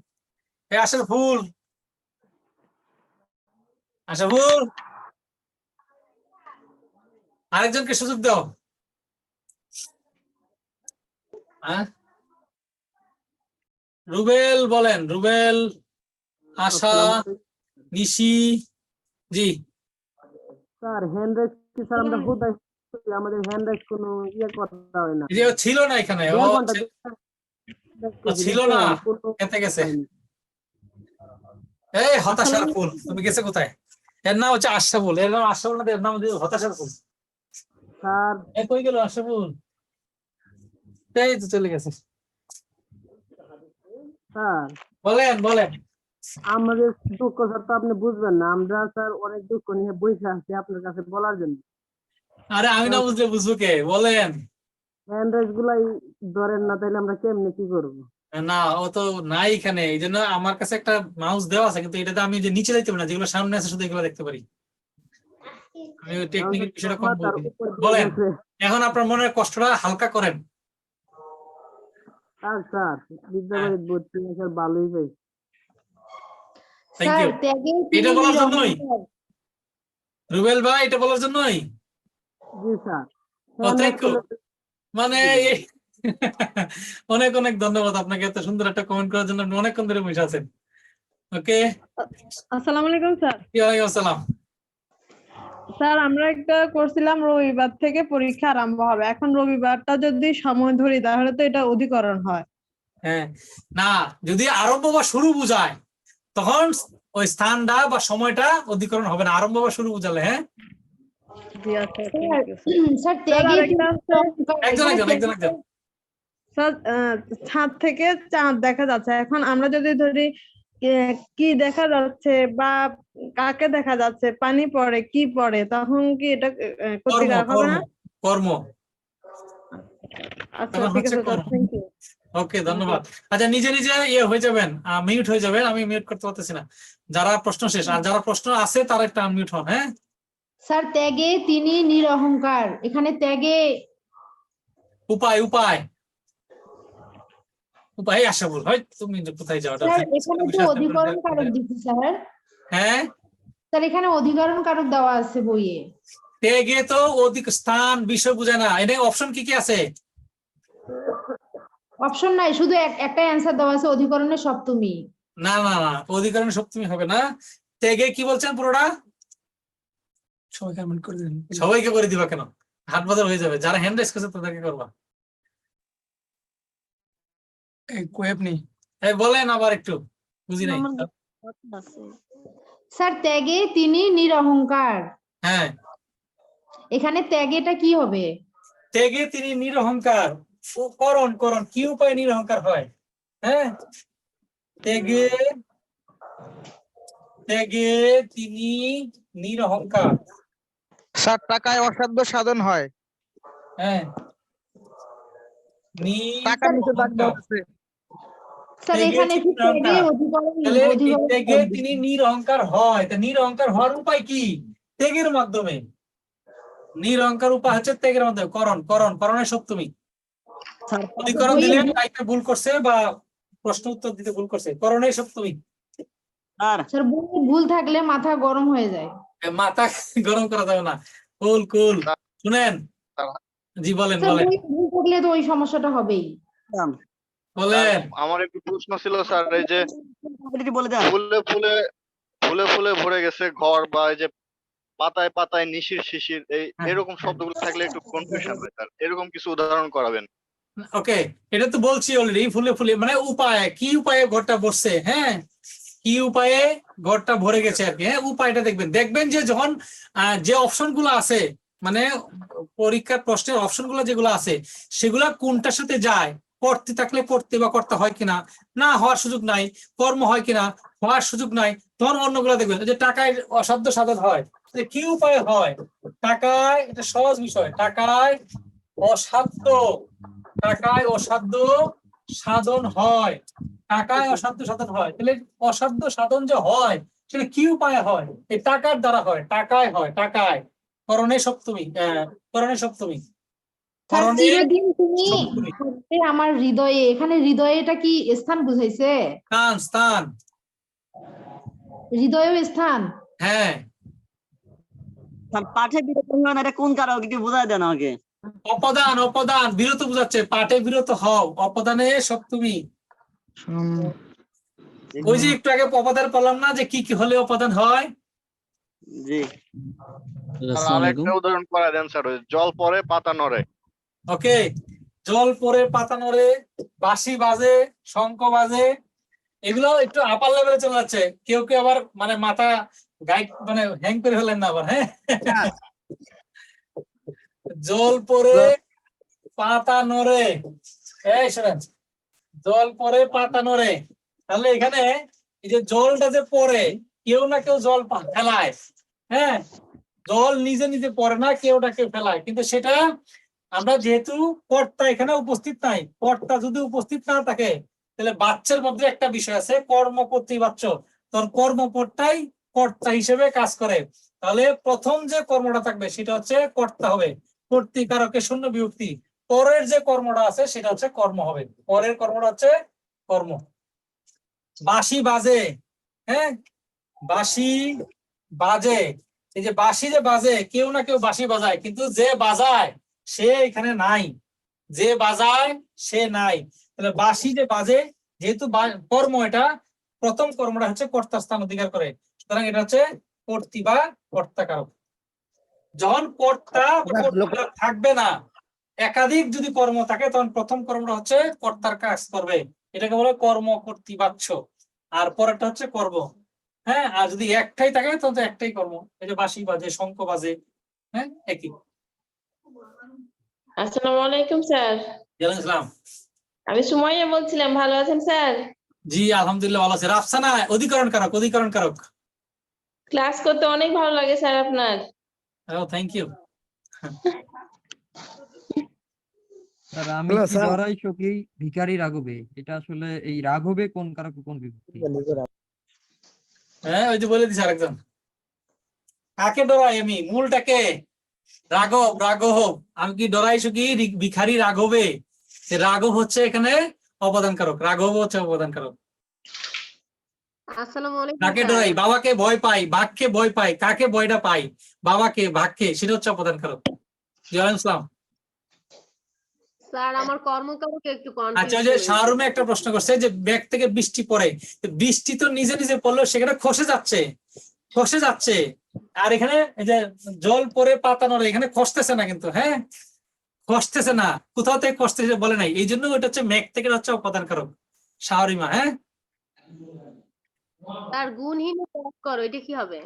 আরেকজনকে সুযোগ দাও। রুবেল বলেন, রুবেল, আশা, নিশি। জি স্যার, হ্যান্ড রাইজ কি স্যার আমরা হুদাই আমাদের হ্যান্ড রাইজ কোনো করা হয় না? যে ছিল না এখানে, ছিল না, কেটে গেছে। এই হতাশার ফুল, তুমি গেছে কোথায়? এর নাম হচ্ছে আশরাফুল, এর নাম আশরাফুল না, এর নাম হতাশার ফুল। স্যার কই গেল আশরাফুল? এই তো চলে গেছে। স্যার বলেন। আমাদের দুঃখ স্যার তো আপনি বুঝবেন না, আমরা স্যার অনেক দুঃখ নিয়ে বসে আছি আপনার কাছে বলার জন্য। আরে আমি না বুঝলে বুঝবো কে? বলেন। হ্যান্ড রাইজ গুলাই ধরেন না, তাইলে আমরা কেমনে কি করবো? না, ও তো নাই এখানে, এই জন্য আমার কাছে একটা মাউস দেওয়া আছে, কিন্তু এটাতে আমি যে নিচে দেখতে পারি না, যেগুলো সামনে আছে শুধু এগুলো দেখতে পারি। আমি ওই টেকনিকের বিষয়টা কম মাথার বলি। উপর দিয়ে বলেন গেছে। এখন আপনার মনের কষ্টটা হালকা করেন। স্যার বিদ্যাবাড়ি ভর্তি হয়ে স্যার ভালোই পাই। Thank sir you. ত্যাগে এটা তিনি বলার জন্যই নিরহংকার। রুবেল ভাই এটা বলার জন্যই জি স্যার। thank you. মানে অনেক অনেক ধন্যবাদ আপনাকে এত সুন্দর একটা কমেন্ট করার জন্য। আপনি অনেকক্ষণ ধরে বসে আছেন। ওকে, আসসালামু আলাইকুম স্যার। ওয়ালাইকুম আসসালাম। স্যার আমরা একটা করছিলাম রবিবার থেকে পরীক্ষা আরম্ভ হবে, এখন রবিবারটা যদি সময় ধরি তাহলে তো এটা অধিকরণ হয়। হ্যাঁ, না যদি আরম্ভ বা শুরু বুঝায় তখন ওই স্থানটা বা সময়টা অধিকরণ হবে না, আরম্ভ বা শুরু বুঝালে। হ্যাঁ, জি আচ্ছা, sir thank you, sir. Sir sir ত্যাগে আরেকটা তিনি হচ্ছে, নিরহংকার। একজন এখানে একজন একজন একজন স্যার ছাদ থেকে চাঁদ দেখা যাচ্ছে, এখন আমরা যদি ধরি কি দেখা যাচ্ছে বা কাকে দেখা যাচ্ছে, পানি পড়ে কি পড়ে, তখন কি এটা কর্ম ক্ষতিকারক হবে কর্ম না? কর্ম আচ্ছা তখন ঠিক হচ্ছে আছে স্যার, কর্ম। Thank you. ওকে, ধন্যবাদ। আচ্ছা, নিজে নিজে ইয়ে হয়ে যাবেন, মিউট হয়ে যাবেন, আমি মিউট করতে পারতেছি না। যারা প্রশ্ন শেষ, আর যারা প্রশ্ন আছে তারা একটা আনমিউট হন। হ্যাঁ, স্যার ত্যাগে তিনি নিরহংকার, এখানে ত্যাগে উপায় উপায় উপায় আশাবুল হয়, তুমি যে কোথায় যাও? স্যার এখানে তো অধিকরণ কারক দিচ্ছে স্যার। হ্যাঁ, স্যার এখানে অধিকরণ কারক দেওয়া আছে বইয়ে। ত্যাগে তো অধিক স্থান বিষয় বুঝায় না। এটা অপশন কি কি আছে? অপশন নাই, শুধু একটা অ্যান্সার দেওয়া আছে, অধিকরণের সপ্তমী। না না না, অধিকরণ সপ্তমী হবে না। ত্যাগে কি বলছেন পুরোটা? সবাইকে কমেন্ট করে দিন। সবাইকে করে দিবা কেন? হাত বদল হয়ে যাবে। যারা হ্যান্ড রেজ করছে তাদেরকে করবা। কই আপনি? বলেন আবার একটু, বুঝি নাই। স্যার ত্যাগে তিনি নিরহংকার, হ্যাঁ, এখানে ত্যাগেটা কি হবে? ত্যাগে তিনি নিরহংকার। করণ করণ কি উপায়ে নিরহংকার হয়? হ্যাঁ, ত্যাগে ত্যাগে তিনি নিরহংকার। স্যার টাকায় অসাধ্য সাধন হয়। হ্যাঁ, টাকার নিচে দাগ দেওয়া নিরহংকার। আছে। স্যার ত্যাগে এখানে কি তিনি ত্যাগে নিরহংকার। অধিকরণ তাহলে এই অধিকরণ ত্যাগে তিনি নিরহংকার হয়। তা নিরহংকার হওয়ার উপায় কি? ত্যাগের মাধ্যমে। নিরহংকার উপায় হচ্ছে ত্যাগের মাধ্যমে। করণ করণ করণের সপ্তমী। অধিকরণ দিলে টাইপে ভুল করছে বা প্রশ্ন উত্তর দিতে ভুল করছে। করণের সপ্তমী। স্যার বইয়ে ভুল থাকলে মাথা গরম হয়ে যায়। মাথা গরম করা যাবে না। কুল কুল শুনেন। জি বলেন স্যার বলেন বইয়ে ভুল থাকলে তো ওই সমস্যাটা হবেই। বলেন। আমার একটু প্রশ্ন ছিল স্যার, এই যে ফুলে ফুলে ফুলে ফুলে ভরে গেছে ঘর, বা এই যে পাতায় পাতায় নিশির শিশির, এরকম শব্দগুলো থাকলে একটু কনফিউশন হয় স্যার, এরকম কিছু উদাহরণ করাবেন? ওকে, এটা তো বলছি অলরেডি। ফুলে ফুলে মানে উপায়, কি উপায়ে ঘরটা বসছে। হ্যাঁ, কি উপায়ে ঘরটা ভরে গেছে আর কি। হ্যাঁ, উপায়টা দেখবেন। দেখবেন যে যখন যে অপশন গুলো আছে, মানে পরীক্ষার প্রশ্নের অপশন গুলো যেগুলো আছে, সেগুলা কোনটার সাথে যায়। করতে থাকলে করতে বা কর্তা হয় কিনা, না হওয়ার সুযোগ নাই। কর্ম হয় কিনা, হওয়ার সুযোগ নাই। তখন অন্যগুলো দেখবেন। যে টাকায় অসাধ্য সাধন হয়, কি উপায়ে হয়? টাকায়, এটা সহজ বিষয়। টাকায় অসাধ্য সাধন হয়। টাকায় অসাধ্য সাধন হয়। তাহলে অসাধ্য সাধন যে হয় সেটা কি উপায়ে হয়? এই টাকার দ্বারা হয়। টাকায় হয়, টাকায়। করণে সপ্তমী। করণে সপ্তমী। স্যার করণে চিরদিন তুমি সপ্তমী। থাকবে আমার হৃদয়ে, এখানে হৃদয়েটা কি স্থান বুঝাইছে? স্থান স্থান। হৃদয় স্থান। হ্যাঁ, পাঠে বিরত হয় না, এটা কোন কারক একটু বোঝায় দেন আমাকে। অপদান অপদান বিরত বুঝাচ্ছে। পাঠে বিরত হও, অপদানে সপ্তমী। ওই যে একটু আগে অপদান বললাম না, যে কি কি হলে অপদান হয়। জি আসসালামু আলাইকুম। আরেকটা উদাহরণ করা দেন স্যার, ওই জল পড়ে পাতা নড়ে। ওকে, জল পরে পাতা নড়ে, বাঁশি বাজে, শঙ্খ বাজে, এগুলো একটু আপার লেভেলে চলে যাচ্ছে। কেউ কেউ আবার মানে মাথা গাইড মানে হ্যাং করে ফেলেন না আবার। হ্যাঁ, জল পরে পাতা নড়ে। এই শোনেন, জল পরে পাতা নড়ে। তাহলে এখানে এই যে জলটা যে পড়ে, কেউ না কেউ জল ফেলায়। হ্যাঁ, জল নিজে নিজে পড়ে না, কেউ না কেউ ফেলায়। কিন্তু সেটা আমরা যেহেতু কর্তা এখানে উপস্থিত নাই, কর্তা যদি উপস্থিত না থাকে, তাহলে বাচ্চার মধ্যে একটা বিষয় আছে কর্মপত্রী বাচ্চ। তখন কর্মপদটাই কর্তা হিসেবে কাজ করে। তাহলে প্রথম যে কর্মটা থাকবে সেটা হচ্ছে কর্তা হবে, কর্তৃকারকের শূন্য বিভক্তি। পরের যে কর্মটা আছে সেটা হচ্ছে কর্ম হবে, পরের কর্মটা হচ্ছে কর্ম। বাঁশি বাজে, হ্যাঁ বাঁশি বাজে, এই যে বাঁশি যে বাজে, কেউ না কেউ বাঁশি বাজায়, কিন্তু যে বাজায় সে এখানে নাই, যে বাজায় সে নাই। তাহলে বাঁশি যে বাজে, যেহেতু কর্ম, এটা প্রথম কর্মটা হচ্ছে কর্তার স্থান অধিকার করে, সুতরাং এটা হচ্ছে কর্তৃ বা কর্তাকারক। যখন কর্তা থাকবে না, একাধিক যদি কর্ম থাকে, তখন প্রথম কর্মটা হচ্ছে কর্তার কাজ করবে, এটাকে বলে কর্ম কর্তৃবাচ্য, আর পরেরটা হচ্ছে কর্ম। হ্যাঁ, আর যদি একটাই থাকে তখন তো একটাই কর্ম, এই যে বাঁশি বাজে, শঙ্খ বাজে, হ্যাঁ একই। আসসালামু আলাইকুম স্যার। ওয়ালাইকুম আসসালাম। আমি সুমাইয়া বলছিলাম, ভালো আছেন স্যার? জি আলহামদুলিল্লাহ ভালো আছে। রাফসানা অধিকরণ কারক, অধিকরণ কারক। ক্লাস করতে অনেক ভালো লাগে স্যার আপনার। ও থ্যাংক ইউ। স্যার আমি কি ডরাই সখী ভিখারি রাঘবে, এটা আসলে এই রাঘবে কোন কারক কোন বিভক্তি? হ্যাঁ ওই যে বলে দিছে আরেকজন। কাকে ডরাই আমি? মূলটাকে রাঘব, রাঘব। আমি কি ডরাই সখী ভিখারি রাঘবে? রাঘব হচ্ছে এখানে অবদান কারক, রাঘব হচ্ছে অবদান কারক। আসসালামু আলাইকুম কাকে স্যার। ডরাই? বাবাকে ভয় পাই, বাঘকে ভয় পাই। কাকে ভয়টা পাই? বাবাকে, বাঘকে, সেটা হচ্ছে অবদান কারক। ওয়ালাইকুম আসসালাম। স্যার আমার কর্মকারকে একটু আচ্ছা, ওই কনফিউজ যে হয়েছে। শাহরুমে একটা প্রশ্ন করছে যে ব্যাগ থেকে বৃষ্টি পড়ে, বৃষ্টি তো নিজে নিজে পড়লেও সেখানে খসে যাচ্ছে, খসে যাচ্ছে। আর এখানে এই যে জল পরে পাতা নড়ে, এখানে খসতেছে না কিন্তু, হ্যাঁ খসতেছে না, কোথাও থেকে খসতেছে বলে নাই, এই জন্য ওটা হচ্ছে মেঘ থেকে হচ্ছে অবদান কারক শাহরিমা। হ্যাঁ স্যার গুণহীনে ত্যাগ করো, এটা কি হবে?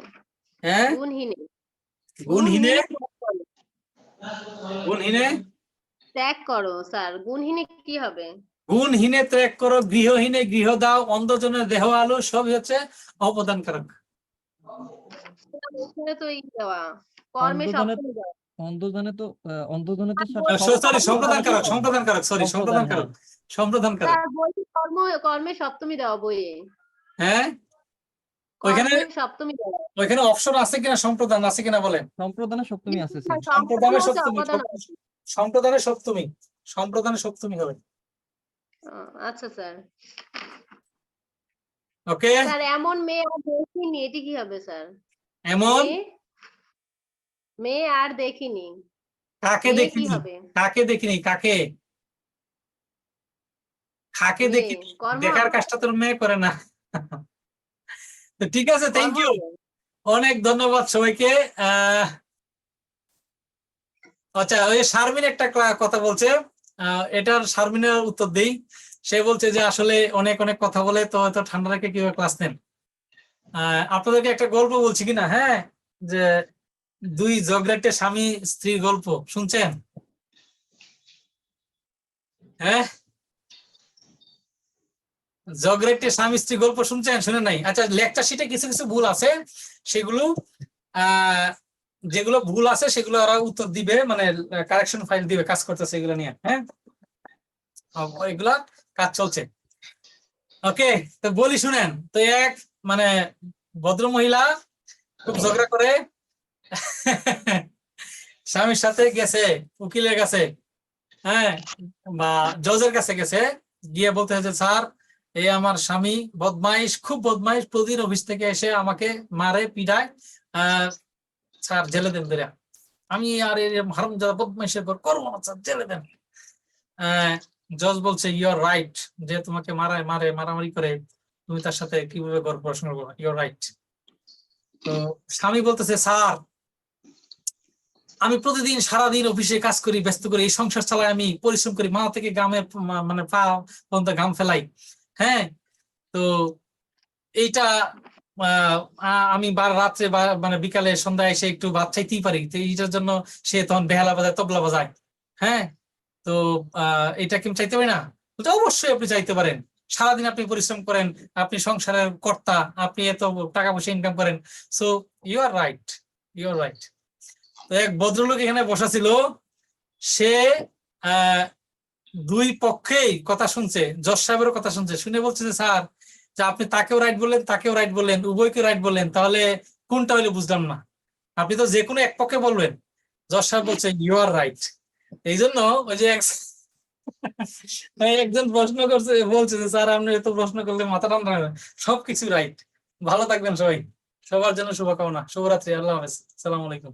হ্যাঁ গুণহীনে, গুণহীনে, ত্যাগ করো। গুণহীনে ত্যাগ করো স্যার, গুণহীনে কি হবে? গুণহীনে ত্যাগ করো, গৃহহীনে গৃহ দাও, অন্ধজনের দেহ আলো, সবই হচ্ছে অবদান কারক। এখানে তো এই দেওয়া কর্মে সপ্তমী দেওয়া। অন্ধজনে তো সরি সম্প্রদান কারক, সম্প্রদান কারক, সরি সম্প্রদান কারক, সম্প্রদান কারক। স্যার বইতে কর্মে সপ্তমী দেওয়া বইয়ে। হ্যাঁ ওইখানে, কর্মে সপ্তমী দেওয়া। ওইখানে অপশন আছে কিনা, সম্প্রদান আছে কিনা বলেন? সম্প্রদানে সপ্তমী আছে স্যার। সম্প্রদানে হচ্ছে সপ্তমী, অবদান আছে। সম্প্রদানে সপ্তমী, সম্প্রদানে সপ্তমী হবে। আচ্ছা স্যার। ওকে স্যার এমন মেয়ে আর দেখিনি, এটি কি হবে স্যার? এমন মেয়ে আর দেখিনি, কাকে মেয়ে কি দেখিনি, হবে? কাকে দেখিনি, কাকে কাকে মেয়ে, দেখিনি, কর্ম দেখার হবে। কাজটা তোর মেয়ে করে না। তো ঠিক আছে, থ্যাংক কর্ম ইউ, হবে। অনেক ধন্যবাদ সবাইকে। আচ্ছা ওই শারমিন একটা কথা বলছে, এটার শারমিনের উত্তর দেই। সে বলছে যে আসলে অনেক অনেক কথা বলে, তো হয়তো ঠান্ডা রেখে কিভাবে ক্লাস নেন। আপনাদেরকে একটা গল্প বলছি কিনা, হ্যাঁ যে দুই ঝগড়াটে স্বামী স্ত্রীর গল্প শুনছেন? হ্যাঁ ঝগড়াটে স্বামী স্ত্রী গল্প শুনছেন, শুনে নাই? আচ্ছা লেকচার শিটে কিছু কিছু ভুল আছে, সেগুলো যেগুলো ভুল আছে সেগুলো ওরা উত্তর দিবে, মানে কারেকশন ফাইল দিবে, কাজ করতেছে এগুলো নিয়ে। হ্যাঁ এগুলা কাজ চলছে। ওকে তো বলি শুনেন। তো এক মানে ভদ্র মহিলা খুব ঝগড়া করে স্বামীর সাথে গেছে উকিলের কাছে, হ্যাঁ বা জজের কাছে গেছে, গিয়ে বলতে হয়েছে স্যার এই আমার স্বামী বদমাইশ, খুব বদমাইশ, প্রতিদিন অফিস থেকে এসে আমাকে মারে পিটায়, স্যার জেলে দেন ধরে, আমি আর হারামজাদা বদমাইশের পর করবো না স্যার, জেলে দেন। জজ বলছে ইউর রাইট, যে তোমাকে মারামারি করে তুমি তার সাথে কিভাবে ঘর পড়াশোনা করবো, ইউর রাইট। তো স্বামী বলতেছে স্যার আমি প্রতিদিন সারাদিন অফিসে কাজ করি, ব্যস্ত করি, এই সংসার চালাই, আমি পরিশ্রম করি, মা থেকে মানে পা পর্যন্ত ঘাম ফেলাই, হ্যাঁ তো এইটা আমি রাত্রে বা মানে বিকালে সন্ধ্যায় এসে একটু ভাত চাইতেই পারি, তো এইটার জন্য সে তখন বেহালা বাজায়, তবলা বাজায়, হ্যাঁ তো এটা কি চাইতে পারি না? অবশ্যই আপনি চাইতে পারেন, সারাদিন আপনি পরিশ্রম করেন, আপনি সংসারের কর্তা, আপনি এত টাকা পয়সা ইনকাম করেন, so you are right, you are right. তো এক ভদ্রলোক এখানে বসা ছিল, সে দুই পক্ষেই কথা শুনছে, জজ সাহেবের কথা শুনছে, শুনে বলছে যে স্যার যে আপনি তাকেও রাইট বললেন, তাকেও রাইট বললেন, উভয়কে রাইট বললেন, তাহলে কোনটা হইলে বুঝলাম না। আপনি তো যে কোনো এক পক্ষে বলবেন। যশ সাহেব বলছে ইউ আর রাইট। এই জন্য ওই যে একজন প্রশ্ন করছে, বলছে যে স্যার আপনি এত প্রশ্ন করলে মাথা ঠান্ডা হবে। সবকিছু রাইট। ভালো থাকবেন সবাই, সবার জন্য শুভকামনা। শুভরাত্রি, আল্লাহ হাফেজ, আসসালামু আলাইকুম।